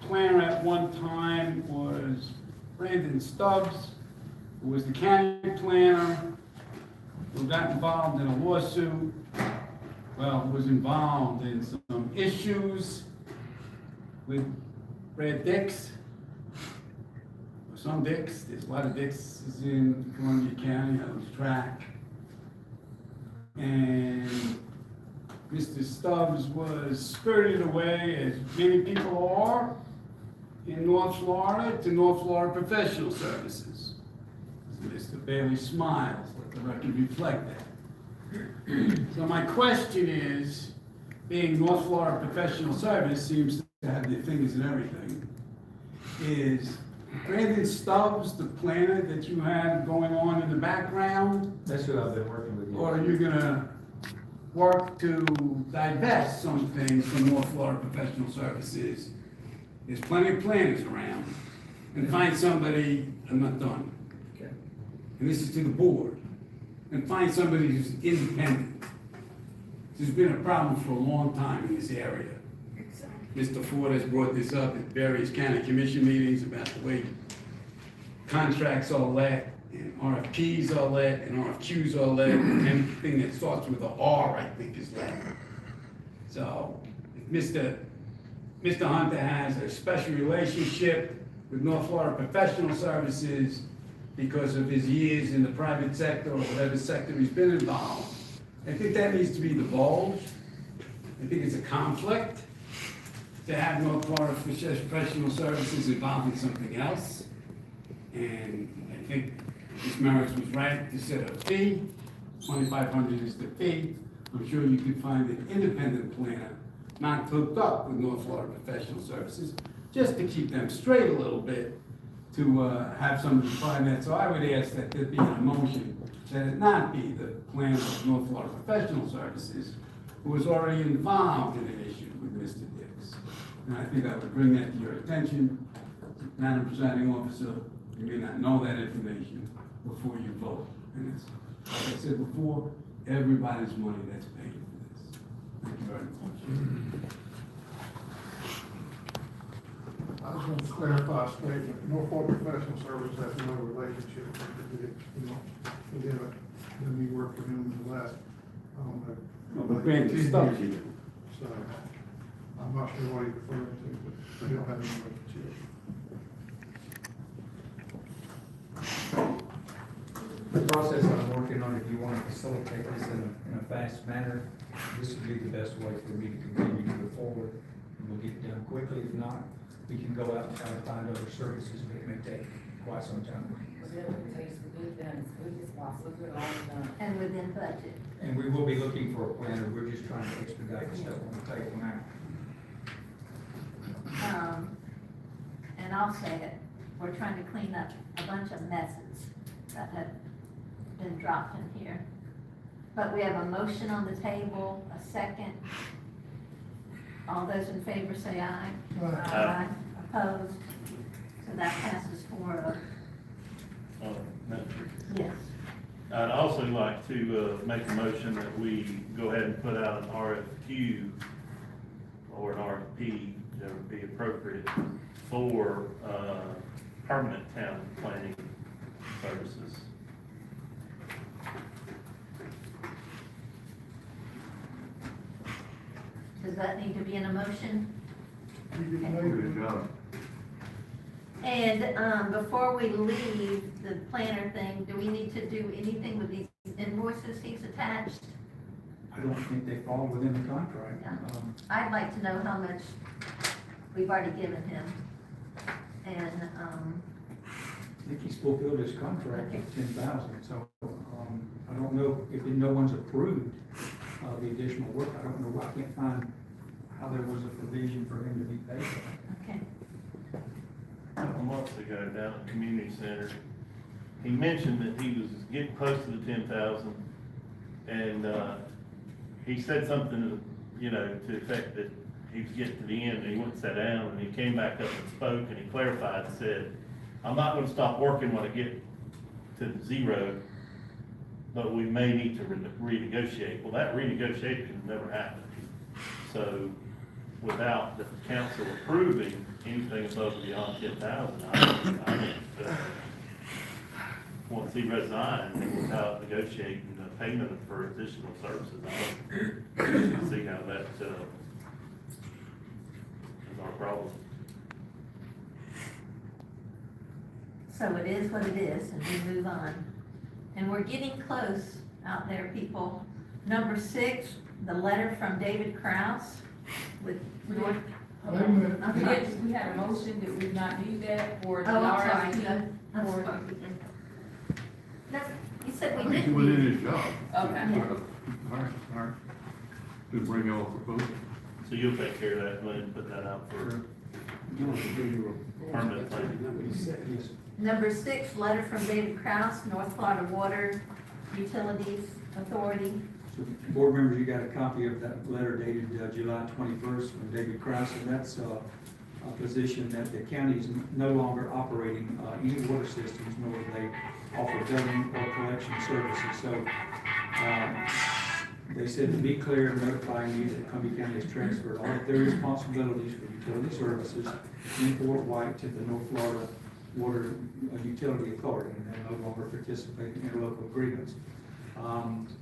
planner at one time was Brandon Stubbs, who was the county planner, who got involved in a lawsuit. Well, was involved in some issues with Brad Dix. Some Dix, there's a lot of Dixes in Columbia County, I lose track. And Mr. Stubbs was spirited away, as many people are, in North Florida, to North Florida Professional Services. Mr. Bailey smiles, let the record reflect that. So my question is, being North Florida Professional Service seems to have their fingers in everything, is Brandon Stubbs the planner that you have going on in the background? That's who I've been working with. Or are you gonna work to divest some things from North Florida Professional Services? There's plenty of planners around, and find somebody, I'm not done. Okay. And this is to the board, and find somebody who's independent. There's been a problem for a long time in this area. Mr. Ford has brought this up at various county commission meetings about the way contracts are let, and RFPs are let, and RFQs are let, and everything that starts with a R, I think, is let. So, if Mr. Hunter has a special relationship with North Florida Professional Services because of his years in the private sector or whatever sector he's been involved, I think that needs to be divulged. I think it's a conflict to have North Florida Professional Services involved in something else. And I think Ms. Merrick's was right to set a fee. $2,500 is the fee. I'm sure you could find an independent planner not hooked up with North Florida Professional Services, just to keep them straight a little bit, to have somebody find that. So I would ask that there be a motion that it not be the planner of North Florida Professional Services who was already involved in an issue with Mr. Dix. And I think I would bring that to your attention. Madam Presiding Officer, you may not know that information before you vote. And it's, like I said before, everybody's money that's paid for this. Thank you very much. I just want to clarify a statement. Norfolk Professional Service has no relationship with it. You know, we didn't me work for him in the last, I don't know. But Brandon Stubbs, you do. So, I'm not sure what he's referring to, but we don't have any relationship. The process I'm working on, if you want to facilitate this in a fast manner, this would be the best way for me to continue to move forward. And we'll get it done quickly. If not, we can go out and try to find other services, but it may take quite some time. And within budget. And we will be looking for a planner. We're just trying to expedite the stuff on the table now. And I'll say it, we're trying to clean up a bunch of messes that have been dropped in here. But we have a motion on the table, a second. All those in favor say aye. Aye. Opposed? So that passes 4-0. Yes. I'd also like to make a motion that we go ahead and put out an RFQ or an RFP that would be appropriate for permanent town planning services. Does that need to be in a motion? Good job. And before we leave the planner thing, do we need to do anything with these invoices he's attached? I don't think they fall within the contract. Yeah. I'd like to know how much we've already given him. And, I think he's fulfilled his contract of 10,000, so, I don't know if no one's approved, the additional work. I don't know why I can't find how there was a provision for him to be paid. Okay. A couple months ago down at the community center, he mentioned that he was getting close to the 10,000, and he said something, you know, to the effect that he was getting to the end, and he went and sat down, and he came back up and spoke, and he clarified and said, I'm not gonna stop working when I get to the zero, but we may need to renegotiate. Well, that renegotiation never happened. So without the council approving anything above and beyond 10,000, I once he resigned, without negotiating the payment for additional services, I don't see how that is our problem. So it is what it is, and we move on. And we're getting close out there, people. Number 6, the letter from David Kraus with North. We had a motion, did we not do that for the Oh, I'm RFP? sorry. I'm sorry. That's, you said we I think didn't. he within his job. Okay. All right, all right. To bring y'all a proposal. So you'll take care of that, Glenn, put that out for permanent planning. Yes. Number 6, letter from David Kraus, North Florida Water Utilities Authority. So, board members, you got a copy of that letter dated July 21st from David Kraus, and that's a position that the county is no longer operating any water systems, nor do they offer billing or collection services. So they said to be clear, notifying you that Columbia County has transferred all of their responsibilities for utility services in Fort White to the North Florida Water Utility Authority, and they no longer participate in interlocal agreements.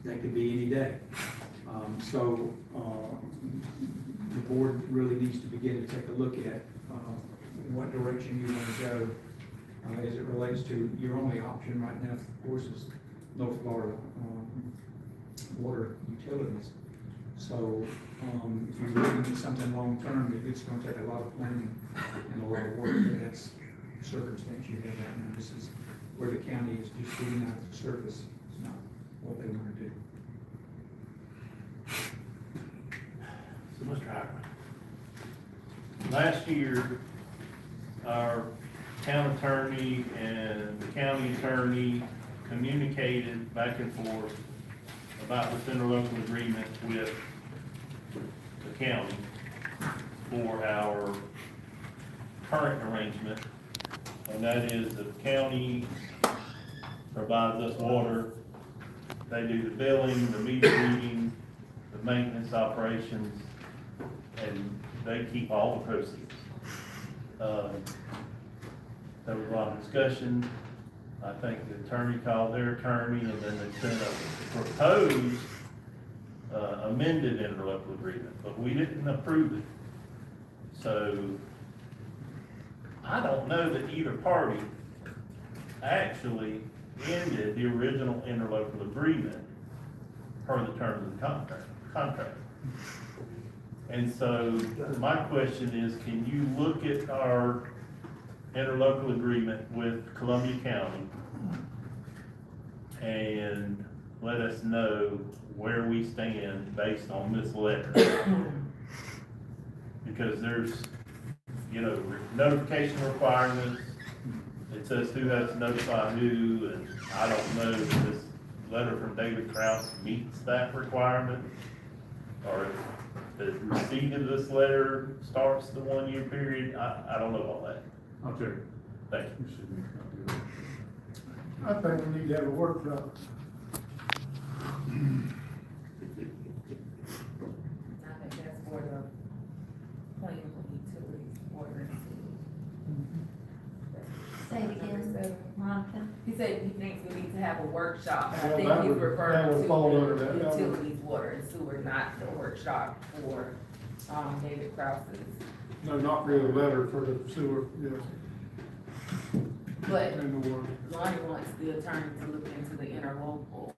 That could be any day. So the board really needs to begin to take a look at what direction you want to go as it relates to your only option right now, of course, is North Florida Water Utilities. So if you're looking at something long-term, it's going to take a lot of planning and a lot of work, but that's the circumstance you have right now. This is where the county is just giving out the service. It's not what they want to do. So, Mr. Hickman, last year, our town attorney and the county attorney communicated back and forth about this interlocal agreement with the county for our current arrangement, and that is the county provides us water, they do the billing, the meter reading, the maintenance operations, and they keep all the proceeds. There was a lot of discussion. I think the attorney called their attorney, and then they sent a proposed amended interlocal agreement, but we didn't approve it. So I don't know that either party actually ended the original interlocal agreement per the terms of the contract. And so my question is, can you look at our interlocal agreement with Columbia County and let us know where we stand based on this letter? Because there's, you know, notification requirements. It says who has to notify who, and I don't know if this letter from David Kraus meets that requirement, or if the receipt of this letter starts the 1-year period. I don't know all that. I'll check it. Thank you. I think we need to have a workshop. I think that's for the plan for utilities, water and sewer. Say it again, Monica. He said he thinks we need to have a workshop, and I Well, think that he's would- that referring would to fall under that. the utilities, water and sewer, not the workshop for, David Krause's. No, not really a letter for the sewer, yes, But and the water. Lonnie wants the attorney to look into the interlocal,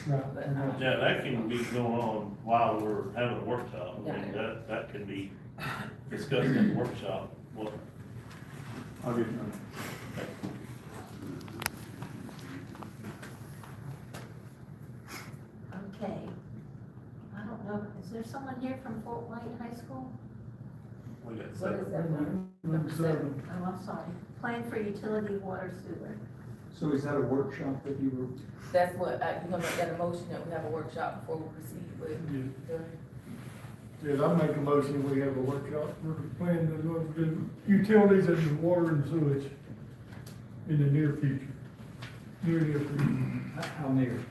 Right. but, Yeah, that can be going on while we're having a workshop. I mean, Yeah. that can be discussed in the workshop. Well, I'll get it done. Okay. I don't know, is there someone here from Fort White High School? We got What seven. is that one? Number seven. Oh, I'm sorry. Plan for utility, water, sewer. So is that a workshop that you were, That's what, you're gonna make that a motion that we have a workshop before we proceed with the. Yes, I make a motion, we have a workshop for planning the utilities and the water and sewage in the near future. Near future. how near?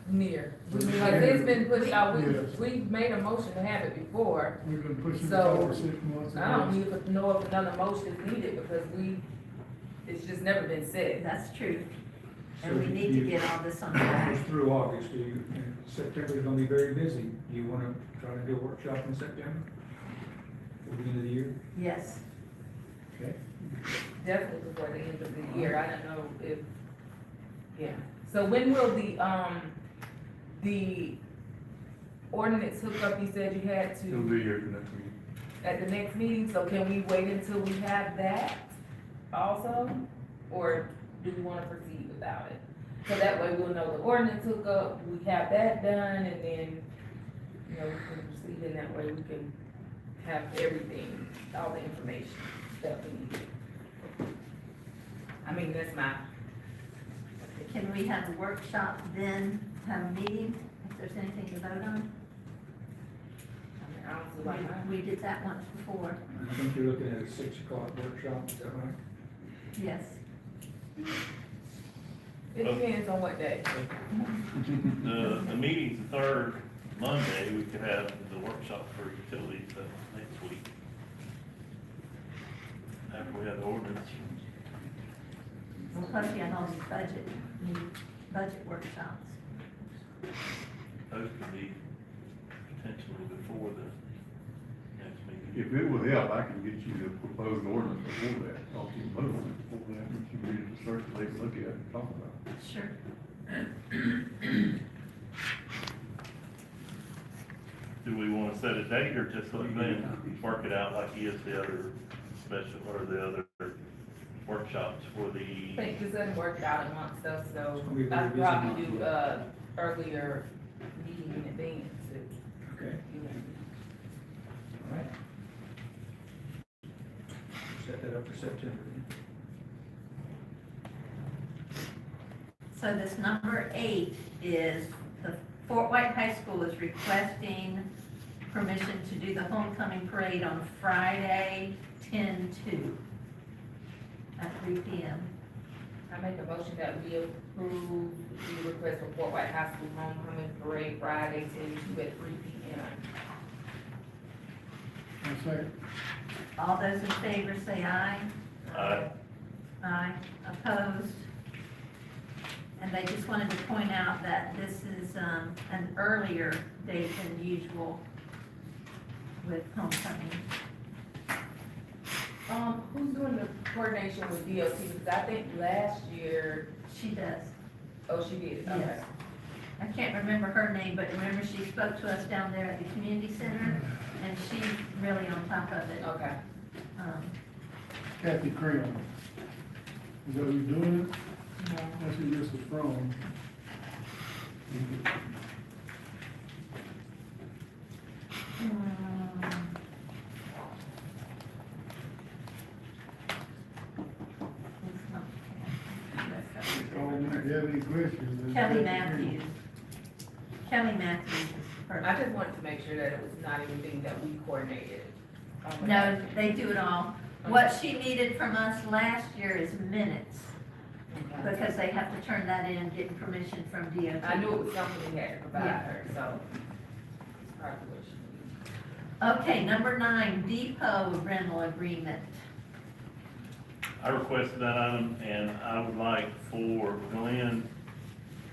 Near, because it's been pushed out, Yes. we've made a motion to have it before. We've been pushing it So, for 6 months. I don't even know if another motion is needed, because it's just never been said. That's true. So And we need to get all this on track. It's through August, and September is gonna be very busy. Do you wanna try to do a workshop in September? For the end of the year? Yes. Okay. Definitely before the end of the year, I don't know if, yeah. So when will the ordinance hookup, you said you had It'll to, be here for next meeting. at the next meeting, so can we wait until we have that also? Or do we wanna proceed without it? So that way we'll know the ordinance hookup, we have that done, and then, we can proceed in that way, we can have everything, all the information that we need. I mean, that's my, Can we have a workshop then, have a meeting, if there's anything to vote on? I don't feel like I. We did that once before. I think you're looking at a 6 o'clock workshop, is that right? Yes. It depends on what day. The meeting's the third Monday, we could have the workshop for utilities next week. After we have the ordinance. We'll put you on all these budget workshops. Those could be potentially before the next meeting. If it would help, I can get you the proposed ordinance before that, I'll keep voting on it before that, you can read it, circulate, look at it, and talk about it. Sure. Do we want to set a date or just let them work it out like he is the other special, or the other workshops for I the, think this doesn't work out amongst us, so It's gonna be a very I'd busy probably month. do, earlier meeting in advance, Okay, all right. Set that up for September then. So this number 8 is the Fort White High School is requesting permission to do the homecoming parade on Friday, 10/2 at 3 p.m. I make a motion that we approve the request for Fort White High School homecoming parade Friday, 10/2 at 3 p.m. I say, All those in favor say aye. Aye. Aye. Opposed? And they just wanted to point out that this is an earlier date than usual with homecoming. Who's doing the coordination with DOT? Because I think last year, She does. oh, she did, okay. Yes. I can't remember her name, but remember she spoke to us down there at the community center, and she's really on top of it. Okay. Kathy Creon. Is that who doing it? Yeah. That's who this is from. It's not Oh, if you have any questions. then Kelly Kathy Creon. Matthews. Kelly Matthews is the I person. just wanted to make sure that it was not anything that we coordinated. No, they do it all. What she needed from us last year is minutes, Okay. because they have to turn that in, getting permission from DOT. I knew it was something we had to provide Yeah. her, so. It's probably what she needed. Okay, number 9, depot rental agreement. I requested that item, and I would like for Glenn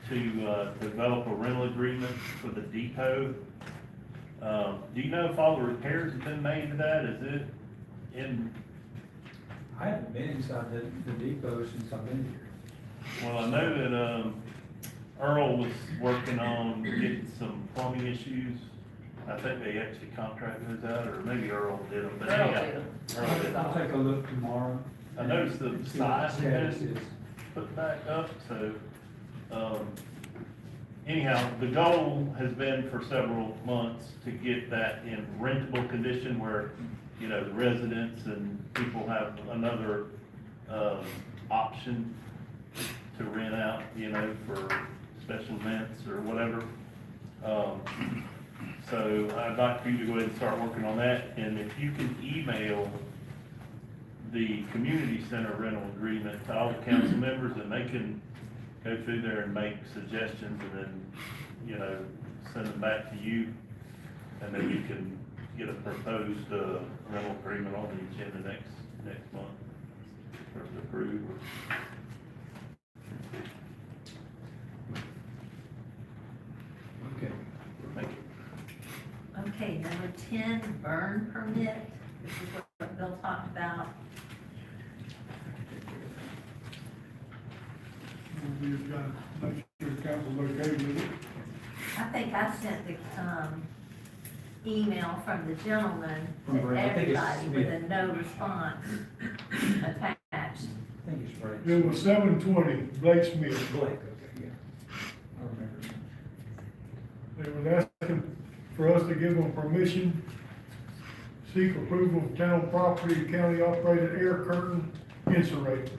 to develop a rental agreement for the depot. Do you know if all the repairs have been made to that? Is it in, I haven't been inside the depot since I've been here. well, I know that Earl was working on getting some plumbing issues. I think they actually contracted those out, or maybe Earl did them, but Earl anyhow. did 'em. Earl did I'll them. take a look tomorrow. I noticed the See what size the had status been is. put back up, so, anyhow, the goal has been for several months to get that in rentable condition where you know, the residents and people have another, option to rent out, you know, for special events or whatever. So I'd like for you to go ahead and start working on that, and if you can email the community center rental agreement to all the council members, and they can go through there and make suggestions, and then, you know, send them back to you, and then you can get a proposed, rental agreement on the agenda next month for us to approve. Okay. Thank you. Okay, number 10, burn permit. This is what Bill talked about. We've got, make sure the council's okay with it. I think I sent the, email from the gentleman From to Brad. I think it's everybody with a no response attached. I think it's right. It was 720, Blake Smith. Blake, okay, yeah. I remember. They was asking for us to give them permission, seek approval of town property, county-operated air curtain insulated.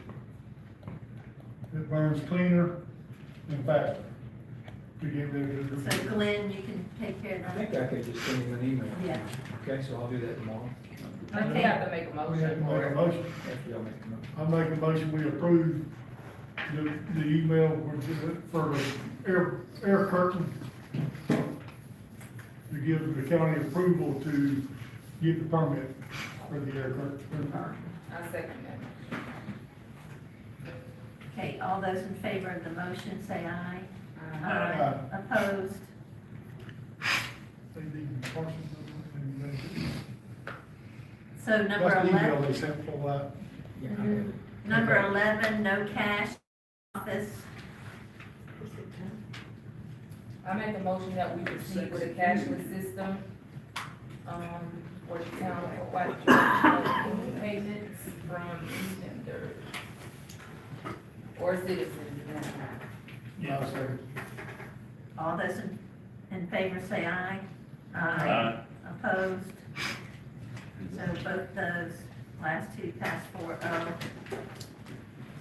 It burns cleaner and faster to get rid of the. So Glenn, you can take care of I that. think I could just send him an email. Yeah. Okay, so I'll do that tomorrow. We Okay. have to make a We have motion to for make a it. motion. After y'all make a motion. I make a motion, we approve the email for air curtain to give the county approval to get the permit for the air curtain. I second that. Okay, all those in favor of the motion, say aye. Aye. Opposed? They need Parsons and So number that's the email 11, they sent for that. Yeah, I have it. number 11, no cash office. I make a motion that we proceed with a cashless system, for the town of White Church, payments from vendors or citizens. Yeah, sir. All those in favor, say aye. Aye. Opposed? So both those last two pass 4-0.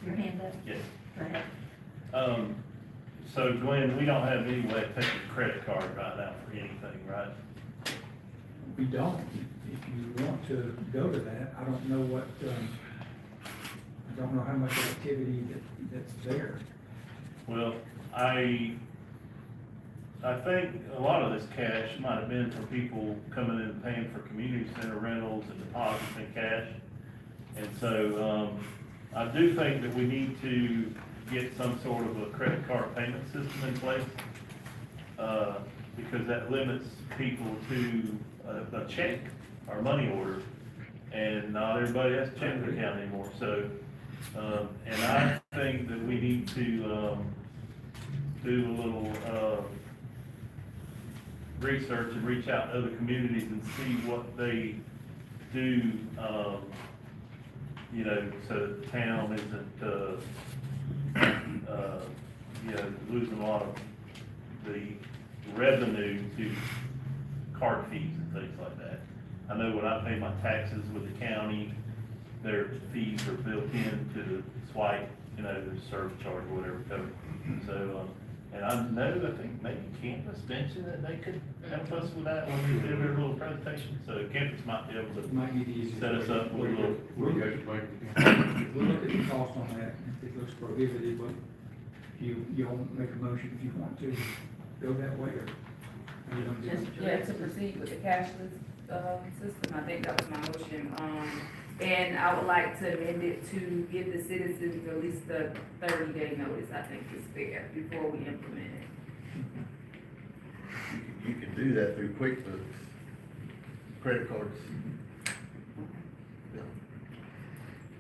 Your hand up? Yes. Go ahead. So Glenn, we don't have any way to take a credit card right now for anything, right? We don't. If you want to go to that, I don't know what, I don't know how much activity that's there. Well, I think a lot of this cash might have been for people coming in and paying for community center rentals and deposits in cash. And so, I do think that we need to get some sort of a credit card payment system in place, because that limits people to a check or money order, and not everybody has a check account anymore. So, and I think that we need to do a little research and reach out to other communities and see what they do, you know, so the town isn't, you know, losing a lot of the revenue to card fees and things like that. I know when I pay my taxes with the county, their fees are built into the swipe, you know, the service charge or whatever code. So, and I know, I think maybe Campus mentioned that they could help us with that when we did their little presentation. So Campus might be able It to might be the easiest. set us up with a little. We'll look at the cost on that, if it looks prohibitive, but you'll make a motion if you want to go that way, or you don't just. Yeah, to proceed with the cashless, system, I think that was my motion, and I would like to amend it to give the citizens at least a 30-day notice, I think is fair, before we implement it. You can do that through QuickBooks, credit cards. Yeah.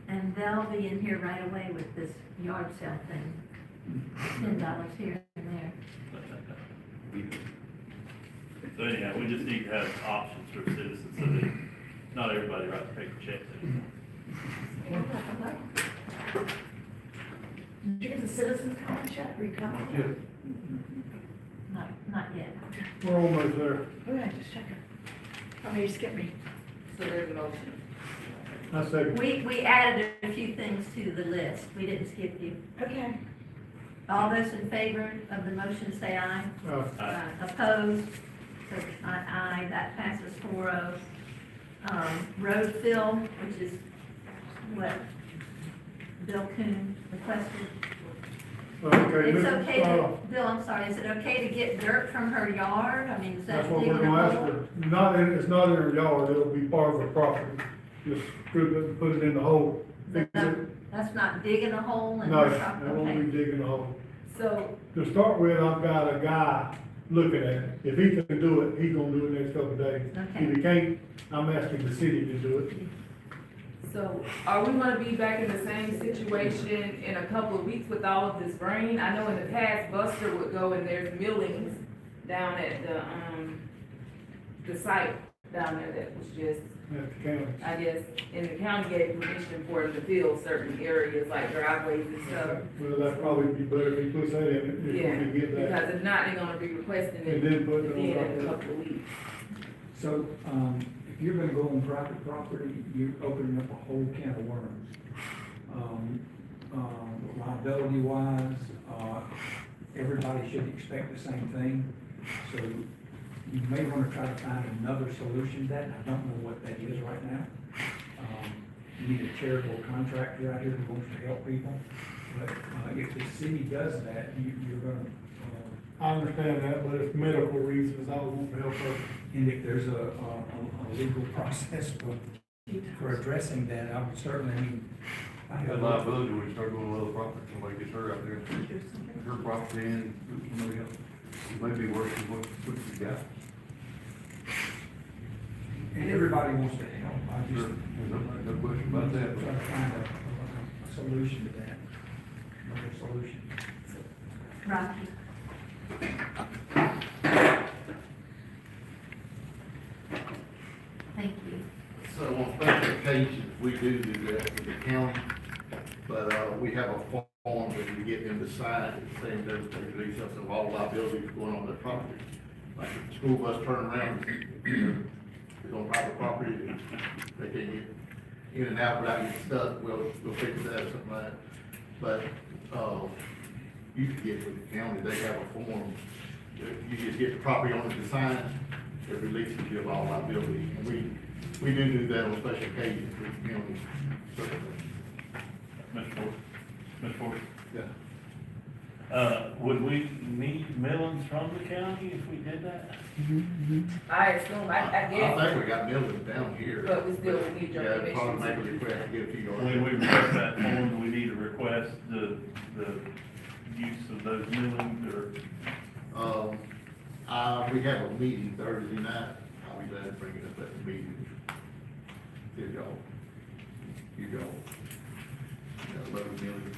And they'll be in here right away with this yard sale thing. $10 here and there. So anyhow, we just need to have options for citizens so that not everybody writes paper checks anymore. Did you get the citizens comment yet? Are you coming? Not yet. We're almost there. Oh, yeah, just checking. Oh, you skipped me. So there's a motion. I second. We added a few things to the list. We didn't skip you. Okay. All those in favor of the motion say aye. Opposed? So aye, that passes 4-0. Road fill, which is what Bill Coon requested. Okay, It's okay to, uh, Bill, I'm sorry, is it okay to get dirt from her yard? I mean, is that that's what digging we're a gonna ask hole? for. It's not in her yard, it'll be part of her property. Just put it in the hole. Fix it. That's not digging a hole in No, her that property? won't Okay. be digging a hole. So, To start with, I've got a guy looking at it. If he can do it, he's gonna do it next couple of days. Okay. If he can't, I'm asking the city to do it. so are we gonna be back in the same situation in a couple of weeks with all of this rain? I know in the past Buster would go and there's millings down at the site down there that was just, At the county. I guess, and the county gave permission for him to fill certain areas like driveways and stuff. Well, that'd probably be better if he puts that in it, Yeah, if we get that. because if not, they're gonna be requesting it And then put it on again top in a of it. couple of weeks. So, if you're gonna go on private property, you're opening up a whole can of worms. Liability wise, everybody should expect the same thing. So you may wanna try to find another solution to that, and I don't know what that is right now. You need a charitable contractor out here who wants to help people, but, if the city does that, you're gonna, I understand that, but it's medical reasons, I won't help her. and if there's a legal process for addressing that, I would certainly, I mean, I That have liability when you start going on other property, somebody gets hurt out there, her property and somebody else, it may be worse than what you got. and everybody wants to help, I Sure, just no question about that, try to but find a solution to that, another solution. Rocky? Thank you. So on special occasions, we do that with the county, but, we have a form that we get them to sign, saying that they release us of all liabilities going on their property. Like if the school bus turn around, it's on private property, they can get in and out without getting stuck, we'll fix that or something like that. But, you can get with the county, they have a form, that you just get the property owner to sign, it releases you of all liability. And we do that on special occasions with the county. Mr. Ford? Yeah. Would we need millings from the county if we did that? I assume, I I guess, think we got millions down here. but we still would need your Yeah, permission. probably make a request to get a few When we yards. request that form, do we need to request the use of those millings, or? We have a meeting Thursday night, I'll be glad to bring it up at the meeting. If y'all, load millions.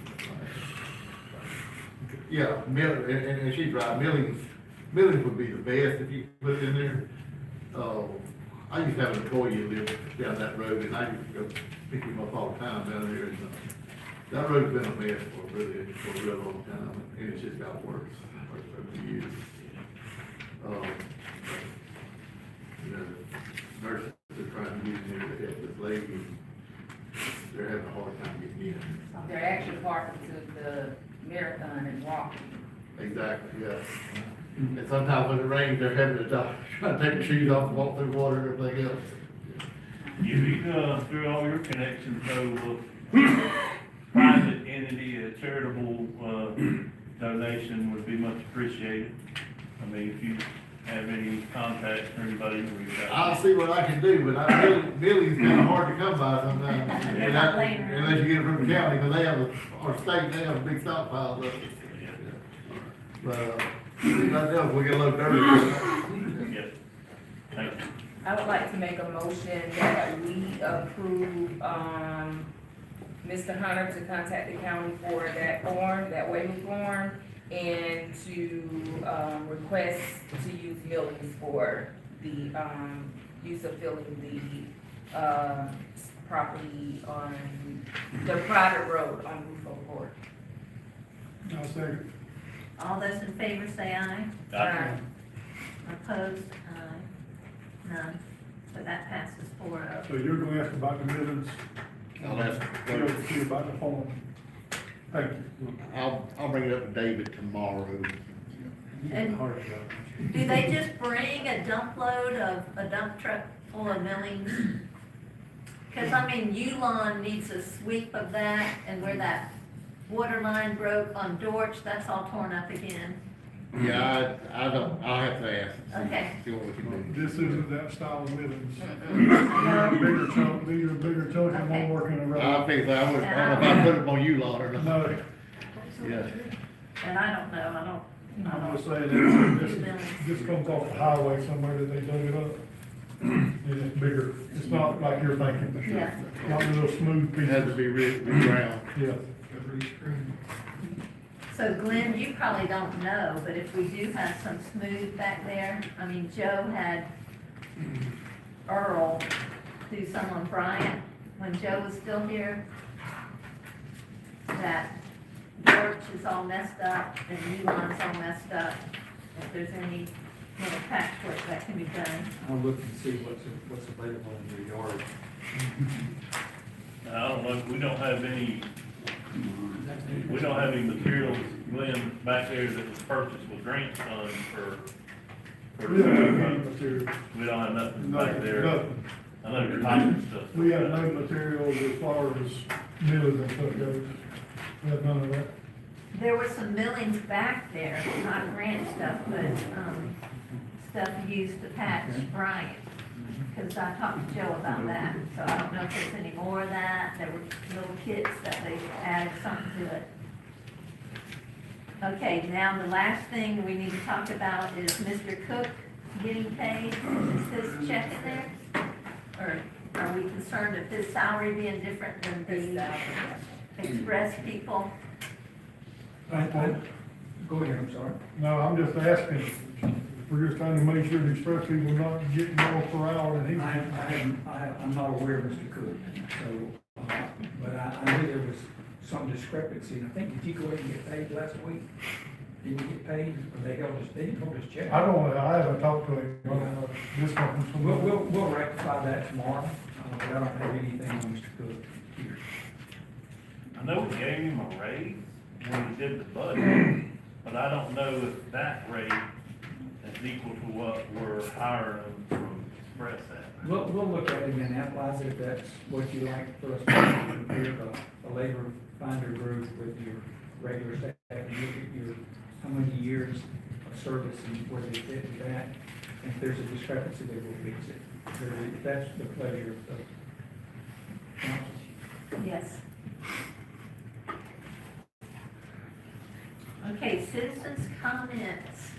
Yeah, and she's right, millions would be the best if you put it in there. I used to have an employee who lived down that road, and I used to go pick him up all the time down there, and, that road's been a mess for a real long time, and it's just got worse over the years. You know, nurses are trying to get in there to help this lady, and they're having a hard time getting in. They're actually parking to the marathon and walking. Exactly, yeah. And sometimes when it rains, they're having to try to take their shoes off and walk through water and everything else. You, through all your connections, though, private entity, a charitable, donation would be much appreciated. I mean, if you have any contacts or anybody you can reach out I'll to. see what I can do, but Millie's kind of hard to come by sometimes. Unless you get it from the county, because they have our state, they have a big stockpile of it. But, right now, we get a little dirty. Yes, thank you. I would like to make a motion that we approve, Mr. Hunter to contact the county for that form, that waiver form, and to, request to use millings for the, use of filling the, property on the private road on Rufo Court. I'll second. All those in favor say aye. Aye. Opposed? Aye. None. So that passes 4-0. So you're gonna ask about the minutes, I'll ask, see about the form. Thank you. I'll bring it up to David tomorrow. And do they just bring a dump truck full of millings? Cause I mean, Yulon needs a sweep of that, and where that water line broke on Dorch, that's all torn up again. Yeah, I'll have to ask. Okay. See what we can do. This isn't that style of millings. Bigger chunk, these are bigger chunks and Okay. won't work in a row. I think I don't know if I put them on you lot or not. No, Yeah. And I don't know, I'm just saying, that this comes off the highway somewhere that they dug it up. And it's bigger, it's not like you're thinking. Yeah. Not a little smooth It has to piece. be re-ground. Yeah. So Glenn, you probably don't know, but if we do have some smooth back there, I mean, Joe had Earl do some on Bryant when Joe was still here. That Dorch is all messed up and Yulon's all messed up. If there's any little patchwork that can be done. I'll look and see what's available in your yard. I don't know, we don't have any materials, Glenn, back there that was purchased with grant funds for. We don't have any material. We don't have nothing back there. Nothing. I know your pipe and stuff. We have no material as far as millings and stuff goes. We have none of that. There were some millings back there, not grant stuff, but, stuff used to patch Bryant. Cause I talked to Joe about that, so I don't know if there's any more of that. There were little kits that they added something to it. Okay, now the last thing we need to talk about is Mr. Cook getting paid. Is his check in there? Or are we concerned of his salary being different than the express people? Go ahead, I'm sorry. No, I'm just asking. We're just trying to make sure the express people not getting more per hour than he. I'm not aware of Mr. Cook, so, but I knew there was some discrepancy, and I think, did you go ahead and get paid last week? Did you get paid, or they didn't hold his check? I haven't talked to him. This comes from. We'll rectify that tomorrow, but I don't have anything on Mr. Cook here. I know we gave him a raise when we did the budget, but I don't know if that rate is equal to what we're hiring them from Express at. We'll look at it and analyze it, if that's what you like for us to compare the labor finder group with your regular staff, and look at your, how many years of service and where they fit with that. And if there's a discrepancy, they will fix it. If that's the pleasure of council. Yes. Okay, citizens' comments.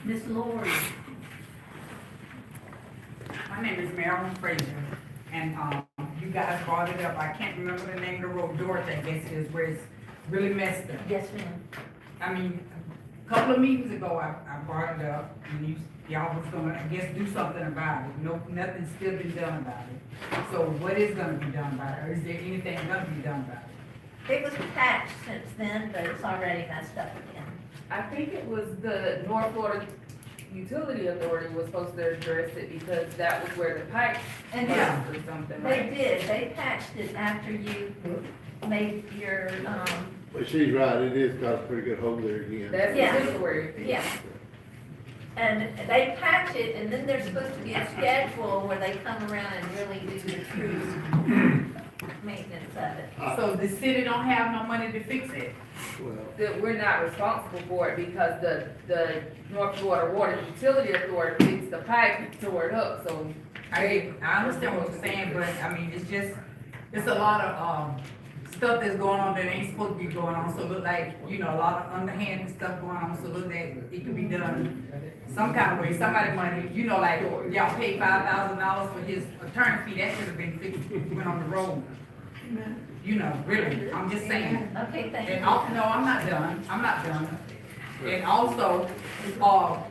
Ms. Lori. My name is Marilyn Frazier, and, you guys brought it up, I can't remember the name of the road, Dorothy, I guess it is, where it's really messed up. Yes, ma'am. I mean, a couple of meetings ago, I brought it up, and y'all was gonna, I guess, do something about it. No, nothing's still been done about it. So what is gonna be done about it, or is there anything gonna be done about it? It was patched since then, but it's already messed up again. I think it was the North Florida Utility Authority was supposed to address it because that was where the pipe And burst or something, They right? did, they patched it after you made your, But she's right, it is got a pretty good hole there again. That's Yeah. the temporary fix. yeah. And they patch it, and then there's supposed to be a schedule where they come around and really do the true maintenance of it. So the city don't have no money to fix it? Well, That we're not responsible for it because the North Florida Water Utility Authority fixed the pipe and tore it up, so. I understand what you're saying, but I mean, it's a lot of, stuff that's going on that ain't supposed to be going on, so look like, a lot of underhanded stuff going on, so look like it could be done some kind of way, somebody money, like, y'all paid $5,000 for his attorney fee, that should have been fixed, went on the road. Really, I'm just saying. Okay, thank you. And no, I'm not done. And also, with all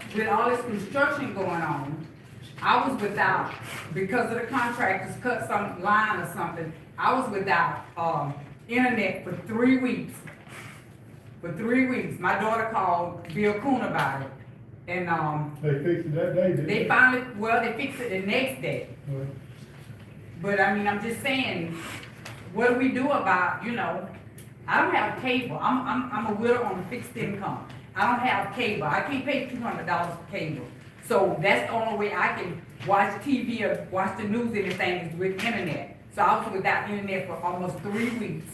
this construction going on, I was without, because of the contractors cut some line or something, I was without, internet for 3 weeks. For 3 weeks. My daughter called Bill Coon about it. And, They fixed it that day, didn't they finally, well, they fixed it the next day. Well, But I mean, I'm just saying, what do we do about, I don't have cable. I'm a widow on a fixed income. I don't have cable. I can't pay $200 for cable. So that's the only way I can watch TV or watch the news, anything is with internet. So I was without internet for almost 3 weeks.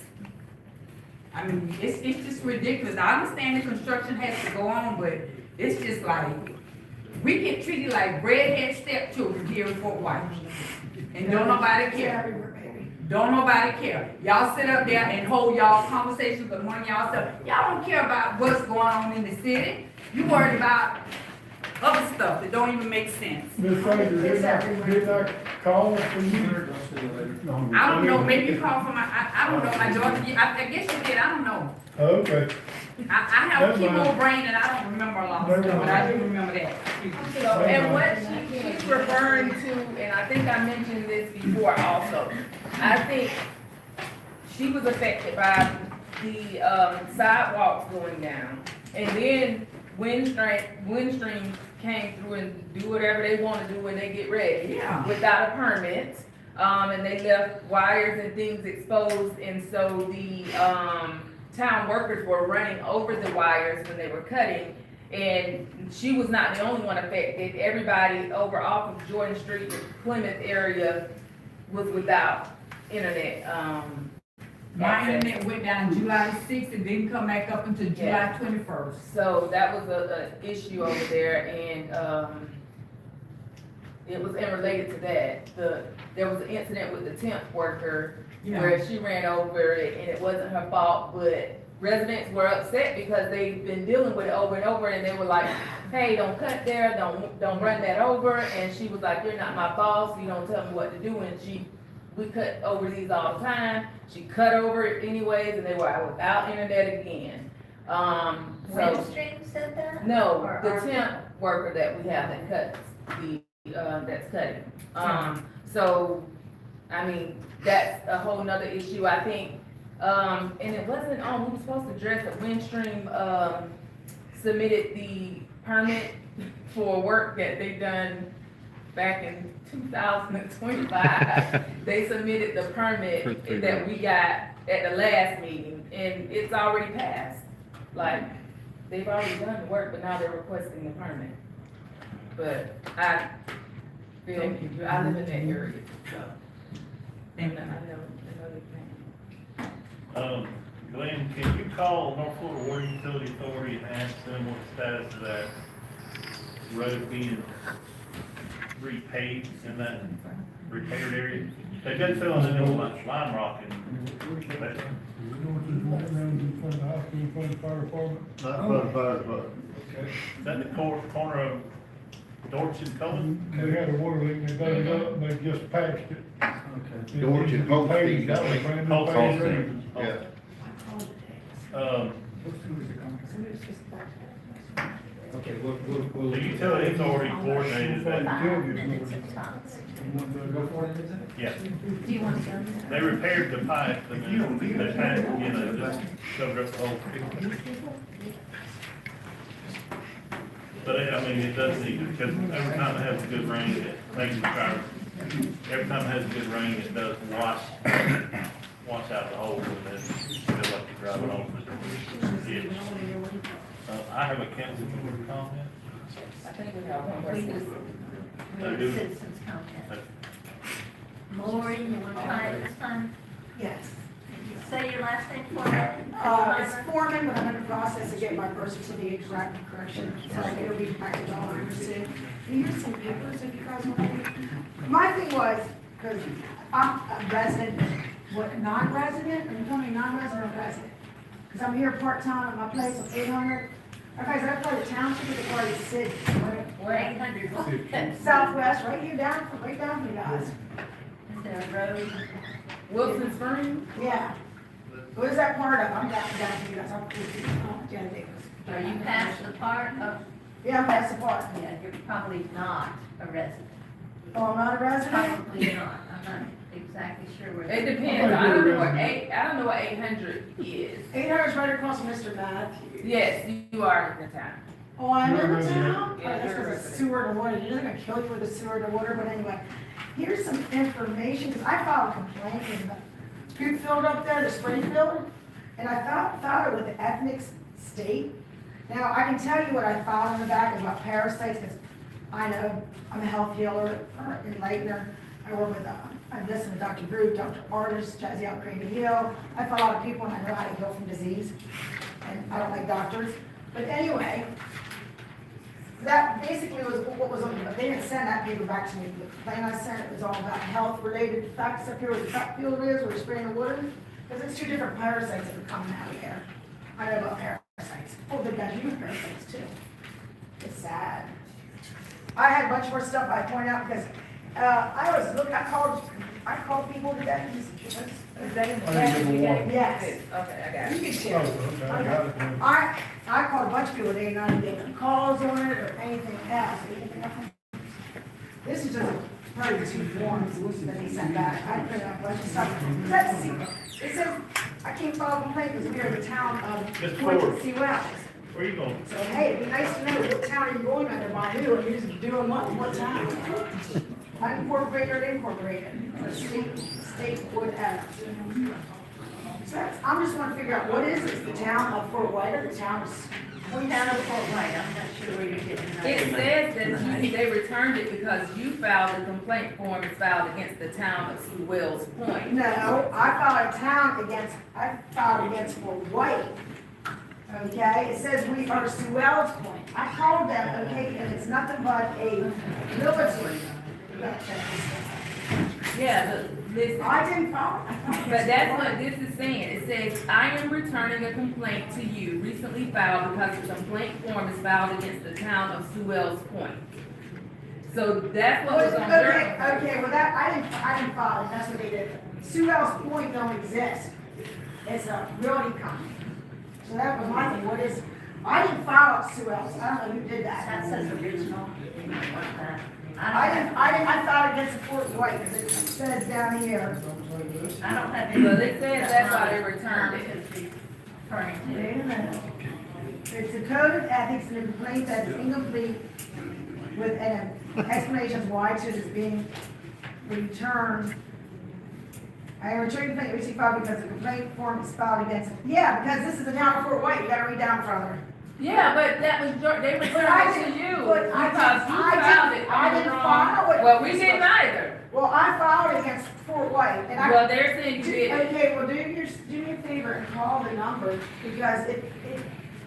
I mean, it's just ridiculous. I understand the construction has to go on, but it's just like, we get treated like redhead stepchildren here in Fort White. And don't nobody care. Don't nobody care. Y'all sit up there and hold y'all conversations among y'all self. Y'all don't care about what's going on in the city. You worried about other stuff that don't even make sense. Ms. Fraser, did I call for you? I don't know, maybe you called for I don't know, my daughter, I guess you did, I don't know. Okay. I have a That's fine. chemo brain and I don't remember a lot of stuff, but I do remember that. So, and what she's referring to, and I think I mentioned this before also, I think she was affected by the, sidewalks going down. And then Windstream came through and do whatever they wanna do when they get ready. Yeah. Without a permit, and they left wires and things exposed, and so the, town workers were running over the wires when they were cutting, and she was not the only one affected. Everybody over off of Jordan Street, the Plymouth area, was without internet, My access. internet went down July 6th and didn't come back up until July Yeah. 21st. So that was a issue over there, and, it was unrelated to that. There was an incident with the temp worker where she ran over it, and it wasn't her fault, but residents were upset because they've been dealing with it over and over, and they were like, hey, don't cut there, don't run that over, and she was like, you're not my boss, you don't tell me what to do, and we cut over these all the time. She cut over it anyways, and they were without internet again. So, Windstream said that? no, Or the our- temp worker that we have that cuts that's cutting. So, I mean, that's a whole nother issue, I think. And it wasn't on, we were supposed to address that Windstream, submitted the permit for work that they done back in 2025. They submitted the permit that we got at the last meeting, and it's already passed. Like, they've already done the work, but now they're requesting the permit. But I feel, I live in that area, so. And I know they can. Glenn, can you call North Florida Water Utility Authority and ask them what the status of that road being repaved in that repaired area? They've been filling it in with lime rock and, but Not for the fire department. is that the corner of Dorch and Cullen? They had a water leak, they dug it up, and they just patched it. Dorch and Holstein, That was I think. brand new paved road. Yeah. Okay, we'll. The utility authority coordinated that, Go for it, is it? yeah. Do you want to go? They repaired the pipe and then they had, just covered up the whole. But I mean, it does need, because every time it has a good rain, it makes the fire, every time it has a good rain, it does wash out the hole, and then feel like you're driving over the ditch. I have a council member comment. I think we have one person. We have a citizens comment. Lori, you want to try it this time? Yes. Say your last name for me. It's Foreman, but I'm in the process of getting my birth certificate correction, so it'll be back in July soon. Here's some papers if you guys want to read. My thing was, because I'm a resident, what, non-resident, are you telling me non-resident or resident? Because I'm here part-time at my place of 800. Okay, so that's part of the township or the part of the city? We're 800. Southwest, right here down, right down for you guys. Is there a road? Wilson Springs? Yeah. What is that part of? I'm down for you guys. I'm Janet Davis. Are you past the part of, Yeah, I'm past the park. yeah, you're probably not a resident. Oh, I'm not a resident? Probably not. I'm not exactly sure where. It depends, I don't know what 800 is. 800 is right across from Mr. Matthews. Yes, you are in the town. Oh, I'm in the No, no, town? Yeah, That's you're because a it's sewer to water, you're not gonna kill you with the sewer to water, but anyway. Here's some information, because I filed a complaint in the street field up there, the Springfield, and I filed it with the ethnic state. Now, I can tell you what I filed in the back about parasites, because I know I'm a health healer in Leitner. I work with, I listen to Dr. Groove, Dr. Artist, Jazzy out Cream to Heal. I follow a lot of people and I know how to heal from disease. And I don't like doctors. But anyway, that basically was what was on, but they didn't send that paper back to me. The complaint I sent, it was all about health-related facts up here where the fat field is, where we're spraying the water. Because it's 2 different parasites that are coming out of here. I know about parasites. Oh, they've got human parasites too. It's sad. I had a bunch more stuff I point out because I called people today. Is that in the I didn't give them one. Yes. Okay, I got You it. can share. Oh, I got it. I called a bunch of people today and I didn't get calls on it or anything else. This is just probably 2 forms that he sent back. I printed out a bunch of stuff. Let's see. It says, I can't file a complaint because we are the town of Mr. Point Ford. Sewell. Where you going? So, hey, it'd be nice to know what town are you going under by who, and you're just doing what town? Unincorporated or incorporated, or state, whatever. So I'm just wanna figure out, what is this, the town of Fort White or the town of? Town of Fort White, I'm not sure where you're getting that. It says that they returned it because you filed the complaint form is filed against the town of Sewell's Point. No, I filed against Fort White. Okay, it says we are Sewell's Point. I called them, okay, and it's nothing but a military. Yeah, but listen. I didn't file. But that's what this is saying. It says, I am returning a complaint to you recently filed because the complaint form is filed against the town of Sewell's Point. So that's what was on your. Okay, well that, I didn't file it, that's what they did. Sewell's Point don't exist. It's a realty company. So that was my thing, what is, I didn't file it Sewell's, I don't know who did that. That says original. I filed against Fort White, because it says down here. I don't have any. Well, it says that's why they returned it. Referring Wait to. a minute. It's a code of ethics and a complaint that is incomplete with an explanation of why it is being returned. I am returning complaint received filed because the complaint form is filed against it. Yeah, because this is the town of Fort White, you gotta read down further. Yeah, but that was your, they returned it to you But I because didn't- you I filed didn't- it I on the didn't wrong. file it. Well, we didn't either. Well, I filed against Fort White, and I. Well, they're saying you did. Okay, well, do me a favor and call the number, because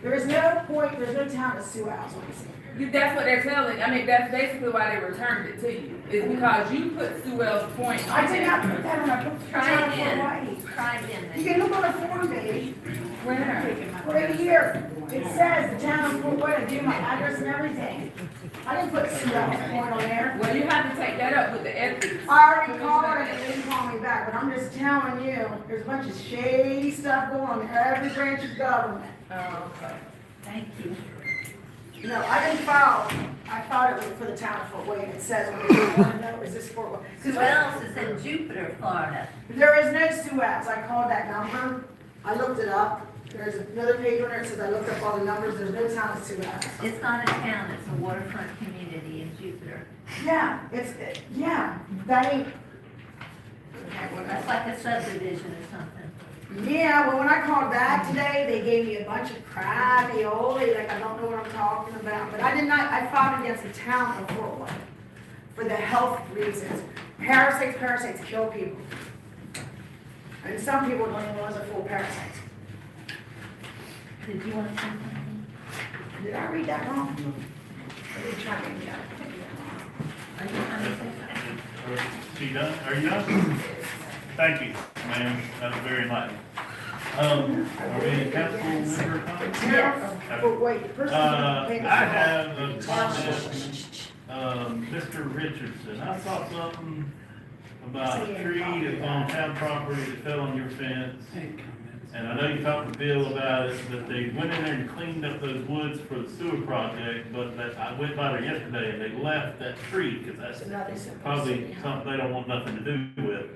there is no point, there's no town to sue out, what I'm saying. That's what they're telling, I mean, that's basically why they returned it to you, is because you put Sewell's Point on I did not there. put that on, I put the Try town of again. Fort White. Try again You then. can look on the form page, Where? right here, it says the town of Fort White, I gave my address and everything. I didn't put Sewell's Point on there. Well, you have to take that up with the ethics. I already called and they didn't call me back, but I'm just telling you, there's a bunch of shady stuff going on in every branch of government. Oh, okay. Thank you. No, I didn't file, I filed it for the town of Fort Wayne, it says, what do you want to know, is this Fort Wayne? Who else is in Jupiter, Florida? There is no Suez, I called that number, I looked it up, there's another page on there that says I looked up all the numbers, there's no town of Suez. It's not a town, it's a waterfront community in Jupiter. Yeah, yeah, that ain't, That's like a subdivision or something. yeah, well, when I called back today, they gave me a bunch of crappy-oly, like I don't know what I'm talking about, but I filed against the town of Fort Wayne for the health reasons. Parasites kill people. And some people don't even know it's a full parasite. Did you want to say something? Did I read that wrong? I did try to read that. Are you trying to say something? She done? Are you done? Thank you, ma'am. That was very enlightening. Are we in council member comments? Yes, but wait, the person. I have a comment, Mr. Richardson, I saw something about a tree that's on town property that fell on your fence. And I know you talked to Bill about it, but they went in there and cleaned up those woods for the sewer project, but I went by there yesterday and they left that tree, cause that's probably something they don't want nothing to do with.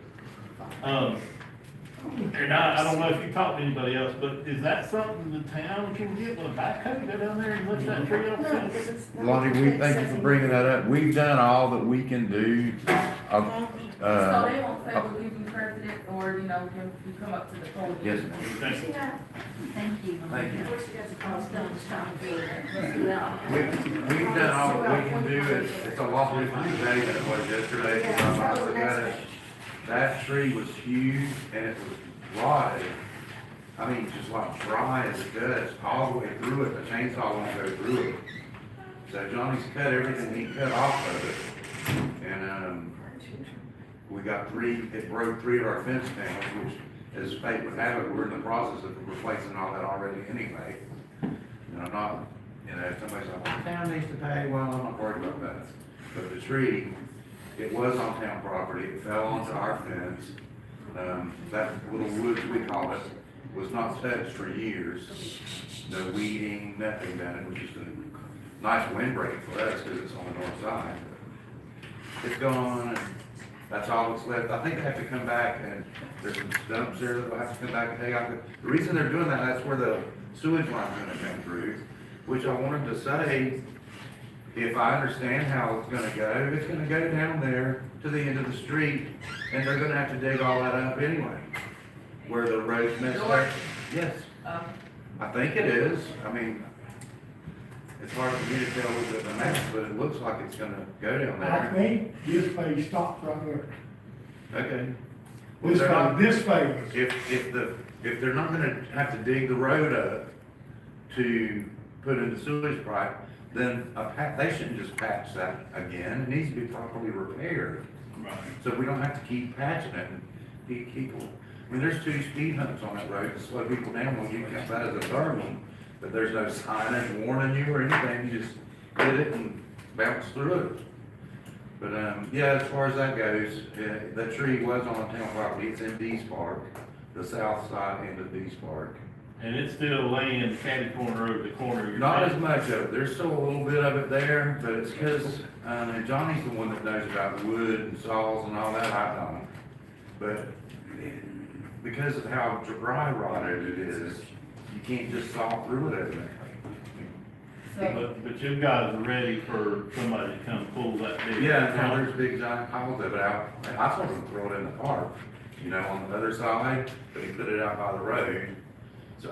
And I don't know if you talked to anybody else, but is that something the town can get with a backhoe, go down there and lift that tree off the fence? Lonnie, we thank you for bringing that up. We've done all that we can do. So they won't say, we'll give you president, or, you know, you come up to the podium. Yes, Thank you. Thank you. thank you. Yeah. We've done all that we can do. It's a lot different today than it was yesterday. I look at it. That tree was huge and it was rotted. I mean, just like dry as it does, all the way through it. The chainsaw won't go through it. So Johnny's cut everything he cut off of it. And, we got it broke 3 of our fence panels, which, as fate would have it, we're in the process of replacing all that already anyway. And I'm not, if somebody's like, well, the town needs to pay, well, I'm not worried about that. But the tree, it was on town property, it fell onto our fence. That little woods, we call it, was not touched for years. No weeding, nothing done, it was just a nice windbreak for us, because it's on the north side. It's gone, and that's all that's left. I think they have to come back, and there's some stumps there that will have to come back and take out. The reason they're doing that, that's where the sewage line's gonna come through, which I wanted to say, if I understand how it's gonna go down there to the end of the street, and they're gonna have to dig all that up anyway, where the road's messed up. Yes, I think it is. I mean, it's hard for me to tell with the map, but it looks like it's gonna go down I there. think this phase stops right there. Okay. This phase. If they're not gonna have to dig the road up to put in the sewage pipe, then they shouldn't just patch that again. It needs to be properly repaired. Right. So we don't have to keep patching it and keep people, I mean, there's 2 speed humps on that road to slow people down when you count that as a third one. But there's no signage warning you or anything, you just hit it and bounce through it. But, yeah, as far as that goes, the tree was on town property, it's in Dees Park, the south side end of Dees Park. And it's still laying catty corner over the corner of your Not fence? as much of it, there's still a little bit of it there, but it's because, and Johnny's the one that knows about wood and saws and all that, I don't. But because of how dry rotted it is, you can't just saw through it every day. But you guys are ready for somebody to come pull that big? Yeah, now there's big giant piles of it out. I told them to throw it in the park, on the other side, but he put it out by the road. So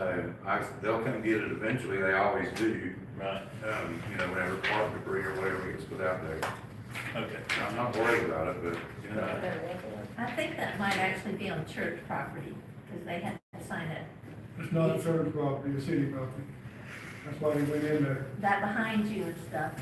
they'll come get it eventually, they always do. Right. Whenever park debris or whatever gets put out there. Okay. I'm not worried about it, but, I think that might actually be on church property, because they had to sign it. It's not a church property, it's city property. That's why they went in there. That behind you and stuff.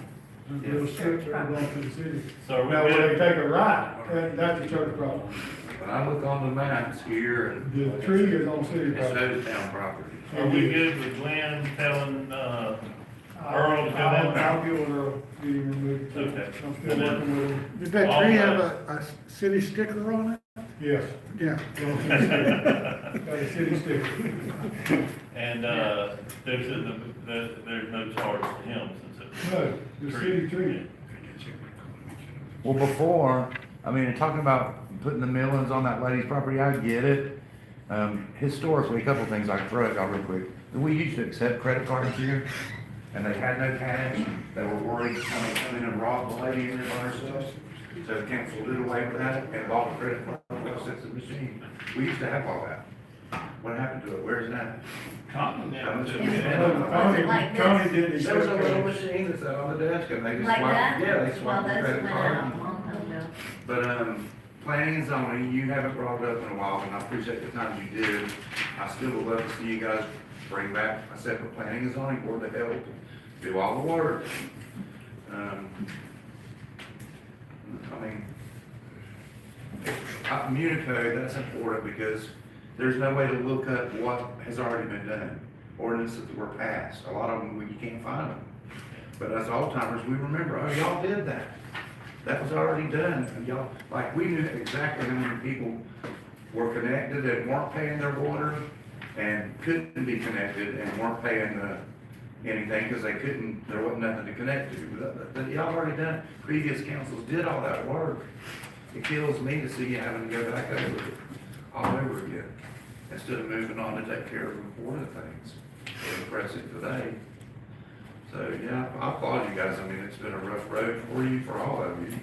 There's a little strip that belongs to the city. So are we Now, when good? they take a right, that's a church property. when I look on the maps here and. The tree is on city It property. shows town property. Are we good with Glenn telling, Earl to go down there? I'll get with Earl, get him removed. Okay. I'm still working with him. Did that tree have a city sticker on it? Yes. Yeah. Got a city sticker. And, there's no charge to him since it's. No, the city tree. Well, before, talking about putting the millings on that lady's property, I get it. Historically, a couple of things I can throw at y'all real quick. We used to accept credit cards here, and they had no cash. They were worried somebody come in and rob the lady in there by herself. So the council did away with that and bought a credit card, sets of machine. We used to have all that. What happened to it? Where's that? Conklin now. Was it like County this? didn't There was a accept little cash. machine that's out on the desk, and they just Like swiped. that? Yeah, they Well, swiped the that's credit went card. out a long time ago. But, planning and zoning, you haven't brought it up in a while, and I appreciate the time you did. I still would love to see you guys bring back a separate planning and zoning board to help do all the work. Communicate, that's important, because there's no way to look up what has already been done. Ordinances that were passed, a lot of them, you can't find them. But as old timers, we remember, oh, y'all did that. That was already done, and y'all, like, we knew exactly how many people were connected and weren't paying their water, and couldn't be connected and weren't paying anything, because there wasn't nothing to connect to. But y'all already done, previous councils did all that work. It kills me to see you having to go back over it, all over again. instead of moving on to take care of important things that are pressing today. So, yeah, I applaud you guys. I mean, it's been a rough road for you, for all of you.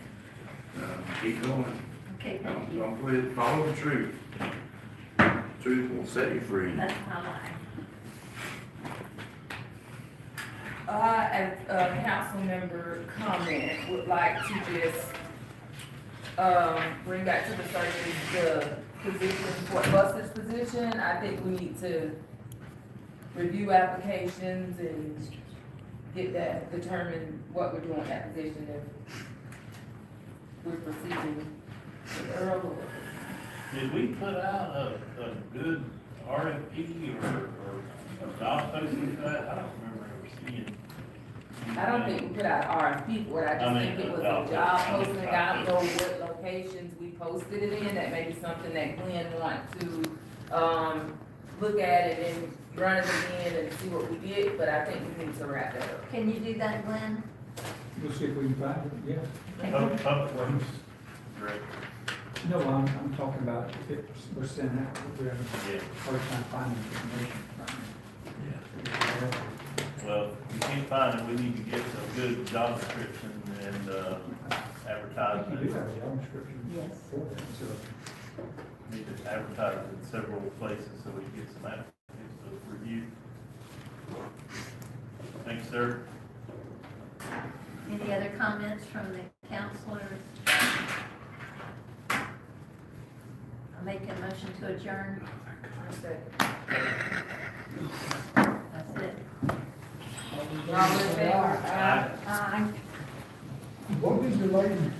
Keep going. Okay, thank you. Don't quit. Follow the truth. Truth will set you free. That's my line. As a council member comment, would like to just, bring back to the surface the position, for Buster's position. I think we need to review applications and get that, determine what we're doing in that position if we're proceeding with Earl or. Did we put out a good RFP or a job posting for that? I don't remember ever seeing. I don't think we put out RFP for it, I just think it was a job posting, I don't know what locations we posted it in, that may be something that Glenn want to, look at it and run it again and see what we did, but I think we need to wrap that up. Can you do that, Glenn? We'll see if we can find it, yeah. Public Works, great. No, I'm talking about if it was sent out, we're having Yeah. a hard time finding information right now. Well, if we can't find it, we need to get a good job description and advertise You do it. have a job description Yes. for that, so. Need to advertise it in several places so we can get some applicants to review. Thanks, sir. Any other comments from the counselors? I'll make a motion to adjourn. That's it. All in favor? Aye. What is the lady